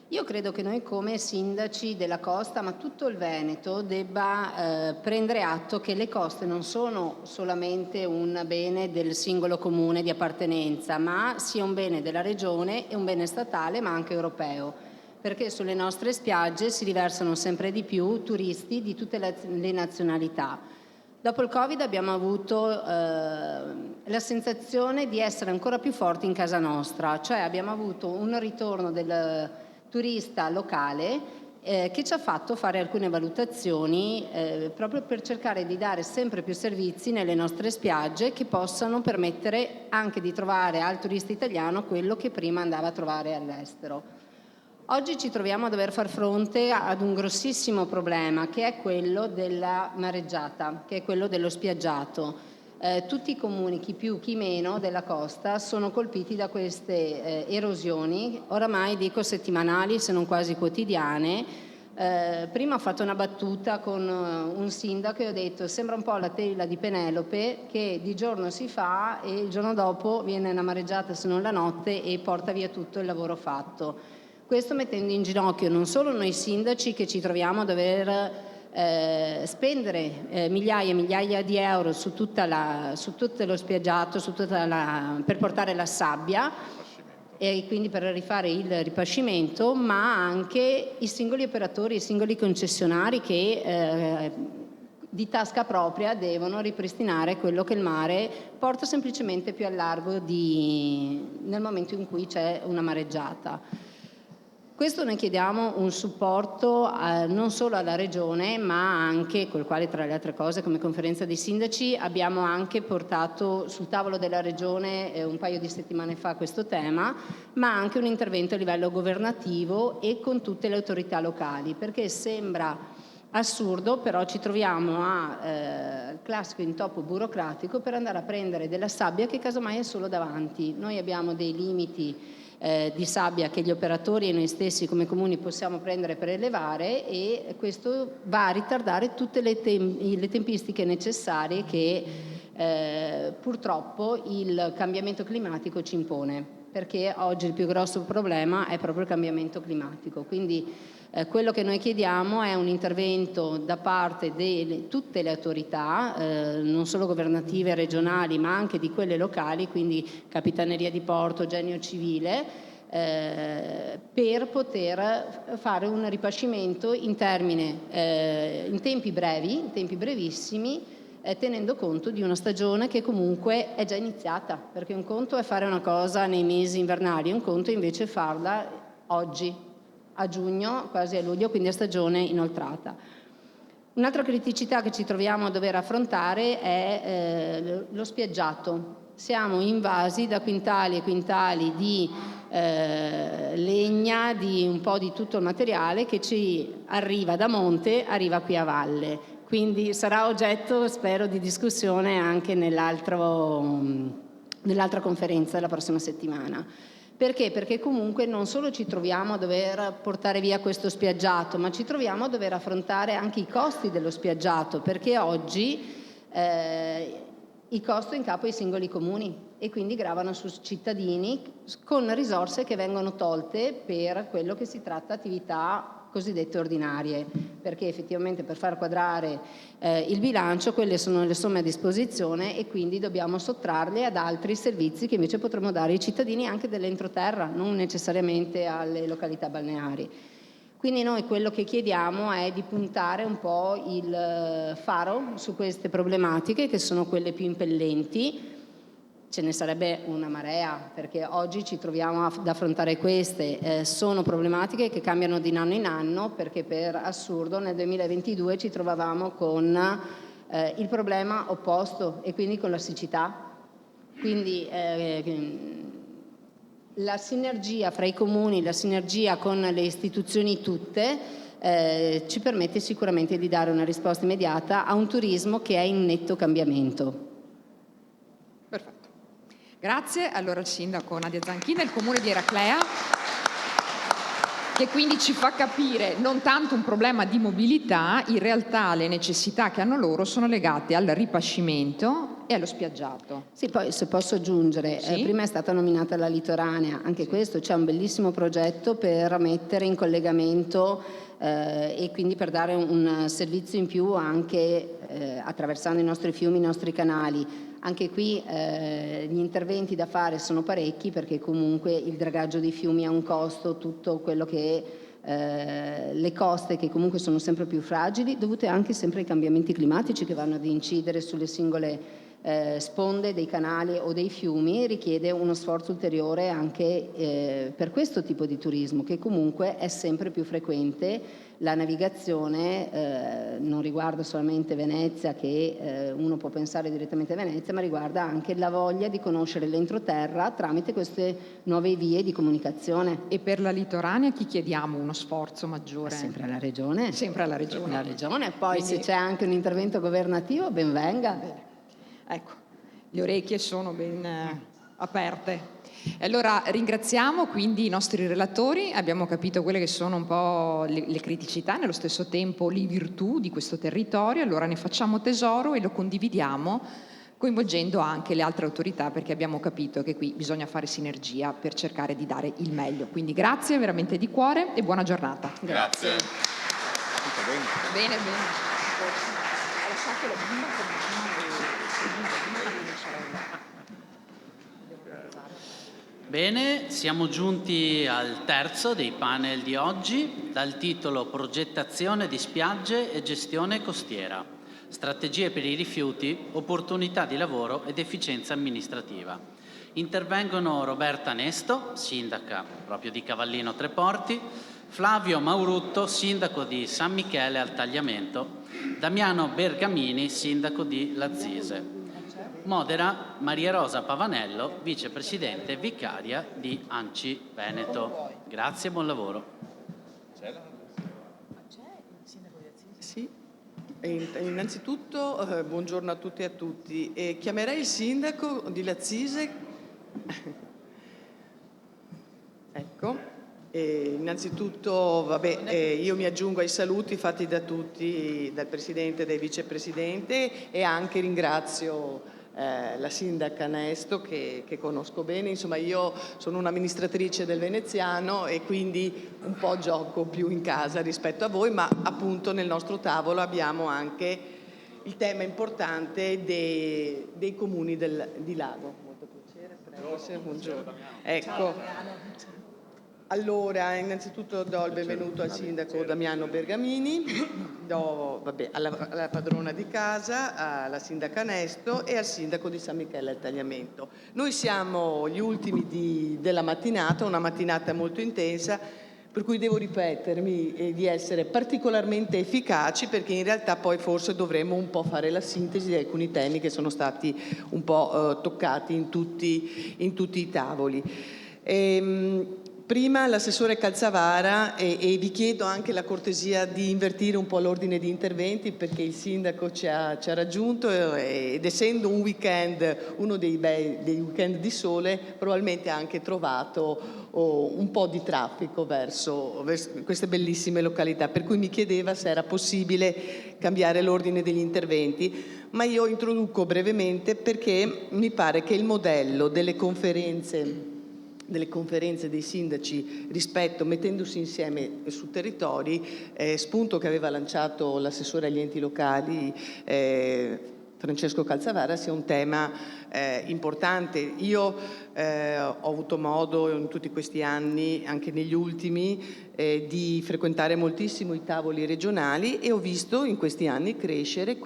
Io credo che noi come sindaci della costa, ma tutto il Veneto, debba prendere atto che le coste non sono solamente un bene del singolo comune di appartenenza, ma sia un bene della regione e un bene statale ma anche europeo, perché sulle nostre spiagge si riversano sempre di più turisti di tutte le nazionalità. Dopo il Covid abbiamo avuto la sensazione di essere ancora più forti in casa nostra, cioè abbiamo avuto un ritorno del turista locale che ci ha fatto fare alcune valutazioni proprio per cercare di dare sempre più servizi nelle nostre spiagge che possano permettere anche di trovare al turista italiano quello che prima andava a trovare all'estero. Oggi ci troviamo a dover far fronte ad un grossissimo problema che è quello della mareggiata, che è quello dello spiaggiato. Tutti i comuni, chi più chi meno, della costa sono colpiti da queste erosioni, oramai dico settimanali se non quasi quotidiane. Prima ho fatto una battuta con un sindaco e ho detto sembra un po' la tela di Penelope che di giorno si fa e il giorno dopo viene una mareggiata se non la notte e porta via tutto il lavoro fatto. Questo mettendo in ginocchio non solo noi sindaci che ci troviamo a dover spendere migliaia e migliaia di euro su tutto lo spiaggiato, per portare la sabbia e quindi per rifare il ripascimento, ma anche i singoli operatori, i singoli concessionari che di tasca propria devono ripristinare quello che il mare porta semplicemente più al largo nel momento in cui c'è una mareggiata. Questo noi chiediamo un supporto non solo alla Regione, ma anche, col quale tra le altre cose come conferenza dei sindaci abbiamo anche portato sul tavolo della Regione un paio di settimane fa questo tema, ma anche un intervento a livello governativo e con tutte le autorità locali, perché sembra assurdo, però ci troviamo al classico intoppo burocratico per andare a prendere della sabbia che casomai è solo davanti. Noi abbiamo dei limiti di sabbia che gli operatori e noi stessi come comuni possiamo prendere per elevare e questo va a ritardare tutte le tempistiche necessarie che purtroppo il cambiamento climatico ci impone, perché oggi il più grosso problema è proprio il cambiamento climatico. Quindi quello che noi chiediamo è un intervento da parte di tutte le autorità, non solo governative e regionali, ma anche di quelle locali, quindi Capitaneria di Porto, Genio Civile, per poter fare un ripascimento in tempi brevi, in tempi brevissimi, tenendo conto di una stagione che comunque è già iniziata, perché un conto è fare una cosa nei mesi invernali, un conto invece è farla oggi, a giugno, quasi a luglio, quindi a stagione inoltrata. Un'altra criticità che ci troviamo a dover affrontare è lo spiaggiato. Siamo invasi da quintali e quintali di legna, di un po' di tutto il materiale che ci arriva da monte, arriva qui a valle. Quindi sarà oggetto, spero, di discussione anche nell'altra conferenza della prossima settimana. Perché? Perché comunque non solo ci troviamo a dover portare via questo spiaggiato, ma ci troviamo a dover affrontare anche i costi dello spiaggiato, perché oggi il costo è in capo ai singoli comuni e quindi gravano sui cittadini con risorse che vengono tolte per quello che si tratta attività cosiddette ordinarie, perché effettivamente per far quadrare il bilancio quelle sono le somme a disposizione e quindi dobbiamo sottrarle ad altri servizi che invece potremmo dare ai cittadini anche dell'entroterra, non necessariamente alle località balneari. Quindi noi quello che chiediamo è di puntare un po' il faro su queste problematiche che sono quelle più impellenti. Ce ne sarebbe una marea, perché oggi ci troviamo ad affrontare queste. Sono problematiche che cambiano di anno in anno, perché per assurdo nel 2022 ci trovavamo con il problema opposto e quindi con la siccità. Quindi la sinergia fra i comuni, la sinergia con le istituzioni tutte ci permette sicuramente di dare una risposta immediata a un turismo che è in netto cambiamento. Perfetto. Grazie. Allora il sindaco Nadia Zanchini del comune di Eraclea, che quindi ci fa capire non tanto un problema di mobilità, in realtà le necessità che hanno loro sono legate al ripascimento e allo spiaggiato. Sì, poi se posso aggiungere, Sì? prima è stata nominata la litoranea, anche questo c'è un bellissimo progetto per mettere in collegamento e quindi per dare un servizio in più anche attraversando i nostri fiumi, i nostri canali. Anche qui gli interventi da fare sono parecchi, perché comunque il dragaggio dei fiumi ha un costo, tutto quello che le coste che comunque sono sempre più fragili, dovute anche sempre ai cambiamenti climatici che vanno ad incidere sulle singole sponde dei canali o dei fiumi, richiede uno sforzo ulteriore anche per questo tipo di turismo, che comunque è sempre più frequente. La navigazione non riguarda solamente Venezia, che uno può pensare direttamente a Venezia, ma riguarda anche la voglia di conoscere l'entroterra tramite queste nuove vie di comunicazione. E per la litoranea chi chiediamo uno sforzo maggiore? Sempre alla Regione. Sempre alla Regione. La Regione, poi Quindi se c'è anche un intervento governativo, ben venga. ecco, le orecchie sono ben aperte. Allora ringraziamo quindi i nostri relatori, abbiamo capito quelle che sono un po' le criticità, nello stesso tempo le virtù di questo territorio, allora ne facciamo tesoro e lo condividiamo coinvolgendo anche le altre autorità, perché abbiamo capito che qui bisogna fare sinergia per cercare di dare il meglio. Quindi grazie veramente di cuore e buona giornata. Grazie. Bene, bene. Ho lasciato la bimba con Bene, siamo giunti al terzo dei panel di oggi, dal titolo Progettazione di spiagge e gestione costiera, strategie per i rifiuti, opportunità di lavoro ed efficienza amministrativa. Intervengono Roberta Nesto, sindaca proprio di Cavallino Treporti, Flavio Maurutto, sindaco di San Michele al Tagliamento, Damiano Bergamini, sindaco di Lazzise. Modera Maria Rosa Pavanello, vicepresidente vicaria di ANCI Veneto. Grazie e buon lavoro. Sì, innanzitutto buongiorno a tutti e a tutti. Chiamerei il sindaco di Lazzise. Ecco. Innanzitutto io mi aggiungo ai saluti fatti da tutti, dal Presidente e dal Vicepresidente, e anche ringrazio la Sindaca Nesto che conosco bene. Insomma, io sono un'amministratrice del Veneziano e quindi un po' gioco più in casa rispetto a voi, ma appunto nel nostro tavolo abbiamo anche il tema importante dei comuni di Lago. Molto piacere, prego. Buongiorno. Ecco. Allora, innanzitutto do il benvenuto al sindaco Damiano Bergamini, alla padrona di casa, alla sindaca Nesto e al sindaco di San Michele al Tagliamento. Noi siamo gli ultimi della mattinata, una mattinata molto intensa, per cui devo ripetermi e di essere particolarmente efficaci, perché in realtà poi forse dovremmo un po' fare la sintesi di alcuni temi che sono stati un po' toccati in tutti i tavoli. Prima l'assessore Calzavara e vi chiedo anche la cortesia di invertire un po' l'ordine di interventi perché il sindaco ci ha raggiunto ed essendo un weekend, uno dei weekend di sole, probabilmente ha anche trovato un po' di traffico verso queste bellissime località, per cui mi chiedeva se era possibile cambiare l'ordine degli interventi, ma io introduco brevemente perché mi pare che il modello delle conferenze dei sindaci mettendosi insieme su territori, spunto che aveva lanciato l'assessore agli enti locali Francesco Calzavara, sia un tema importante. Io ho avuto modo in tutti questi anni, anche negli ultimi, di frequentare moltissimo i tavoli regionali e ho visto in questi anni crescere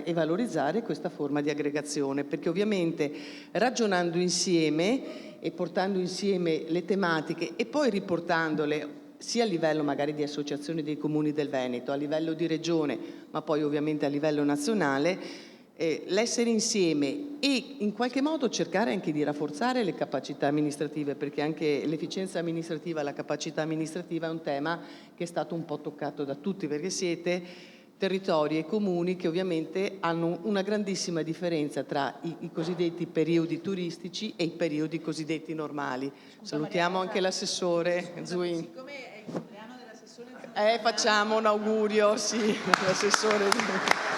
e valorizzare questa forma di aggregazione, perché ovviamente ragionando insieme e portando insieme le tematiche e poi riportandole sia a livello magari di associazioni dei comuni del Veneto, a livello di regione, ma poi ovviamente a livello nazionale, l'essere insieme e in qualche modo cercare anche di rafforzare le capacità amministrative, perché anche l'efficienza amministrativa, la capacità amministrativa è un tema che è stato un po' toccato da tutti, perché siete territori e comuni che ovviamente hanno una grandissima differenza tra i cosiddetti periodi turistici e i periodi cosiddetti normali. Salutiamo anche l'assessore Zuin. Siccome è il compleanno dell'assessore Zuin, facciamo un augurio, sì, all'assessore Zuin.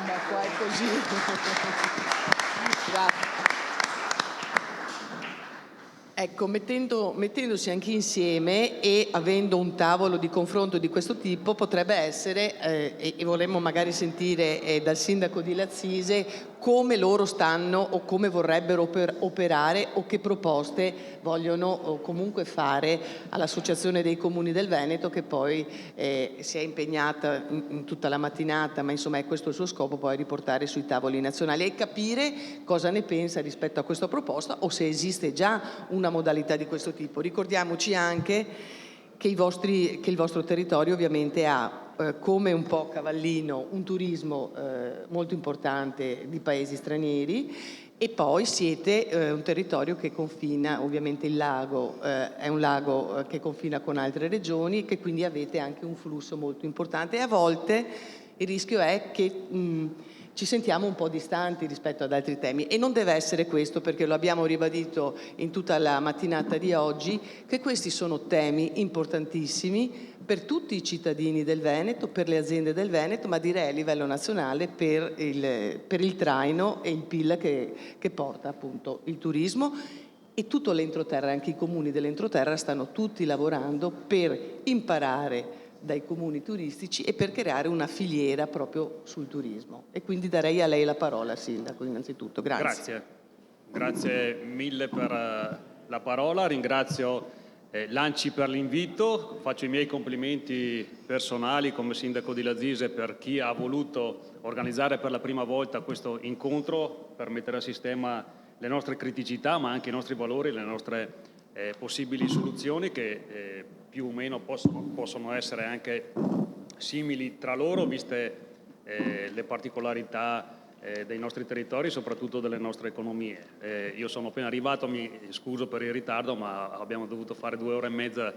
Ma qua è così. Grazie. Ecco, mettendosi anche insieme e avendo un tavolo di confronto di questo tipo potrebbe essere, e vorremmo magari sentire dal sindaco di Lazzise come loro stanno o come vorrebbero operare o che proposte vogliono comunque fare all'Associazione dei Comuni del Veneto, che poi si è impegnata in tutta la mattinata, ma insomma è questo il suo scopo, poi riportare sui tavoli nazionali e capire cosa ne pensa rispetto a questa proposta o se esiste già una modalità di questo tipo. Ricordiamoci anche che il vostro territorio ovviamente ha come un po' cavallino un turismo molto importante di paesi stranieri e poi siete un territorio che confina, ovviamente il lago è un lago che confina con altre regioni, che quindi avete anche un flusso molto importante e a volte il rischio è che ci sentiamo un po' distanti rispetto ad altri temi e non deve essere questo, perché lo abbiamo ribadito in tutta la mattinata di oggi, che questi sono temi importantissimi per tutti i cittadini del Veneto, per le aziende del Veneto, ma direi a livello nazionale per il traino e il PIL che porta appunto il turismo. E tutto l'entroterra, anche i comuni dell'entroterra stanno tutti lavorando per imparare dai comuni turistici e per creare una filiera proprio sul turismo. E quindi darei a lei la parola, Sindaco, innanzitutto. Grazie. Grazie mille per la parola, ringrazio l'ANCI per l'invito, faccio i miei complimenti personali come Sindaco di Lazzise per chi ha voluto organizzare per la prima volta questo incontro per mettere a sistema le nostre criticità ma anche i nostri valori, le nostre possibili soluzioni che più o meno possono essere anche simili tra loro, viste le particolarità dei nostri territori e soprattutto delle nostre economie. Io sono appena arrivato, mi scuso per il ritardo, ma abbiamo dovuto fare 2 ore e mezza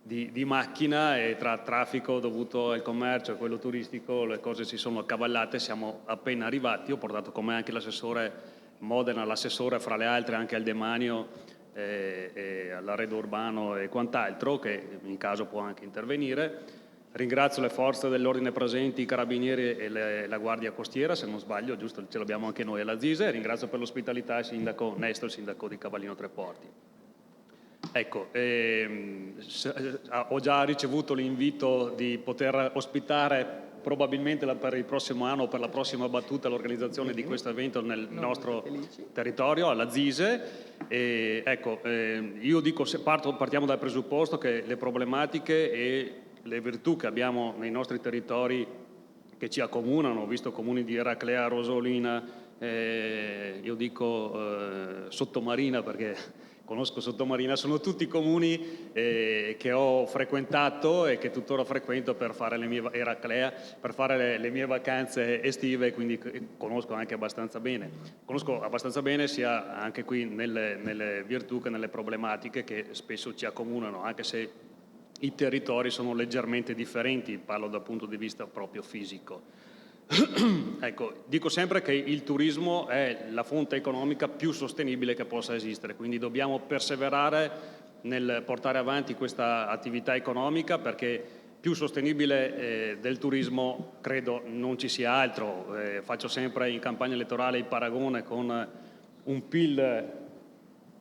di macchina e tra traffico dovuto al commercio e quello turistico le cose si sono accavallate, siamo appena arrivati. Ho portato con me anche l'assessore Modena, l'assessore fra le altre anche al demanio e all'arredo urbano e quant'altro, che in caso può anche intervenire. Ringrazio le forze dell'ordine presenti, i carabinieri e la guardia costiera, se non sbaglio, giusto, ce l'abbiamo anche noi alla Zise. Ringrazio per l'ospitalità il sindaco Nesto, il sindaco di Cavallino Treporti. Ecco, ho già ricevuto l'invito di poter ospitare probabilmente per il prossimo anno o per la prossima battuta l'organizzazione di questo evento nel nostro territorio, alla Zise. E, ecco, io dico, partiamo dal presupposto che le problematiche e le virtù che abbiamo nei nostri territori che ci accomunano, ho visto comuni di Eraclea, Rosolina, io dico Sottomarina perché conosco Sottomarina, sono tutti comuni che ho frequentato e che tuttora frequento per fare le mie, era Clea, per fare le mie vacanze estive, quindi conosco anche abbastanza bene. Conosco abbastanza bene sia anche qui nelle virtù che nelle problematiche che spesso ci accomunano, anche se i territori sono leggermente differenti, parlo dal punto di vista proprio fisico. Ecco, dico sempre che il turismo è la fonte economica più sostenibile che possa esistere, quindi dobbiamo perseverare nel portare avanti questa attività economica, perché più sostenibile del turismo credo non ci sia altro. Faccio sempre in campagna elettorale il paragone con un PIL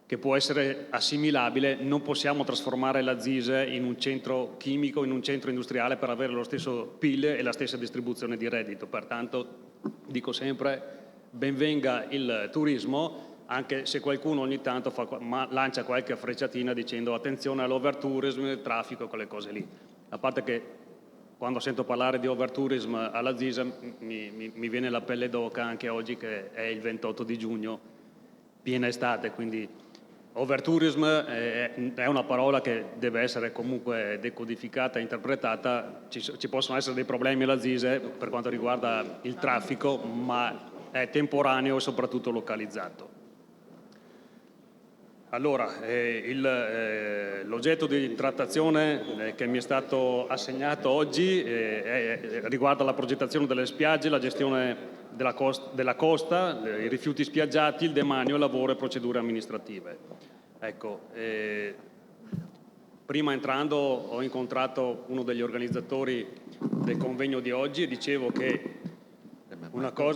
che può essere assimilabile. Non possiamo trasformare la Zise in un centro chimico, in un centro industriale per avere lo stesso PIL e la stessa distribuzione di reddito. Pertanto dico sempre ben venga il turismo, anche se qualcuno ogni tanto lancia qualche frecciatina dicendo attenzione all'overtourism, il traffico, quelle cose lì. A parte che quando sento parlare di overtourism alla Zise mi viene la pelle d'oca anche oggi che è il 28 di giugno, piena estate, quindi overtourism è una parola che deve essere comunque decodificata e interpretata. Ci possono essere dei problemi alla Zise per quanto riguarda il traffico, ma è temporaneo e soprattutto localizzato. Allora, l'oggetto di trattazione che mi è stato assegnato oggi riguarda la progettazione delle spiagge, la gestione della costa, i rifiuti spiaggiati, il demanio, il lavoro e procedure amministrative. Ecco, prima entrando ho incontrato uno degli organizzatori del convegno di oggi e dicevo che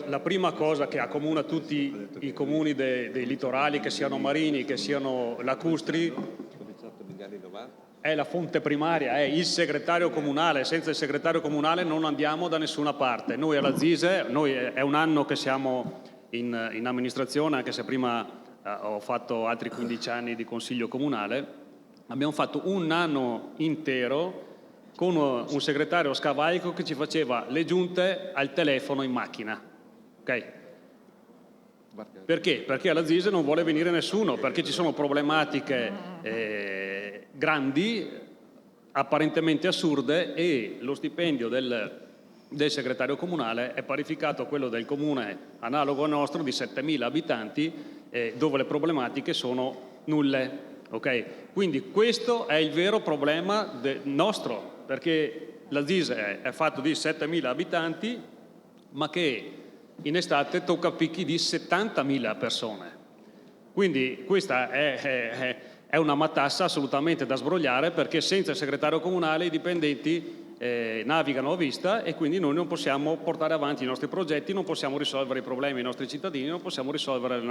la prima cosa che accomuna tutti i comuni dei litorali, che siano marini, che siano lacustri, è la fonte primaria, è il segretario comunale. Senza il segretario comunale non andiamo da nessuna parte. Noi alla Zise, è un anno che siamo in amministrazione, anche se prima ho fatto altri 15 anni di consiglio comunale. Abbiamo fatto un anno intero con un segretario scavaico che ci faceva le giunte al telefono in macchina. Okay? Perché? Perché alla Zise non vuole venire nessuno, perché ci sono problematiche grandi, apparentemente assurde, e lo stipendio del segretario comunale è parificato a quello del comune analogo al nostro di 7.000 abitanti, dove le problematiche sono nulle. Okay? Quindi questo è il vero problema nostro, perché la Zise è fatto di 7.000 abitanti, ma che in estate tocca picchi di 70.000 persone. Quindi questa è una matassa assolutamente da sbrogliare, perché senza il segretario comunale i dipendenti navigano a vista e quindi noi non possiamo portare avanti i nostri progetti, non possiamo risolvere i problemi ai nostri cittadini, non possiamo risolvere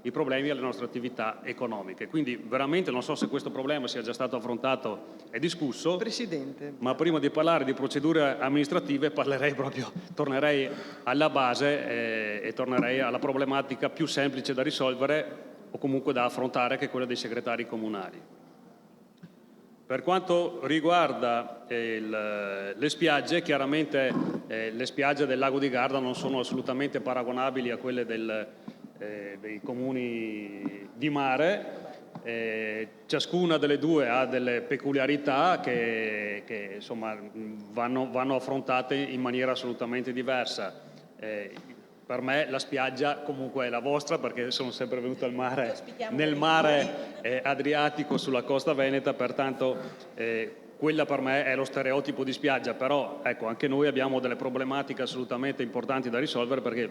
i problemi alle nostre attività economiche. Quindi veramente non so se questo problema sia già stato affrontato e discusso, Presidente, ma prima di parlare di procedure amministrative tornerei alla base e tornerei alla problematica più semplice da risolvere o comunque da affrontare, che è quella dei segretari comunali. Per quanto riguarda le spiagge, chiaramente le spiagge del lago di Garda non sono assolutamente paragonabili a quelle dei comuni di mare. Ciascuna delle due ha delle peculiarità che insomma, vanno affrontate in maniera assolutamente diversa. Per me la spiaggia comunque è la vostra, perché sono sempre venuto nel mare Adriatico sulla costa veneta, pertanto quella per me è lo stereotipo di spiaggia. Però ecco, anche noi abbiamo delle problematiche assolutamente importanti da risolvere, perché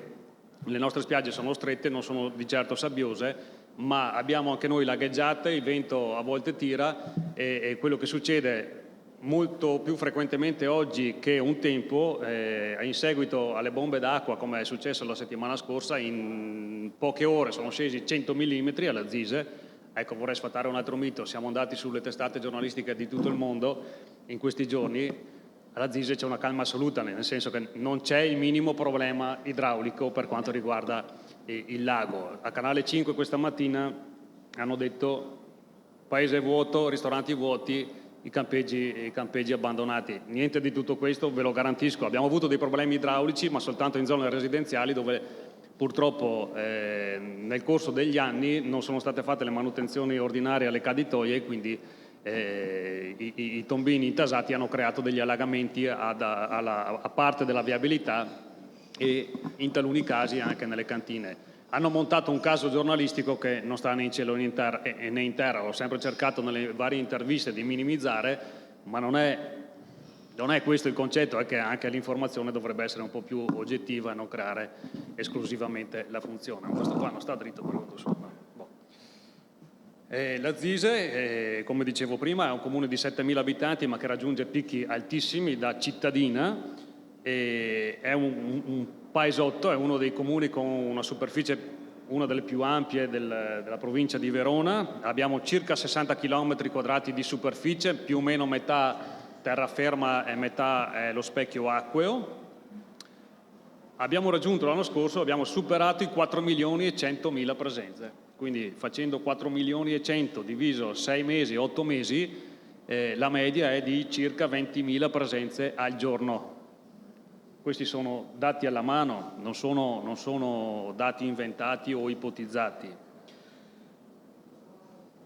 le nostre spiagge sono strette, non sono di certo sabbiose, ma abbiamo anche noi lagheggiate, il vento a volte tira e quello che succede molto più frequentemente oggi che un tempo, in seguito alle bombe d'acqua, come è successo la settimana scorsa, in poche ore sono scesi 100 mm alla Zise. Ecco, vorrei sfatare un altro mito: siamo andati sulle testate giornalistiche di tutto il mondo in questi giorni. Alla Zise c'è una calma assoluta, nel senso che non c'è il minimo problema idraulico per quanto riguarda il lago. A Canale 5 questa mattina hanno detto paese vuoto, ristoranti vuoti, i campeggi abbandonati. Niente di tutto questo, ve lo garantisco. Abbiamo avuto dei problemi idraulici, ma soltanto in zone residenziali, dove purtroppo nel corso degli anni non sono state fatte le manutenzioni ordinarie alle caditoie e quindi i tombini intasati hanno creato degli allagamenti a parte della viabilità e in taluni casi anche nelle cantine. Hanno montato un caso giornalistico che non sta né in cielo né in terra, l'ho sempre cercato nelle varie interviste di minimizzare, ma non è questo il concetto, è che anche l'informazione dovrebbe essere un po' più oggettiva e non creare esclusivamente la funzione. Questo qua non sta dritto per conto suo. La Zise, come dicevo prima, è un comune di 7.000 abitanti ma che raggiunge picchi altissimi da cittadina, è un paesotto, è uno dei comuni con una superficie, una delle più ampie della provincia di Verona. Abbiamo circa 60 km² di superficie, più o meno metà terraferma e metà è lo specchio acqueo. Abbiamo raggiunto l'anno scorso, abbiamo superato i 4.100.000 presenze, quindi facendo 4.100.000 diviso 6 mesi, 8 mesi, la media è di circa 20.000 presenze al giorno. Questi sono dati alla mano, non sono dati inventati o ipotizzati.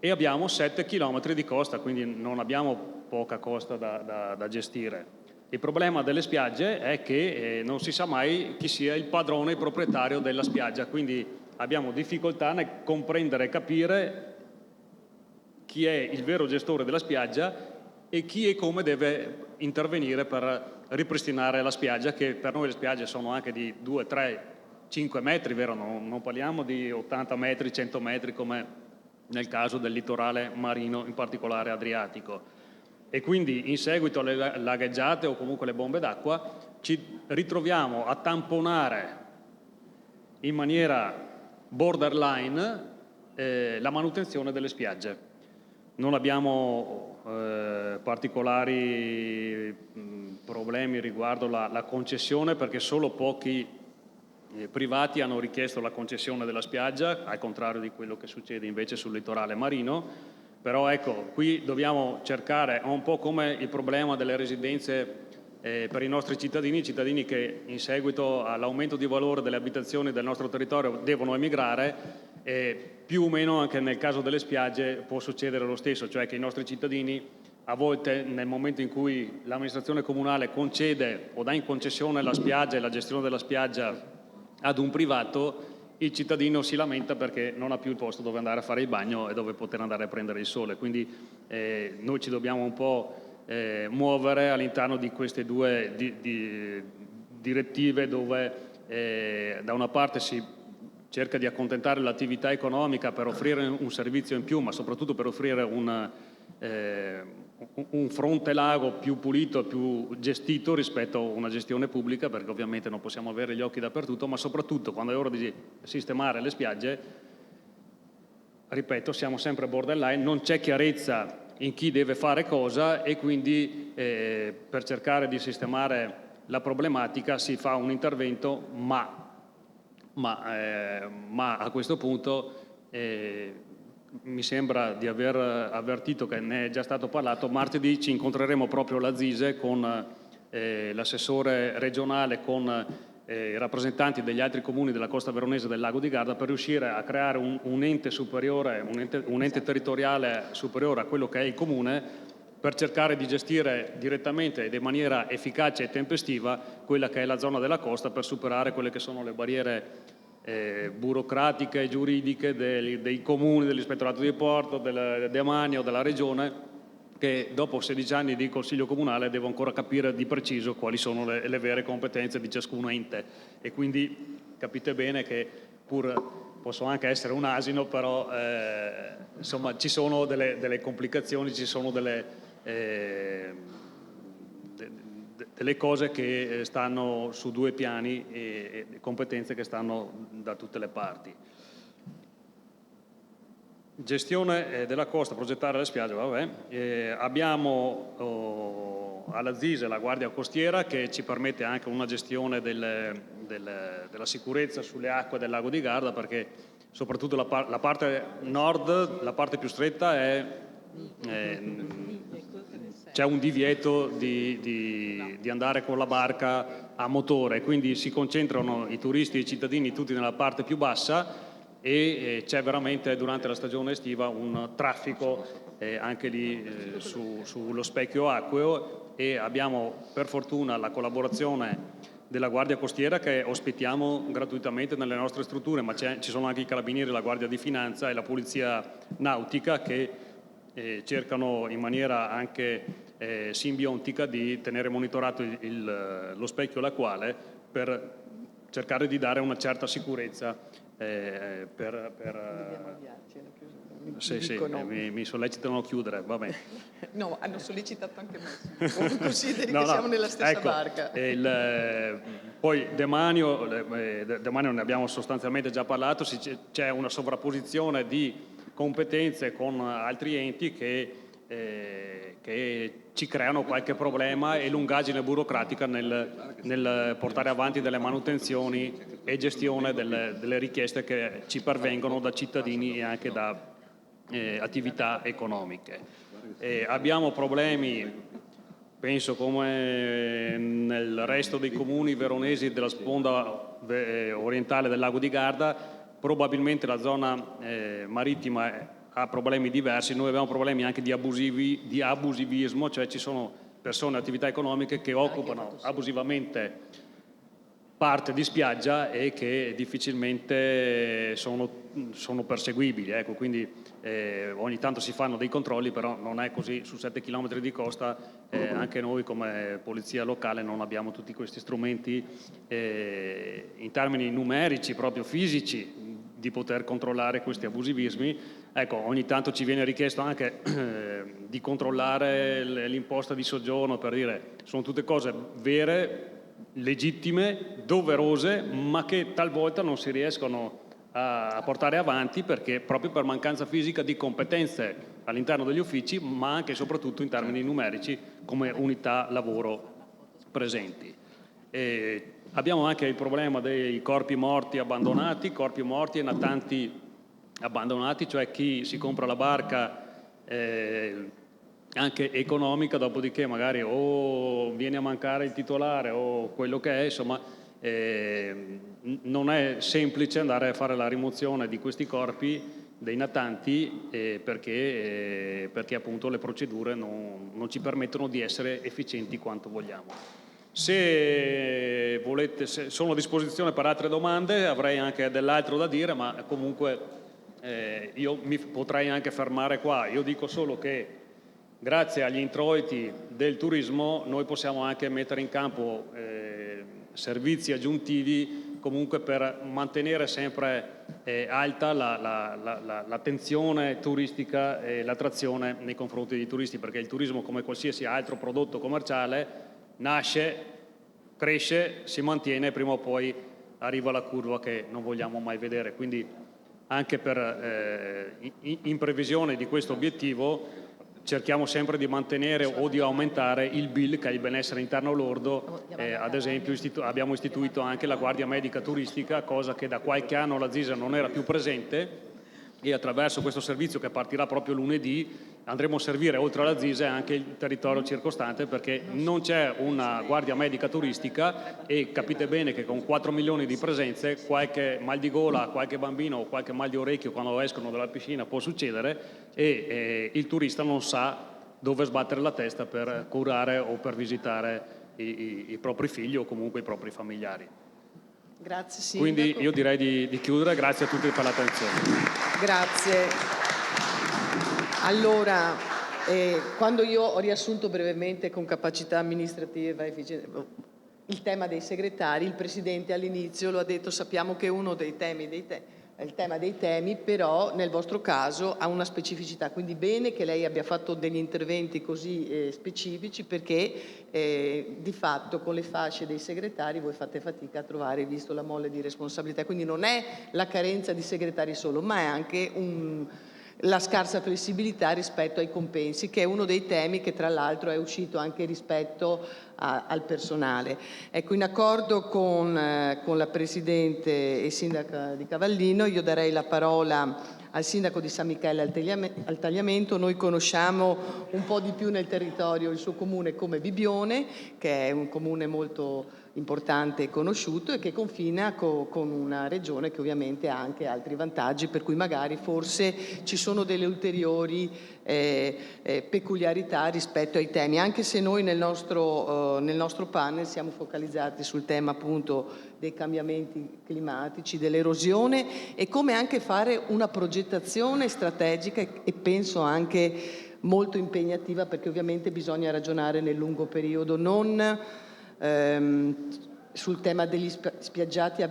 E abbiamo 7 km di costa, quindi non abbiamo poca costa da gestire. Il problema delle spiagge è che non si sa mai chi sia il padrone, il proprietario della spiaggia, quindi abbiamo difficoltà nel comprendere e capire chi è il vero gestore della spiaggia e chi e come deve intervenire per ripristinare la spiaggia, che per noi le spiagge sono anche di 2, 3, 5 metri, vero? Non parliamo di 80 metri, 100 metri come nel caso del litorale marino, in particolare adriatico. E quindi in seguito alle lagheggiate o comunque le bombe d'acqua ci ritroviamo a tamponare in maniera borderline la manutenzione delle spiagge. Non abbiamo particolari problemi riguardo la concessione, perché solo pochi privati hanno richiesto la concessione della spiaggia, al contrario di quello che succede invece sul litorale marino. Però ecco, qui dobbiamo cercare, un po' come il problema delle residenze per i nostri cittadini che in seguito all'aumento di valore delle abitazioni del nostro territorio devono emigrare, più o meno anche nel caso delle spiagge può succedere lo stesso, cioè che i nostri cittadini a volte nel momento in cui l'amministrazione comunale concede o dà in concessione la spiaggia e la gestione della spiaggia ad un privato, il cittadino si lamenta perché non ha più il posto dove andare a fare il bagno e dove poter andare a prendere il sole. Quindi noi ci dobbiamo un po' muovere all'interno di queste due direttive dove da una parte si cerca di accontentare l'attività economica per offrire un servizio in più, ma soprattutto per offrire un fronte lago più pulito, più gestito rispetto a una gestione pubblica, perché ovviamente non possiamo avere gli occhi dappertutto, ma soprattutto quando è ora di sistemare le spiagge, ripeto, siamo sempre borderline, non c'è chiarezza in chi deve fare cosa e quindi per cercare di sistemare la problematica si fa un intervento, ma a questo punto mi sembra di aver avvertito che ne è già stato parlato. Martedì ci incontreremo proprio alla Zise con l'assessore regionale, con i rappresentanti degli altri comuni della costa veronese del Lago di Garda, per riuscire a creare un ente superiore, un ente territoriale superiore a quello che è il comune, per cercare di gestire direttamente ed in maniera efficace e tempestiva quella che è la zona della costa, per superare quelle che sono le barriere burocratiche e giuridiche dei comuni, dell'ispettorato di porto, del demanio, della regione, che dopo 16 anni di consiglio comunale devo ancora capire di preciso quali sono le vere competenze di ciascun ente. E quindi capite bene che pur posso anche essere un asino, però insomma ci sono delle complicazioni, ci sono delle cose che stanno su due piani e competenze che stanno da tutte le parti. Gestione della costa, progettare le spiagge, vabbè. Abbiamo alla Zise la Guardia Costiera che ci permette anche una gestione della sicurezza sulle acque del Lago di Garda, perché soprattutto la parte nord, la parte più stretta, c'è un divieto di andare con la barca a motore, quindi si concentrano i turisti e i cittadini tutti nella parte più bassa e c'è veramente durante la stagione estiva un traffico anche lì sullo specchio acqueo, e abbiamo per fortuna la collaborazione della Guardia Costiera che ospitiamo gratuitamente nelle nostre strutture, ma ci sono anche i Carabinieri, la Guardia di Finanza e la Polizia Nautica che cercano in maniera anche simbiontica di tenere monitorato lo specchio lacuale per cercare di dare una certa sicurezza mi sollecitano a chiudere, va bene. No, hanno sollecitato anche me. Consideri che siamo nella stessa barca. Poi demanio ne abbiamo sostanzialmente già parlato, c'è una sovrapposizione di competenze con altri enti che ci creano qualche problema e lungaggine burocratica nel portare avanti delle manutenzioni e gestione delle richieste che ci pervengono da cittadini e anche da attività economiche. Abbiamo problemi, penso come nel resto dei comuni veronesi della sponda orientale del lago di Garda, probabilmente la zona marittima ha problemi diversi. Noi abbiamo problemi anche di abusivismo, cioè ci sono persone, attività economiche che occupano abusivamente parte di spiaggia e che difficilmente sono perseguibili. Ecco, quindi ogni tanto si fanno dei controlli, però non è così. Su 7 km di costa anche noi come polizia locale non abbiamo tutti questi strumenti in termini numerici, proprio fisici, di poter controllare questi abusivismi. Ecco, ogni tanto ci viene richiesto anche di controllare l'imposta di soggiorno, per dire, sono tutte cose vere, legittime, doverose, ma che talvolta non si riescono a portare avanti perché proprio per mancanza fisica di competenze all'interno degli uffici, ma anche e soprattutto in termini numerici come unità lavoro presenti. Abbiamo anche il problema dei corpi morti e natanti abbandonati, cioè chi si compra la barca anche economica, dopodiché magari o viene a mancare il titolare o quello che è, insomma non è semplice andare a fare la rimozione di questi corpi dei natanti perché appunto le procedure non ci permettono di essere efficienti quanto vogliamo. Se volete, sono a disposizione per altre domande, avrei anche dell'altro da dire, ma comunque io mi potrei anche fermare qua. Io dico solo che grazie agli introiti del turismo noi possiamo anche mettere in campo servizi aggiuntivi comunque per mantenere sempre alta l'attenzione turistica e l'attrazione nei confronti dei turisti, perché il turismo, come qualsiasi altro prodotto commerciale, nasce, cresce, si mantiene e prima o poi arriva la curva che non vogliamo mai vedere. Quindi anche in previsione di questo obiettivo cerchiamo sempre di mantenere o di aumentare il BIL, che è il benessere interno lordo. Ad esempio abbiamo istituito anche la guardia medica turistica, cosa che da qualche anno la ZISA non era più presente, e attraverso questo servizio che partirà proprio lunedì andremo a servire oltre alla ZISA anche il territorio circostante, perché non c'è una guardia medica turistica e capite bene che con 4 milioni di presenze qualche mal di gola, qualche bambino o qualche mal di orecchio quando escono dalla piscina può succedere e il turista non sa dove sbattere la testa per curare o per visitare i propri figli o comunque i propri familiari. Grazie Sindaco. Quindi io direi di chiudere, grazie a tutti per l'attenzione. Grazie. Allora, quando io ho riassunto brevemente con capacità amministrativa e efficienza il tema dei segretari, il Presidente all'inizio lo ha detto, sappiamo che uno dei temi è il tema dei temi, però nel vostro caso ha una specificità, quindi bene che lei abbia fatto degli interventi così specifici, perché di fatto con le fasce dei segretari voi fate fatica a trovare, visto la mole di responsabilità, quindi non è la carenza di segretari solo, ma è anche la scarsa flessibilità rispetto ai compensi, che è uno dei temi che tra l'altro è uscito anche rispetto al personale. Ecco, in accordo con la Presidente e Sindaca di Cavallino, io darei la parola al Sindaco di San Michele al Tagliamento. Noi conosciamo un po' di più nel territorio il suo comune come Bibbione, che è un comune molto importante e conosciuto e che confina con una regione che ovviamente ha anche altri vantaggi, per cui magari forse ci sono delle ulteriori peculiarità rispetto ai temi, anche se noi nel nostro panel siamo focalizzati sul tema appunto dei cambiamenti climatici, dell'erosione e come anche fare una progettazione strategica e penso anche molto impegnativa, perché ovviamente bisogna ragionare nel lungo periodo, non sul tema degli spiaggiati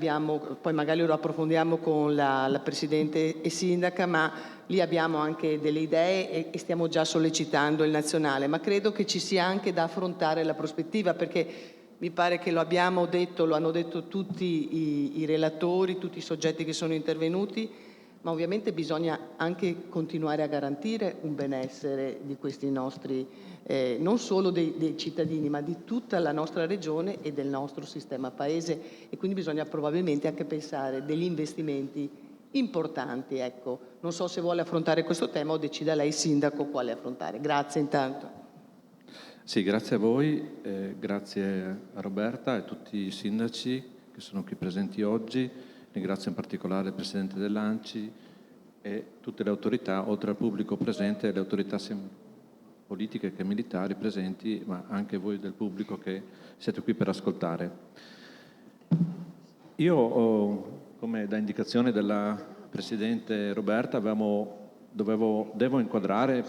poi magari lo approfondiamo con la Presidente e Sindaca, ma lì abbiamo anche delle idee e stiamo già sollecitando il nazionale, ma credo che ci sia anche da affrontare la prospettiva, perché mi pare che lo abbiamo detto, lo hanno detto tutti i relatori, tutti i soggetti che sono intervenuti, ma ovviamente bisogna anche continuare a garantire un benessere di questi nostri non solo dei cittadini, ma di tutta la nostra regione e del nostro sistema paese, e quindi bisogna probabilmente anche pensare degli investimenti importanti. Ecco, non so se vuole affrontare questo tema o decida lei, Sindaco, quale affrontare. Grazie intanto. Sì, grazie a voi, grazie a Roberta e a tutti i sindaci che sono qui presenti oggi. Ringrazio in particolare il Presidente dell'ANCI e tutte le autorità, oltre al pubblico presente, le autorità politiche che militari presenti, ma anche voi del pubblico che siete qui per ascoltare. Io, come da indicazione della Presidente Roberta, devo inquadrare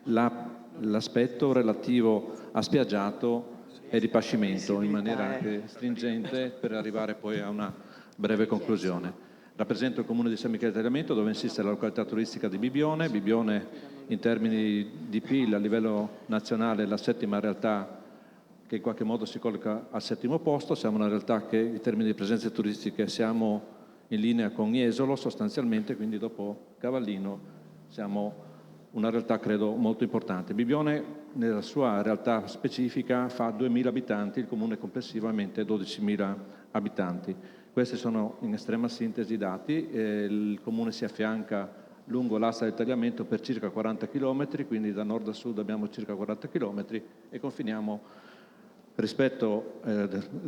l'aspetto relativo a spiaggiato e ripascimento in maniera anche stringente per arrivare poi a una breve conclusione. Rappresento il comune di San Michele Tagliamento, dove insiste la località turistica di Bibbione. Bibbione in termini di PIL a livello nazionale è la settima realtà che in qualche modo si colloca al settimo posto. Siamo una realtà che in termini di presenze turistiche siamo in linea con Jesolo sostanzialmente, quindi dopo Cavallino siamo una realtà credo molto importante. Bibbione nella sua realtà specifica fa 2.000 abitanti, il comune complessivamente 12.000 abitanti. Questi sono in estrema sintesi i dati. Il comune si affianca lungo l'asta del tagliamento per circa 40 km, quindi da nord a sud abbiamo circa 40 km e confiniamo rispetto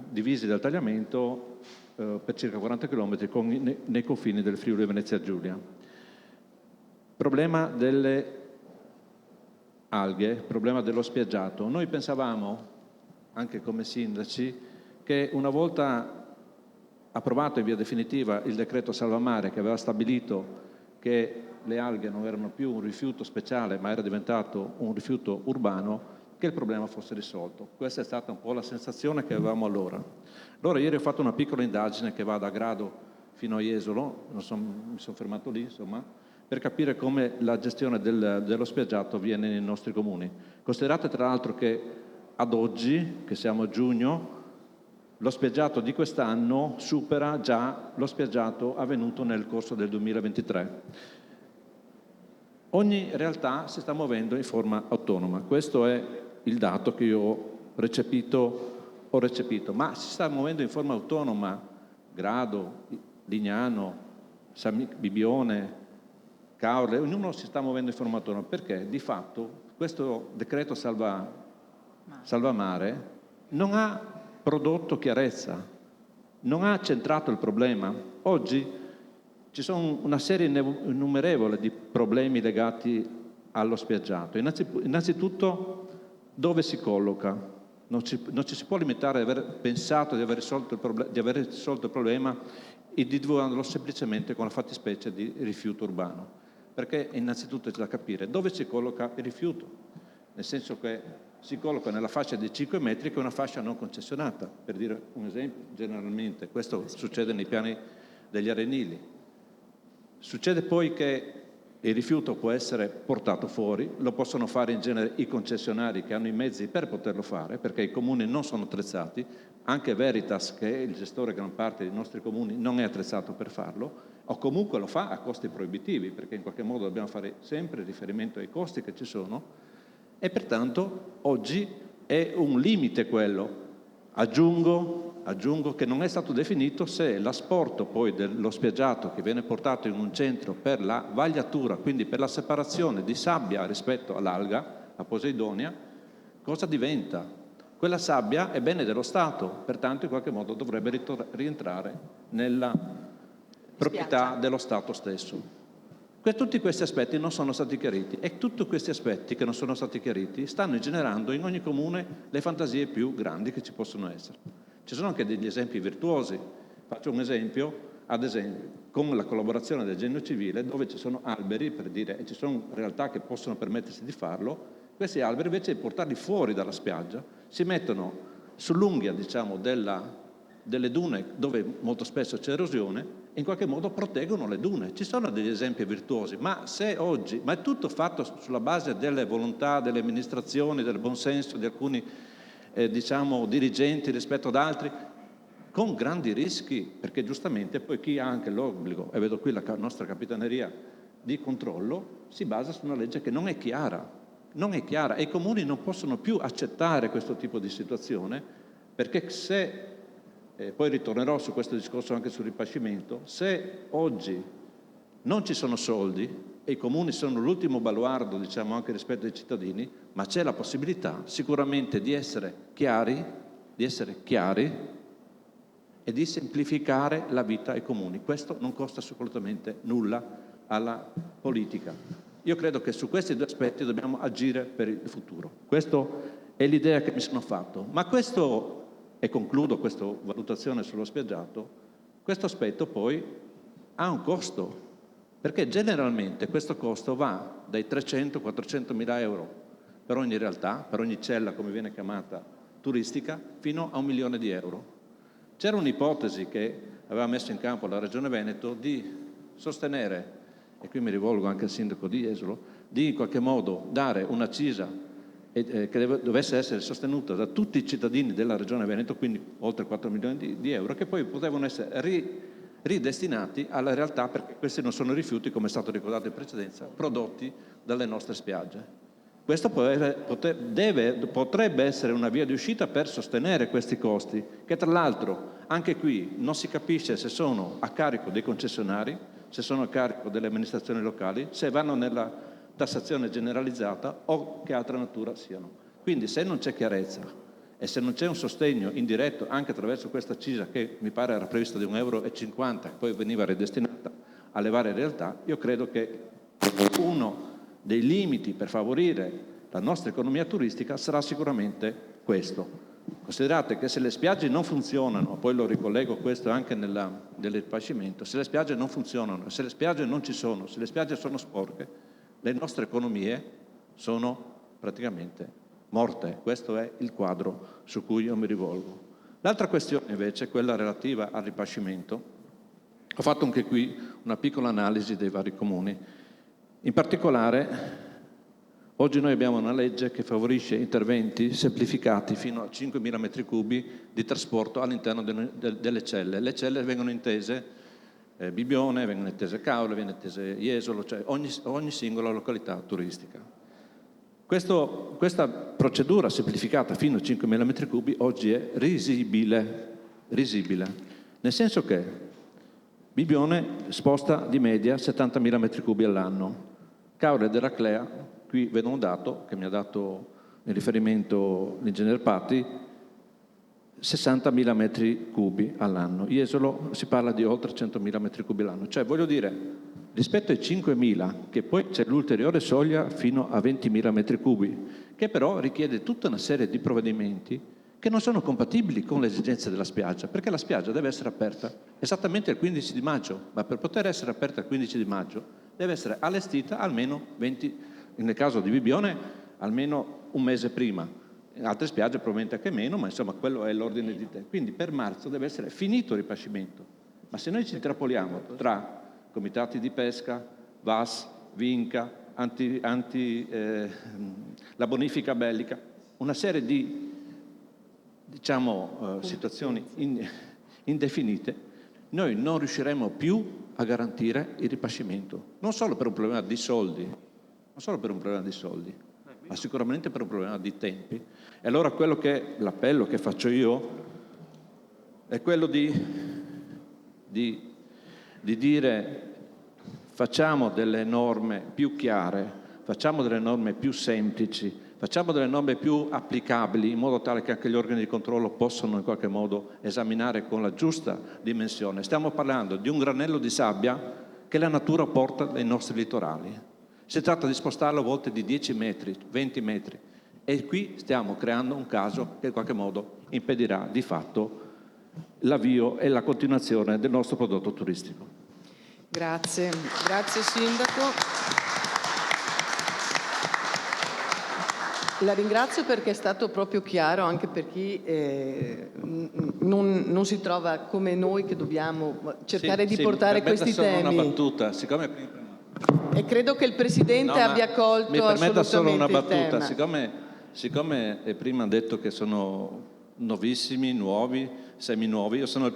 divisi dal tagliamento per circa 40 km nei confini del Friuli Venezia Giulia. Problema delle alghe, problema dello spiaggiato. Noi pensavamo, anche come sindaci, che una volta approvato in via definitiva il decreto Salvamare che aveva stabilito che le alghe non erano più un rifiuto speciale ma era diventato un rifiuto urbano, che il problema fosse risolto. Questa è stata un po' la sensazione che avevamo allora. Allora ieri ho fatto una piccola indagine che va da Grado fino a Jesolo, mi sono fermato lì insomma, per capire come la gestione dello spiaggiato viene nei nostri comuni. Considerate tra l'altro che ad oggi, che siamo a giugno, lo spiaggiato di quest'anno supera già lo spiaggiato avvenuto nel corso del 2023. Ogni realtà si sta muovendo in forma autonoma, questo è il dato che io ho recepito, ma si sta muovendo in forma autonoma Grado, Lignano, Bibbione, Caorle, ognuno si sta muovendo in forma autonoma, perché di fatto questo decreto Salvamare non ha prodotto chiarezza, non ha centrato il problema. Oggi ci sono una serie innumerevole di problemi legati allo spiaggiato. Innanzitutto dove si colloca? Non ci si può limitare ad aver pensato di aver risolto il problema individuandolo semplicemente con la fattispecie di rifiuto urbano, perché innanzitutto c'è da capire dove si colloca il rifiuto, nel senso che si colloca nella fascia di 5 metri, che è una fascia non concessionata, per dire un esempio, generalmente. Questo succede nei piani degli arenili. Succede poi che il rifiuto può essere portato fuori, lo possono fare in genere i concessionari che hanno i mezzi per poterlo fare, perché i comuni non sono attrezzati, anche Veritas, che è il gestore gran parte dei nostri comuni, non è attrezzato per farlo, o comunque lo fa a costi proibitivi, perché in qualche modo dobbiamo fare sempre riferimento ai costi che ci sono, e pertanto oggi è un limite quello. Aggiungo che non è stato definito se l'asporto poi dello spiaggiato che viene portato in un centro per la vagliatura, quindi per la separazione di sabbia rispetto all'alga, a Poseidonia, cosa diventa? Quella sabbia è bene dello Stato, pertanto in qualche modo dovrebbe rientrare nella proprietà dello Stato stesso. Tutti questi aspetti non sono stati chiariti e tutti questi aspetti che non sono stati chiariti stanno generando in ogni comune le fantasie più grandi che ci possono essere. Ci sono anche degli esempi virtuosi. Faccio un esempio, ad esempio, con la collaborazione del Genio Civile, dove ci sono alberi, per dire, e ci sono realtà che possono permettersi di farlo, questi alberi invece di portarli fuori dalla spiaggia, si mettono sull'unghia, diciamo, delle dune dove molto spesso c'è erosione e in qualche modo proteggono le dune. Ci sono degli esempi virtuosi, ma è tutto fatto sulla base delle volontà delle amministrazioni, del buonsenso di alcuni diciamo, dirigenti rispetto ad altri, con grandi rischi, perché giustamente poi chi ha anche l'obbligo, e vedo qui la nostra capitaneria di controllo, si basa su una legge che non è chiara e i comuni non possono più accettare questo tipo di situazione, perché se poi ritornerò su questo discorso anche sul ripascimento, se oggi non ci sono soldi e i comuni sono l'ultimo baluardo, diciamo, anche rispetto ai cittadini, ma c'è la possibilità sicuramente di essere chiari e di semplificare la vita ai comuni. Questo non costa assolutamente nulla alla politica. Io credo che su questi due aspetti dobbiamo agire per il futuro. Questa è l'idea che mi sono fatto. Ma questo, e concludo questa valutazione sullo spiaggiato, questo aspetto poi ha un costo, perché generalmente questo costo va dai 300-400 mila euro per ogni realtà, per ogni cella, come viene chiamata, turistica, fino a 1 milione di euro. C'era un'ipotesi che aveva messo in campo la Regione Veneto di sostenere, e qui mi rivolgo anche al sindaco di Jesolo, di in qualche modo dare un'accisa che dovesse essere sostenuta da tutti i cittadini della Regione Veneto, quindi oltre 4 milioni di euro, che poi potevano essere ridestinati alla realtà, perché questi non sono rifiuti, come è stato ricordato in precedenza, prodotti dalle nostre spiagge. Questo potrebbe essere una via di uscita per sostenere questi costi, che tra l'altro anche qui non si capisce se sono a carico dei concessionari, se sono a carico delle amministrazioni locali, se vanno nella tassazione generalizzata o che altra natura siano. Quindi se non c'è chiarezza e se non c'è un sostegno indiretto anche attraverso questa accisa, che mi pare era prevista di 1,50 euro, che poi veniva ridestinata alle varie realtà, io credo che uno dei limiti per favorire la nostra economia turistica sarà sicuramente questo. Considerate che se le spiagge non funzionano, poi lo ricollego questo anche nel ripascimento, se le spiagge non funzionano, se le spiagge non ci sono, se le spiagge sono sporche, le nostre economie sono praticamente morte. Questo è il quadro su cui io mi rivolgo. L'altra questione invece è quella relativa al ripascimento. Ho fatto anche qui una piccola analisi dei vari comuni. In particolare, oggi noi abbiamo una legge che favorisce interventi semplificati fino a 5.000 metri cubi di trasporto all'interno delle celle. Le celle vengono intese Bibione, vengono intese Caule, viene intese Jesolo, cioè ogni singola località turistica. Questa procedura semplificata fino a 5.000 metri cubi oggi è risibile, nel senso che Bibione sposta di media 70.000 metri cubi all'anno. Caule ed Eraclea, qui vedo un dato che mi ha dato in riferimento l'ingegner Patti, 60.000 metri cubi all'anno. Jesolo si parla di oltre 100.000 metri cubi all'anno. Cioè, voglio dire, rispetto ai 5.000, che poi c'è l'ulteriore soglia fino a 20.000 metri cubi, che però richiede tutta una serie di provvedimenti che non sono compatibili con le esigenze della spiaggia, perché la spiaggia deve essere aperta esattamente il 15 di maggio, ma per poter essere aperta il 15 di maggio deve essere allestita almeno 20, nel caso di Bibione, almeno un mese prima. In altre spiagge probabilmente anche meno, ma insomma quello è l'ordine di tempo. Quindi per marzo deve essere finito il ripascimento. Ma se noi ci intrappoliamo tra comitati di pesca, VAS, Vinca, la bonifica bellica, una serie di situazioni indefinite, noi non riusciremo più a garantire il ripascimento, non solo per un problema di soldi, ma sicuramente per un problema di tempi. E allora l'appello che faccio io è quello di dire: facciamo delle norme più chiare, facciamo delle norme più semplici, facciamo delle norme più applicabili in modo tale che anche gli organi di controllo possano in qualche modo esaminare con la giusta dimensione. Stiamo parlando di un granello di sabbia che la natura porta dai nostri litorali. Si tratta di spostarlo a volte di 10 metri, 20 metri e qui stiamo creando un caso che in qualche modo impedirà di fatto l'avvio e la continuazione del nostro prodotto turistico. Grazie, grazie Sindaco. La ringrazio perché è stato proprio chiaro anche per chi non si trova come noi che dobbiamo cercare di portare questi temi. Una battuta, siccome e credo che il Presidente abbia colto mi permetta solo una assolutamente il battuta, tema. siccome prima ha detto che sono nuovissimi, nuovi, seminuovi, io sono il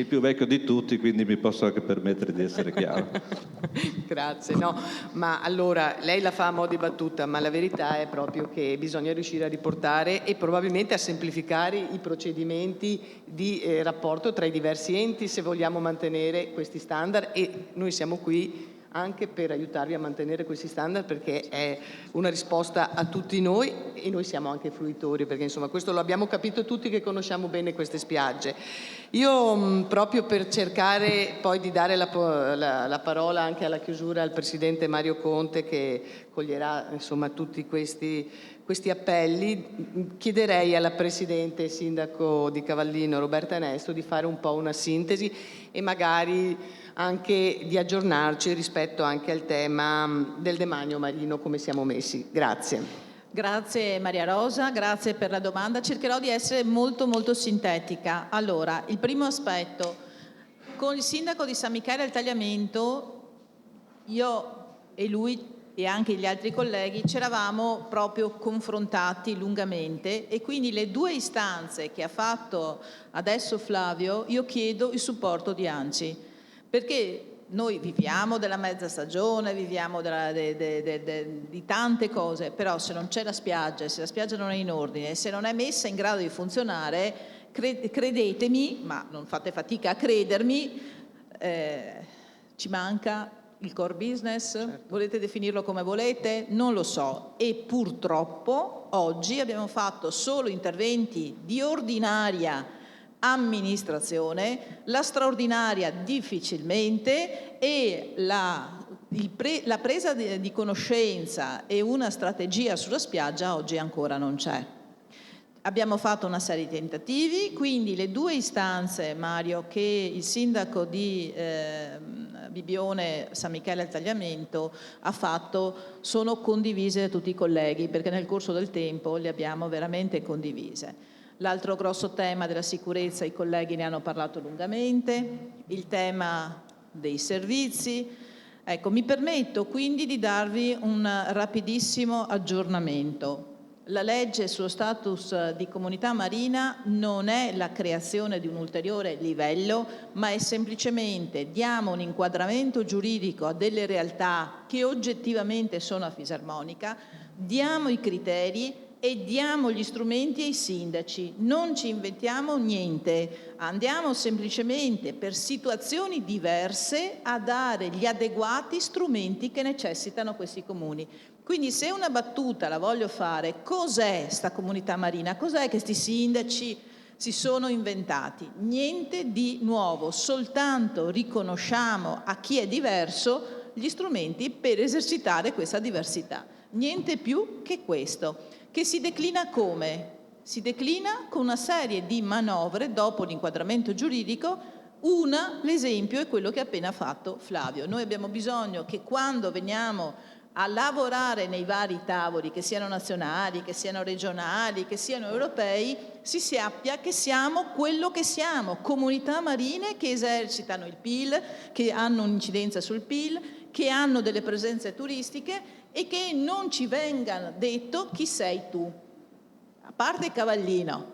più vecchio di tutti, quindi mi posso anche permettere di essere chiaro. Grazie, no, ma allora lei la fa a mo' di battuta, ma la verità è proprio che bisogna riuscire a riportare e probabilmente a semplificare i procedimenti di rapporto tra i diversi enti se vogliamo mantenere questi standard, e noi siamo qui anche per aiutarvi a mantenere questi standard, perché è una risposta a tutti noi e noi siamo anche fruitori, perché insomma questo lo abbiamo capito tutti che conosciamo bene queste spiagge. Io proprio per cercare poi di dare la parola anche alla chiusura al Presidente Mario Conte, che coglierà insomma tutti questi appelli, chiederei alla Presidente e Sindaco di Cavallino Roberta Nesto di fare un po' una sintesi e magari anche di aggiornarci rispetto anche al tema del demanio marino, come siamo messi. Grazie. Grazie Maria Rosa, grazie per la domanda. Cercherò di essere molto sintetica. Allora, il primo aspetto, con il sindaco di San Michele al Tagliamento, io e lui e anche gli altri colleghi ci eravamo proprio confrontati lungamente, e quindi le due istanze che ha fatto adesso Flavio, io chiedo il supporto di ANCI, perché noi viviamo della mezza stagione, viviamo di tante cose, però se non c'è la spiaggia, se la spiaggia non è in ordine, se non è messa in grado di funzionare, credetemi, ma non fate fatica a credermi, ci manca il core business, certo. Volete definirlo come volete? Non lo so, e purtroppo oggi abbiamo fatto solo interventi di ordinaria amministrazione, la straordinaria difficilmente, e la presa di conoscenza e una strategia sulla spiaggia oggi ancora non c'è. Abbiamo fatto una serie di tentativi, quindi le due istanze, Mario, che il sindaco di Bibione San Michele al Tagliamento ha fatto sono condivise da tutti i colleghi, perché nel corso del tempo le abbiamo veramente condivise. L'altro grosso tema della sicurezza, i colleghi ne hanno parlato lungamente, il tema dei servizi. Ecco, mi permetto quindi di darvi un rapidissimo aggiornamento. La legge sullo status di comunità marina non è la creazione di un ulteriore livello, ma è semplicemente diamo un inquadramento giuridico a delle realtà che oggettivamente sono a fisarmonica, diamo i criteri e diamo gli strumenti ai sindaci, non ci inventiamo niente, andiamo semplicemente per situazioni diverse a dare gli adeguati strumenti che necessitano questi comuni. Quindi se una battuta la voglio fare, cos'è sta comunità marina? Cos'è che questi sindaci si sono inventati? Niente di nuovo, soltanto riconosciamo a chi è diverso gli strumenti per esercitare questa diversità. Niente più che questo. Che si declina come? Si declina con una serie di manovre dopo l'inquadramento giuridico. L'esempio è quello che ha appena fatto Flavio. Noi abbiamo bisogno che quando veniamo a lavorare nei vari tavoli, che siano nazionali, che siano regionali, che siano europei, si sappia che siamo quello che siamo, comunità marine che esercitano il PIL, che hanno un'incidenza sul PIL, che hanno delle presenze turistiche, e che non ci venga detto chi sei tu. A parte Cavallino,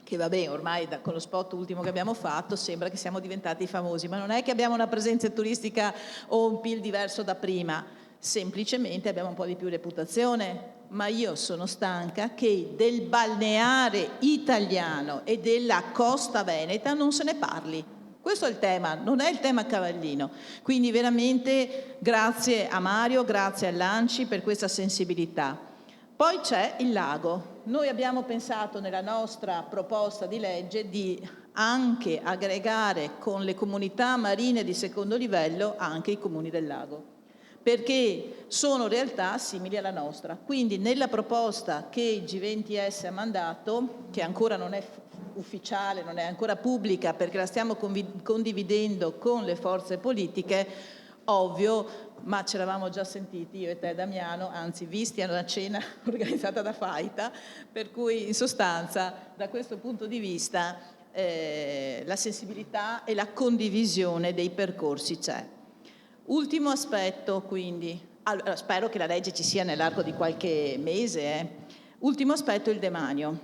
che vabbè, ormai con lo spot ultimo che abbiamo fatto sembra che siamo diventati famosi, ma non è che abbiamo una presenza turistica o un PIL diverso da prima, semplicemente abbiamo un po' di più reputazione. Ma io sono stanca che del balneare italiano e della costa veneta non se ne parli. Questo è il tema, non è il tema Cavallino. Quindi veramente grazie a Mario, grazie all'ANCI per questa sensibilità. Poi c'è il lago. Noi abbiamo pensato nella nostra proposta di legge di anche aggregare con le comunità marine di secondo livello anche i comuni del lago, perché sono realtà simili alla nostra. Quindi nella proposta che il G20S ha mandato, che ancora non è ufficiale, non è ancora pubblica perché la stiamo condividendo con le forze politiche, ovvio, ma ce l'avamo già sentiti io e te Damiano, anzi visti a una cena organizzata da Faita, per cui in sostanza da questo punto di vista la sensibilità e la condivisione dei percorsi c'è. Ultimo aspetto quindi, allora, spero che la legge ci sia nell'arco di qualche mese. Ultimo aspetto, il demanio.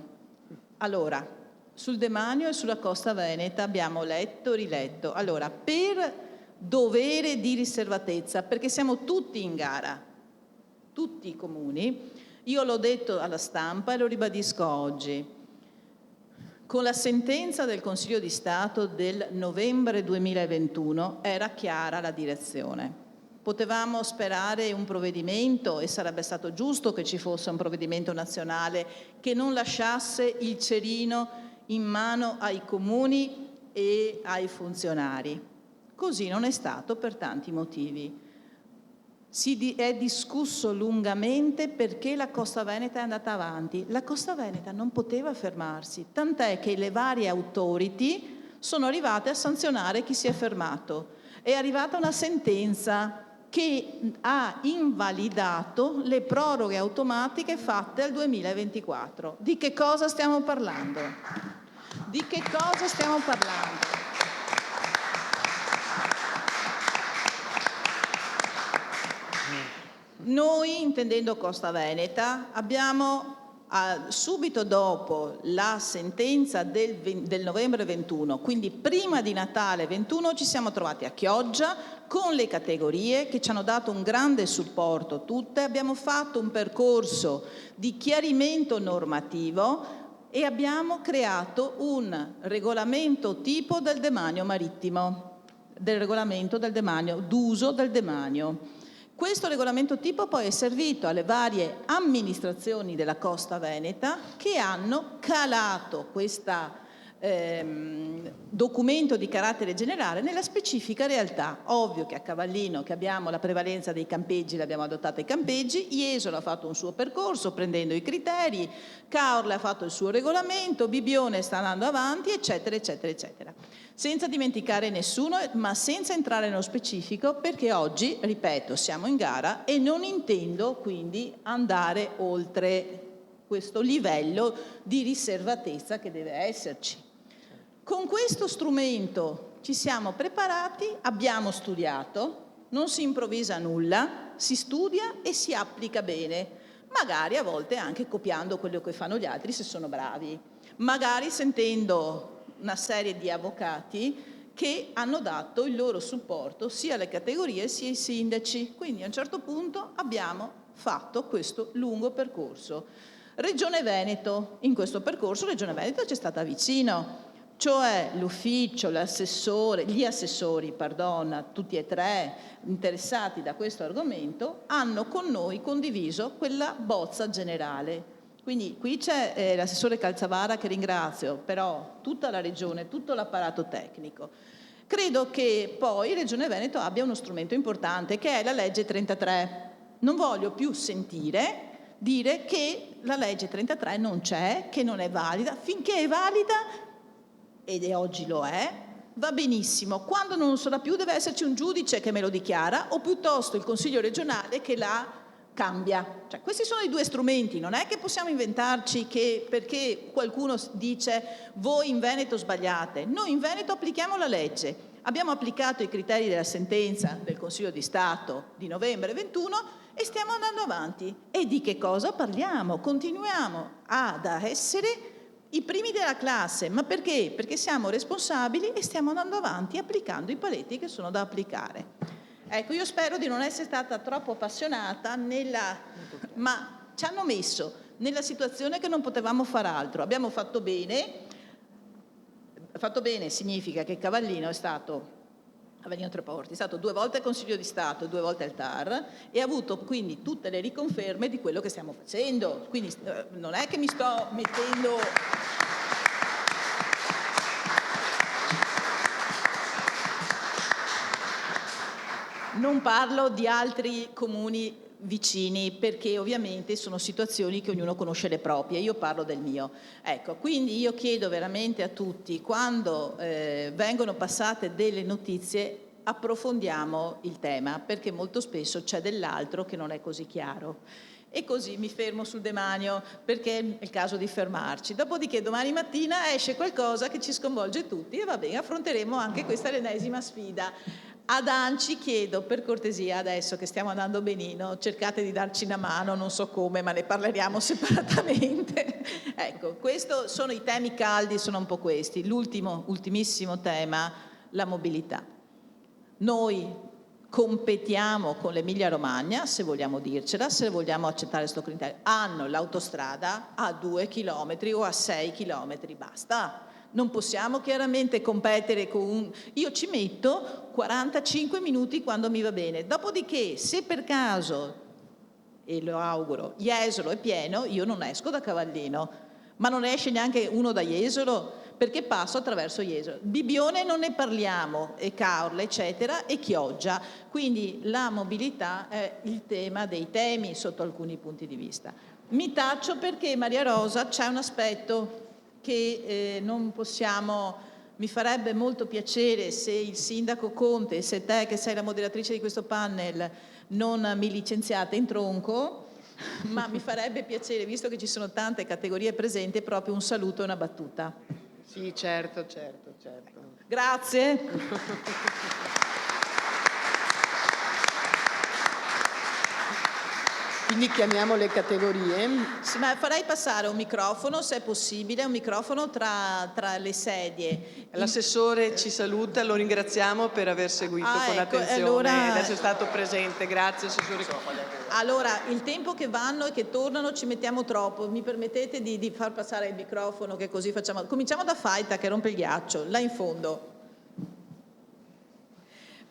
Allora, sul demanio e sulla costa veneta abbiamo letto e riletto. Allora, per dovere di riservatezza, perché siamo tutti in gara, tutti i comuni, io l'ho detto alla stampa e lo ribadisco oggi, con la sentenza del Consiglio di Stato del novembre 2021 era chiara la direzione. Potevamo sperare un provvedimento, e sarebbe stato giusto che ci fosse un provvedimento nazionale che non lasciasse il cerino in mano ai comuni e ai funzionari. Così non è stato per tanti motivi. Si è discusso lungamente perché la Costa Veneta è andata avanti. La Costa Veneta non poteva fermarsi, tant'è che le varie authority sono arrivate a sanzionare chi si è fermato. È arrivata una sentenza che ha invalidato le proroghe automatiche fatte al 2024. Di che cosa stiamo parlando? Di che cosa stiamo parlando? Noi, intendendo Costa Veneta, abbiamo subito dopo la sentenza del novembre 21, quindi prima di Natale 21, ci siamo trovati a Chioggia con le categorie che ci hanno dato un grande supporto tutte, abbiamo fatto un percorso di chiarimento normativo e abbiamo creato un regolamento tipo del demanio marittimo, del regolamento del demanio, d'uso del demanio. Questo regolamento tipo poi è servito alle varie amministrazioni della Costa Veneta che hanno calato questo documento di carattere generale nella specifica realtà. Ovvio che a Cavallino, che abbiamo la prevalenza dei campeggi, l'abbiamo adottata ai campeggi, Jesolo ha fatto un suo percorso prendendo i criteri, Caorle ha fatto il suo regolamento, Bibione sta andando avanti, eccetera, eccetera, eccetera. Senza dimenticare nessuno, ma senza entrare nello specifico, perché oggi, ripeto, siamo in gara e non intendo quindi andare oltre questo livello di riservatezza che deve esserci. Con questo strumento ci siamo preparati, abbiamo studiato, non si improvvisa nulla, si studia e si applica bene, magari a volte anche copiando quello che fanno gli altri se sono bravi, magari sentendo una serie di avvocati che hanno dato il loro supporto sia alle categorie sia ai sindaci. Quindi a un certo punto abbiamo fatto questo lungo percorso. Regione Veneto, in questo percorso Regione Veneto c'è stata vicino, cioè l'ufficio, l'assessore, gli assessori, tutti e tre interessati da questo argomento, hanno con noi condiviso quella bozza generale. Quindi qui c'è l'assessore Calzavara che ringrazio, però tutta la Regione, tutto l'apparato tecnico. Credo che poi Regione Veneto abbia uno strumento importante che è la legge 33. Non voglio più sentire dire che la legge 33 non c'è, che non è valida. Finché è valida, ed oggi lo è, va benissimo. Quando non lo sarà più deve esserci un giudice che me lo dichiara o piuttosto il Consiglio regionale che la cambia. Cioè, questi sono i due strumenti, non è che possiamo inventarci che perché qualcuno dice voi in Veneto sbagliate. Noi in Veneto applichiamo la legge, abbiamo applicato i criteri della sentenza del Consiglio di Stato di novembre 21 e stiamo andando avanti. E di che cosa parliamo? Continuiamo ad essere i primi della classe, ma perché? Perché siamo responsabili e stiamo andando avanti applicando i paletti che sono da applicare. Ecco, io spero di non essere stata troppo appassionata ma ci hanno messo nella situazione che non potevamo far altro. Abbiamo fatto bene significa che Cavallino è stato Avellino Treporti, è stato 2 volte al Consiglio di Stato, 2 volte al TAR e ha avuto quindi tutte le riconferme di quello che stiamo facendo. Quindi non è che mi sto mettendo... Non parlo di altri comuni vicini perché ovviamente sono situazioni che ognuno conosce le proprie, io parlo del mio. Ecco, quindi io chiedo veramente a tutti, quando vengono passate delle notizie, approfondiamo il tema, perché molto spesso c'è dell'altro che non è così chiaro. E così mi fermo sul demanio, perché è il caso di fermarci. Dopodiché domani mattina esce qualcosa che ci sconvolge tutti e va bene, affronteremo anche questa l'ennesima sfida. Ad ANCI chiedo per cortesia, adesso che stiamo andando benino, cercate di darci una mano, non so come, ma ne parleremo separatamente. Ecco, questi sono i temi caldi, sono un po' questi. Ultimissimo tema, la mobilità. Noi competiamo con l'Emilia Romagna, se vogliamo dircela, se vogliamo accettare questo criterio. Hanno l'autostrada a 2 chilometri o a 6 chilometri, basta. Non possiamo chiaramente competere con Io ci metto 45 minuti quando mi va bene. Dopodiché, se per caso, e lo auguro, Jesolo è pieno, io non esco da Cavallino. Ma non esce neanche uno da Jesolo, perché passo attraverso Jesolo. Bibbione non ne parliamo, e Caorle, eccetera, e Chioggia. Quindi la mobilità è il tema dei temi sotto alcuni punti di vista. Mi taccio perché, Maria Rosa, c'è un aspetto che non possiamo, mi farebbe molto piacere se il sindaco Conte, se te che sei la moderatrice di questo panel non mi licenziate in tronco, ma mi farebbe piacere, visto che ci sono tante categorie presenti, proprio un saluto e una battuta. Sì, certo. Grazie. Quindi chiamiamo le categorie. Sì, ma farei passare un microfono, se è possibile, un microfono tra le sedie. L'assessore ci saluta, lo ringraziamo per aver seguito con attenzione allora... ed essere stato presente. Grazie, assessore. Allora, il tempo che vanno e che tornano ci mettiamo troppo. Mi permettete di far passare il microfono, che così facciamo. Cominciamo da Faita, che rompe il ghiaccio, là in fondo.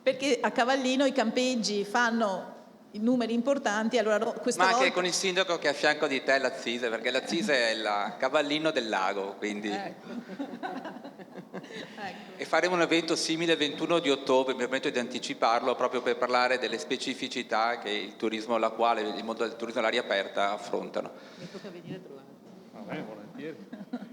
Perché a Cavallino i campeggi fanno numeri importanti, allora ma anche con il sindaco che è a fianco di te, l'Azzise, perché l'Azzise è il Cavallino del lago, quindi e faremo un evento simile il 21 di ottobre, mi permetto di anticiparlo, proprio per parlare delle specificità che il turismo, la quale il mondo del turismo all'aria aperta affrontano. Mi tocca venire a trovare. Volentieri.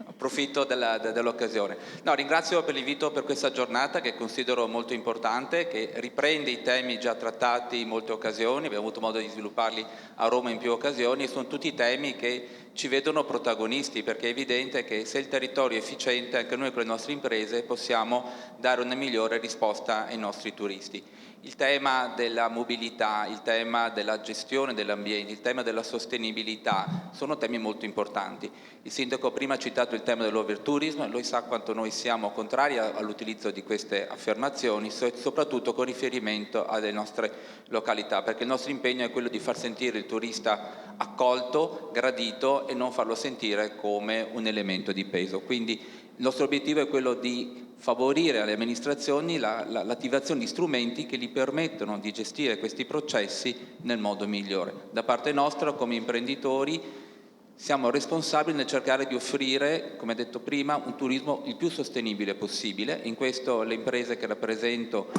Approfitto dell'occasione. No, ringrazio per l'invito per questa giornata che considero molto importante, che riprende i temi già trattati in molte occasioni, abbiamo avuto modo di svilupparli a Roma in più occasioni, e sono tutti temi che ci vedono protagonisti, perché è evidente che se il territorio è efficiente, anche noi con le nostre imprese possiamo dare una migliore risposta ai nostri turisti. Il tema della mobilità, il tema della gestione dell'ambiente, il tema della sostenibilità sono temi molto importanti. Il sindaco prima ha citato il tema dell'overtourism, lui sa quanto noi siamo contrari all'utilizzo di queste affermazioni, soprattutto con riferimento alle nostre località, perché il nostro impegno è quello di far sentire il turista accolto, gradito e non farlo sentire come un elemento di peso. Quindi il nostro obiettivo è quello di favorire alle amministrazioni l'attivazione di strumenti che gli permettono di gestire questi processi nel modo migliore. Da parte nostra, come imprenditori, siamo responsabili nel cercare di offrire, come detto prima, un turismo il più sostenibile possibile. In questo le imprese che rappresento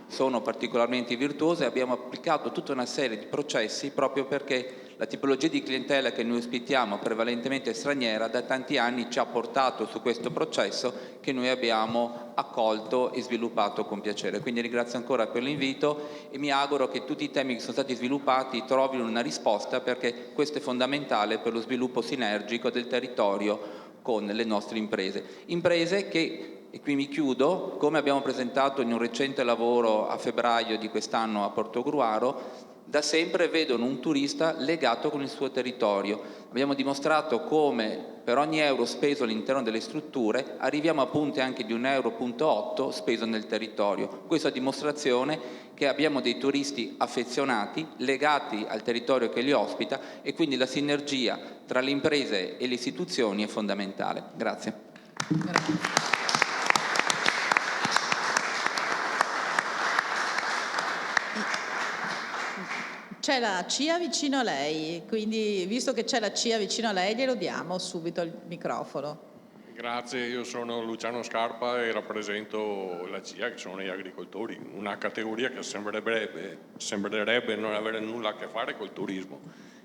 sono particolarmente virtuose. Abbiamo applicato tutta una serie di processi proprio perché la tipologia di clientela che noi ospitiamo, prevalentemente straniera, da tanti anni ci ha portato su questo processo che noi abbiamo accolto e sviluppato con piacere. Quindi ringrazio ancora per l'invito e mi auguro che tutti i temi che sono stati sviluppati trovino una risposta, perché questo è fondamentale per lo sviluppo sinergico del territorio con le nostre imprese. Imprese che, e qui mi chiudo, come abbiamo presentato in un recente lavoro a febbraio di quest'anno a Portogruaro, da sempre vedono un turista legato con il suo territorio. Abbiamo dimostrato come per ogni euro speso all'interno delle strutture arriviamo a punti anche di 1,8 euro speso nel territorio. Questa dimostrazione che abbiamo dei turisti affezionati, legati al territorio che li ospita, e quindi la sinergia tra le imprese e le istituzioni è fondamentale. Grazie. c'è la CIA vicino a lei, quindi visto che c'è la CIA vicino a lei glielo diamo subito il microfono. Grazie, io sono Luciano Scarpa e rappresento la CIA, che sono gli agricoltori, una categoria che sembrerebbe non avere nulla a che fare col turismo.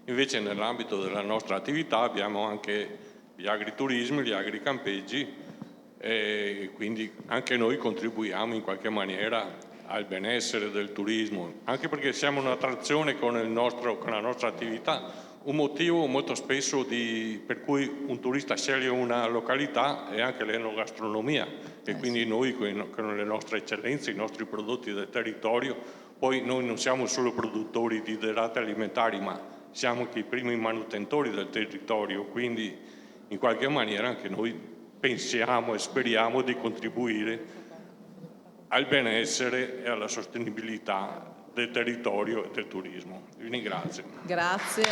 Invece nell'ambito della nostra attività abbiamo anche gli agriturismi, gli agricampeggi e quindi anche noi contribuiamo in qualche maniera al benessere del turismo, anche perché siamo un'attrazione con la nostra attività. Un motivo molto spesso per cui un turista sceglie una località è anche l'enogastronomia e quindi noi con le nostre eccellenze, i nostri prodotti del territorio, poi noi non siamo solo produttori di idrati alimentari, ma siamo anche i primi manutentori del territorio, quindi in qualche maniera anche noi pensiamo e speriamo di contribuire al benessere e alla sostenibilità del territorio e del turismo. Vi ringrazio. Grazie.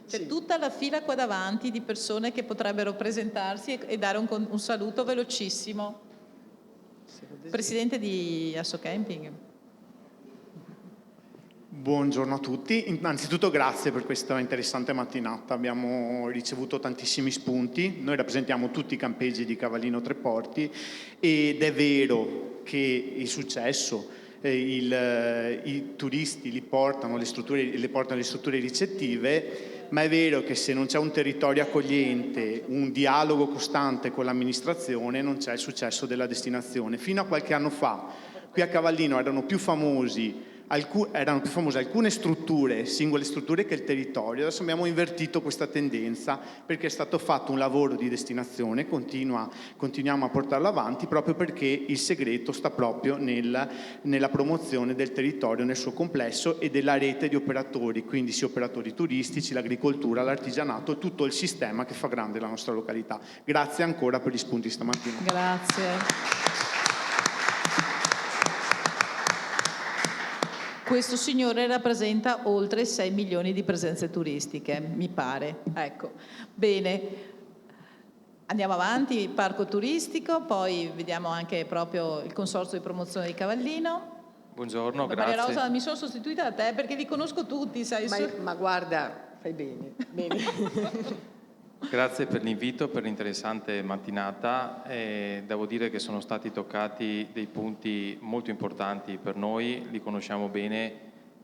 C'è tutta la fila qua davanti di persone che potrebbero presentarsi e dare un saluto velocissimo. Presidente di Assocamping. Buongiorno a tutti, innanzitutto grazie per questa interessante mattinata, abbiamo ricevuto tantissimi spunti, noi rappresentiamo tutti i campeggi di Cavallino Treporti ed è vero che il successo, i turisti li portano alle strutture ricettive, ma è vero che se non c'è un territorio accogliente, un dialogo costante con l'amministrazione, non c'è il successo della destinazione. Fino a qualche anno fa qui a Cavallino erano più famose alcune strutture, singole strutture, che il territorio. Adesso abbiamo invertito questa tendenza perché è stato fatto un lavoro di destinazione, continuiamo a portarlo avanti proprio perché il segreto sta proprio nella promozione del territorio nel suo complesso e della rete di operatori, quindi sia operatori turistici, l'agricoltura, l'artigianato, tutto il sistema che fa grande la nostra località. Grazie ancora per gli spunti stamattina. Grazie. Questo signore rappresenta oltre 6 milioni di presenze turistiche, mi pare. Ecco, bene. Andiamo avanti, parco turistico, poi vediamo anche proprio il consorzio di promozione di Cavallino. Buongiorno, Maria grazie. Rosa, mi sono sostituita da te perché li conosco tutti, sai. Ma guarda, fai bene. Grazie per l'invito, per l'interessante mattinata. Devo dire che sono stati toccati dei punti molto importanti per noi, li conosciamo bene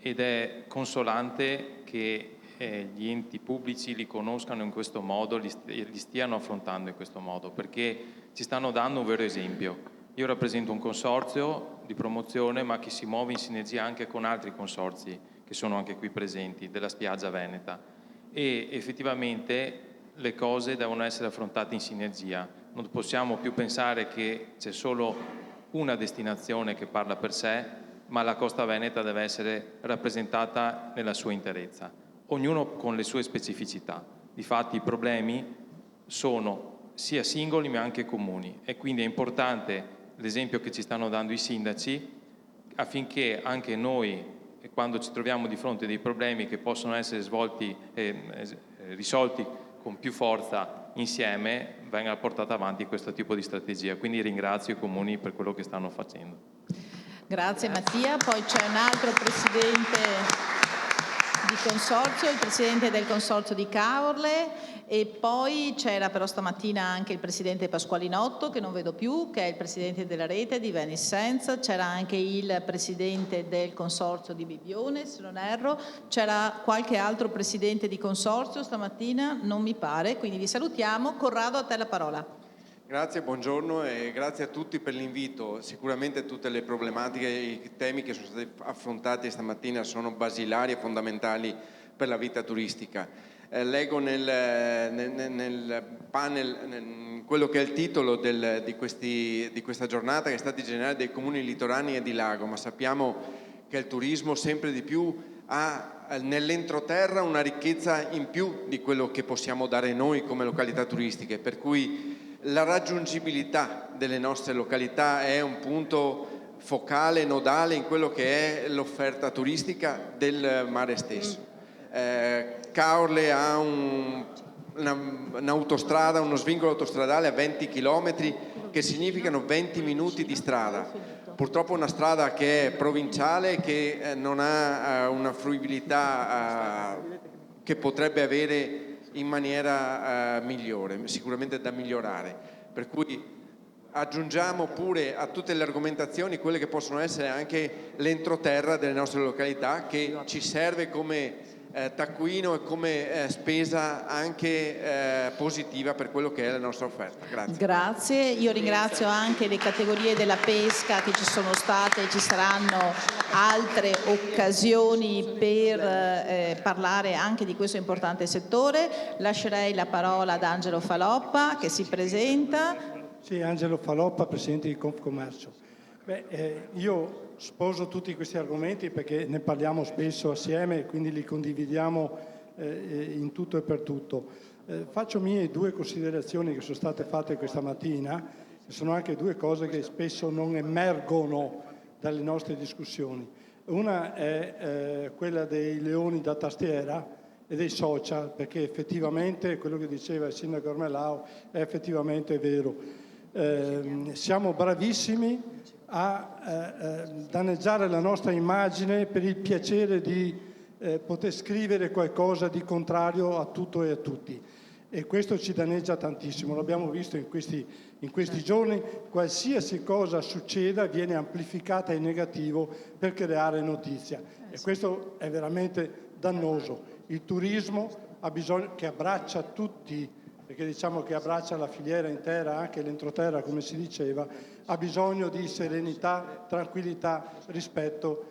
ed è consolante che gli enti pubblici li conoscano in questo modo, li stiano affrontando in questo modo, perché ci stanno dando un vero esempio. Io rappresento un consorzio di promozione ma che si muove in sinergia anche con altri consorzi che sono anche qui presenti, della spiaggia veneta, e effettivamente le cose devono essere affrontate in sinergia. Non possiamo più pensare che c'è solo una destinazione che parla per sé, ma la costa veneta deve essere rappresentata nella sua interezza, ognuno con le sue specificità. Difatti i problemi sono sia singoli ma anche comuni e quindi è importante l'esempio che ci stanno dando i sindaci affinché anche noi, quando ci troviamo di fronte a dei problemi che possono essere risolti con più forza insieme, venga portata avanti questo tipo di strategia. Quindi ringrazio i comuni per quello che stanno facendo. Grazie Mattia, poi c'è un altro presidente di consorzio, il presidente del consorzio di Caorle, e poi c'era però stamattina anche il presidente Pasqualinotto, che non vedo più, che è il presidente della rete di Venice Sense, c'era anche il presidente del consorzio di Bibbione, se non erro, c'era qualche altro presidente di consorzio stamattina, non mi pare, quindi vi salutiamo. Corrado, a te la parola. Grazie, buongiorno e grazie a tutti per l'invito. Sicuramente tutte le problematiche e i temi che sono stati affrontati stamattina sono basilari e fondamentali per la vita turistica. Leggo nel panel quello che è il titolo di questa giornata, che è stati generati dei comuni litoranei e di lago, ma sappiamo che il turismo sempre di più ha nell'entroterra una ricchezza in più di quello che possiamo dare noi come località turistiche, per cui la raggiungibilità delle nostre località è un punto focale, nodale in quello che è l'offerta turistica del mare stesso. Caorle ha un'autostrada, uno svincolo autostradale a 20 km che significano 20 minuti di strada. Purtroppo una strada che è provinciale, che non ha una fruibilità che potrebbe avere in maniera migliore, sicuramente da migliorare. Per cui aggiungiamo pure a tutte le argomentazioni quelle che possono essere anche l'entroterra delle nostre località, che ci serve come taccuino e come spesa anche positiva per quello che è la nostra offerta. Grazie. Grazie, io ringrazio anche le categorie della pesca che ci sono state e ci saranno altre occasioni per parlare anche di questo importante settore. Lascerei la parola ad Angelo Faloppa che si presenta. Sì, Angelo Faloppa, Presidente di Confcommercio. Io sposo tutti questi argomenti perché ne parliamo spesso assieme e quindi li condividiamo in tutto e per tutto. Faccio mie due considerazioni che sono state fatte questa mattina, che sono anche due cose che spesso non emergono dalle nostre discussioni. Una è quella dei leoni da tastiera e dei social, perché effettivamente quello che diceva il Sindaco Ormelao è effettivamente vero. Siamo bravissimi a danneggiare la nostra immagine per il piacere di poter scrivere qualcosa di contrario a tutto e a tutti, e questo ci danneggia tantissimo. L'abbiamo visto in questi giorni, qualsiasi cosa succeda viene amplificata in negativo per creare notizia, e questo è veramente dannoso. Il turismo ha bisogno, che abbraccia tutti, perché diciamo che abbraccia la filiera intera, anche l'entroterra come si diceva, ha bisogno di serenità, tranquillità, rispetto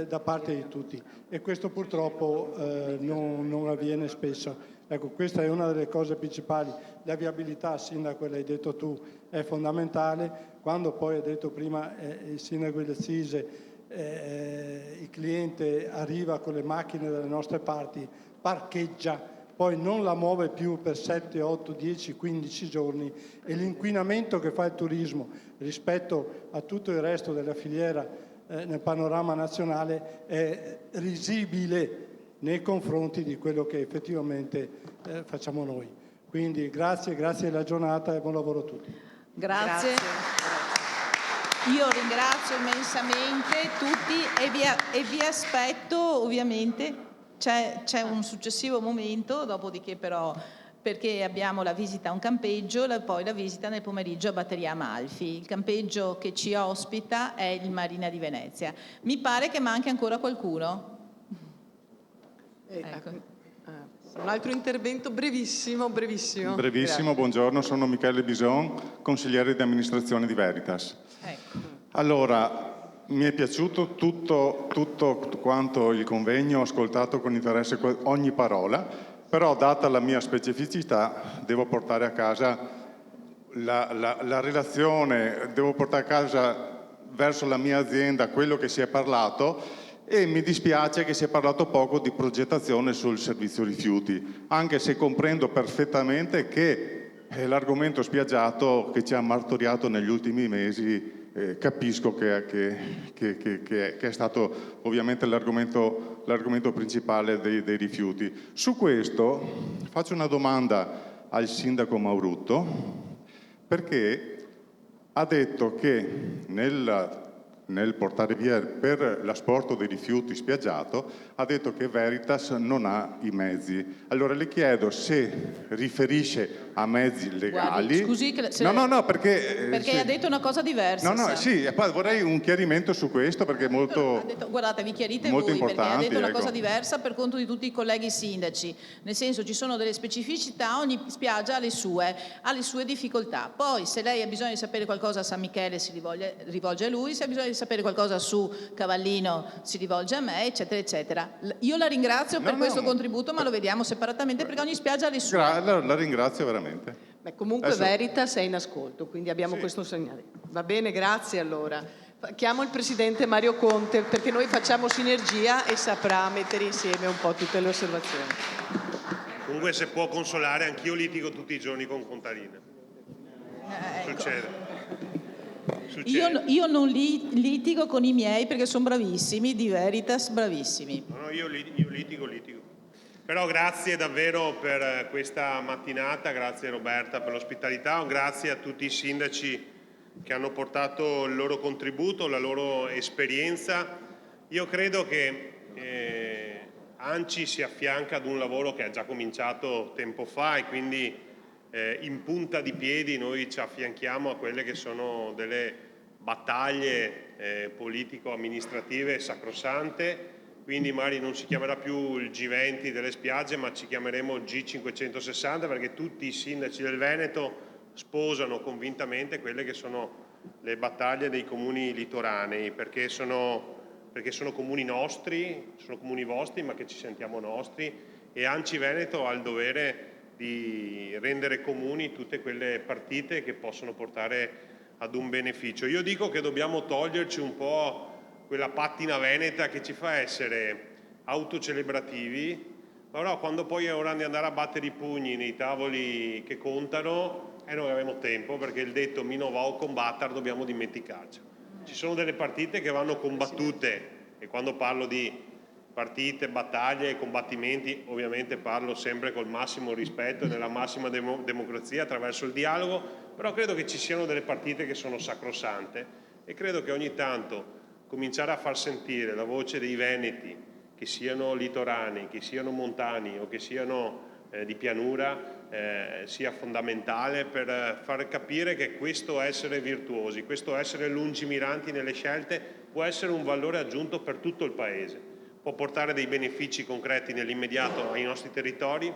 da parte di tutti, e questo purtroppo non avviene spesso. Ecco, questa è una delle cose principali. La viabilità, Sindaco, l'hai detto tu, è fondamentale. Quando poi ha detto prima il Sindaco di Lecise, il cliente arriva con le macchine dalle nostre parti, parcheggia, poi non la muove più per 7, 8, 10, 15 giorni, e l'inquinamento che fa il turismo rispetto a tutto il resto della filiera nel panorama nazionale è risibile nei confronti di quello che effettivamente facciamo noi. Quindi grazie della giornata e buon lavoro a tutti. Grazie. Io ringrazio immensamente tutti e vi aspetto ovviamente. C'è un successivo momento, dopodiché però, perché abbiamo la visita a un campeggio e poi la visita nel pomeriggio a Batteria Amalfi. Il campeggio che ci ospita è il Marina di Venezia. Mi pare che manchi ancora qualcuno. Ecco. Un altro intervento brevissimo. Brevissimo, Grazie. buongiorno, sono Michele Bison, consigliere di amministrazione di Veritas. Allora, mi è piaciuto tutto quanto il convegno, ho ascoltato con interesse ogni parola, però data la mia specificità devo portare a casa la relazione, devo portare a casa verso la mia azienda quello che si è parlato, e mi dispiace che si è parlato poco di progettazione sul servizio rifiuti, anche se comprendo perfettamente che è l'argomento spiaggiato che ci ha martoriato negli ultimi mesi. Capisco che è stato ovviamente l'argomento principale dei rifiuti. Su questo faccio una domanda al Sindaco Maurutto, perché ha detto che nel portare via per l'asporto dei rifiuti spiaggiato, ha detto che Veritas non ha i mezzi. Allora le chiedo se riferisce a mezzi legali. Guardi, scusi, No, perché ha detto una cosa diversa. No, sì, e poi vorrei un chiarimento su questo, perché è molto... Guardate, vi chiarite molto voi, perché ha detto una ecco. cosa diversa per conto di tutti i colleghi sindaci, nel senso ci sono delle specificità, ogni spiaggia ha le sue difficoltà. Poi se lei ha bisogno di sapere qualcosa a San Michele si rivolge a lui, se ha bisogno di sapere qualcosa su Cavallino si rivolge a me, eccetera eccetera. Io la ringrazio per questo contributo, ma lo vediamo separatamente perché ogni spiaggia ha le sue. La ringrazio veramente. Comunque Veritas è in ascolto, quindi abbiamo questo segnale. Va bene, grazie allora. Chiamo il Presidente Mario Conte perché noi facciamo sinergia e saprà mettere insieme un po' tutte le osservazioni. Comunque se può consolare, anch'io litigo tutti i giorni con Contarina. Succede. Io non litigo con i miei perché sono bravissimi, di Veritas bravissimi. No, io litigo. Però grazie davvero per questa mattinata, grazie Roberta per l'ospitalità, grazie a tutti i sindaci che hanno portato il loro contributo, la loro esperienza. Io credo che ANCI si affianca ad un lavoro che è già cominciato tempo fa e quindi in punta di piedi noi ci affianchiamo a quelle che sono delle battaglie politico-amministrative sacrosante. Quindi magari non si chiamerà più il G20 delle spiagge, ma ci chiameremo G560, perché tutti i sindaci del Veneto sposano convintamente quelle che sono le battaglie dei comuni litoranei, perché sono comuni nostri, sono comuni vostri, ma che ci sentiamo nostri, e ANCI Veneto ha il dovere di rendere comuni tutte quelle partite che possono portare ad un beneficio. Io dico che dobbiamo toglierci un po' quella pattina veneta che ci fa essere autocelebrativi, però quando poi è ora di andare a battere i pugni nei tavoli che contano, non abbiamo tempo, perché il detto "mi non va a combattere" dobbiamo dimenticarci. Ci sono delle partite che vanno combattute, e quando parlo di partite, battaglie e combattimenti ovviamente parlo sempre col massimo rispetto e nella massima democrazia attraverso il dialogo, però credo che ci siano delle partite che sono sacrosante e credo che ogni tanto cominciare a far sentire la voce dei veneti, che siano litoranei, che siano montani o che siano di pianura, sia fondamentale per far capire che questo essere virtuosi, questo essere lungimiranti nelle scelte può essere un valore aggiunto per tutto il Paese, può portare dei benefici concreti nell'immediato ai nostri territori,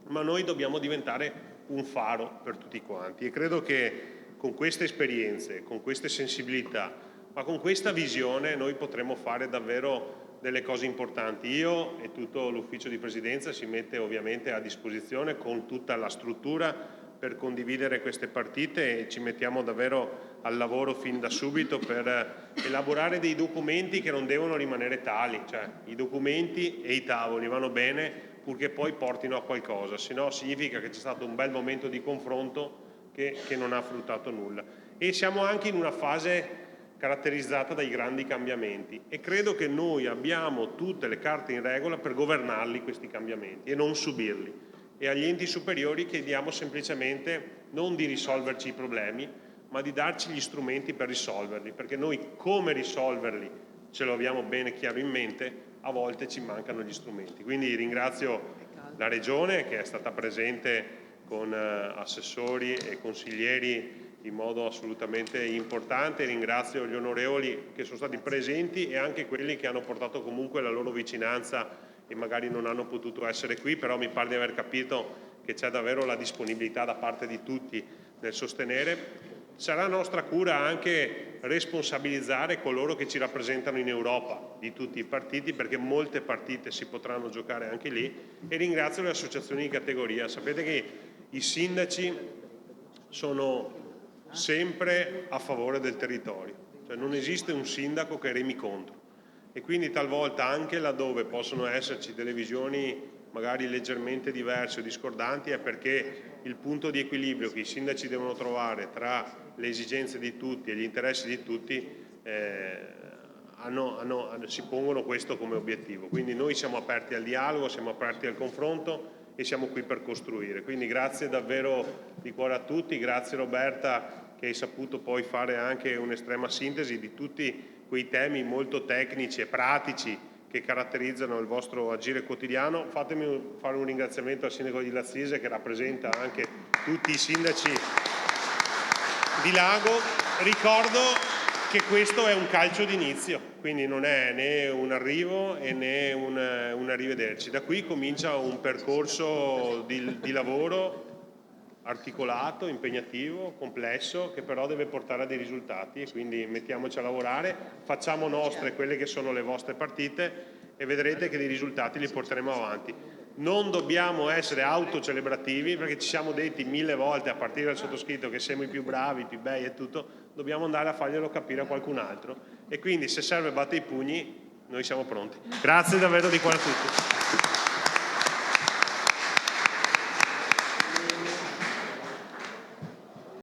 ma noi dobbiamo diventare un faro per tutti quanti e credo che con queste esperienze, con queste sensibilità, ma con questa visione noi potremo fare davvero delle cose importanti. Io e tutto l'ufficio di presidenza si mette ovviamente a disposizione con tutta la struttura per condividere queste partite e ci mettiamo davvero al lavoro fin da subito per elaborare dei documenti che non devono rimanere tali, cioè i documenti e i tavoli vanno bene purché poi portino a qualcosa, se no significa che c'è stato un bel momento di confronto che non ha fruttato nulla. E siamo anche in una fase caratterizzata dai grandi cambiamenti e credo che noi abbiamo tutte le carte in regola per governarli questi cambiamenti e non subirli. E agli enti superiori chiediamo semplicemente non di risolverci i problemi, ma di darci gli strumenti per risolverli, perché noi come risolverli ce lo abbiamo bene chiaro in mente, a volte ci mancano gli strumenti. Quindi ringrazio la Regione che è stata presente con assessori e consiglieri in modo assolutamente importante, ringrazio gli onorevoli che sono stati presenti e anche quelli che hanno portato comunque la loro vicinanza e magari non hanno potuto essere qui, però mi pare di aver capito che c'è davvero la disponibilità da parte di tutti nel sostenere. Sarà nostra cura anche responsabilizzare coloro che ci rappresentano in Europa di tutti i partiti, perché molte partite si potranno giocare anche lì, e ringrazio le associazioni di categoria. Sapete che i sindaci sono sempre a favore del territorio, cioè non esiste un sindaco che remi contro e quindi talvolta anche laddove possono esserci delle visioni magari leggermente diverse o discordanti è perché il punto di equilibrio che i sindaci devono trovare tra le esigenze di tutti e gli interessi di tutti si pongono questo come obiettivo. Quindi noi siamo aperti al dialogo, siamo aperti al confronto e siamo qui per costruire. Quindi grazie davvero di cuore a tutti, grazie Roberta che hai saputo poi fare anche un'estrema sintesi di tutti quei temi molto tecnici e pratici che caratterizzano il vostro agire quotidiano. Fatemi fare un ringraziamento al sindaco di Lazzise che rappresenta anche tutti i sindaci di Lago. Ricordo che questo è un calcio d'inizio, quindi non è né un arrivo e né un arrivederci. Da qui comincia un percorso di lavoro articolato, impegnativo, complesso, che però deve portare a dei risultati e quindi mettiamoci a lavorare, facciamo nostre quelle che sono le vostre partite e vedrete che dei risultati li porteremo avanti. Non dobbiamo essere autocelebrativi perché ci siamo detti 1000 volte a partire dal sottoscritto che siamo i più bravi, i più bei e tutto, dobbiamo andare a farglielo capire a qualcun altro e quindi se serve batte i pugni noi siamo pronti. Grazie davvero di cuore a tutti.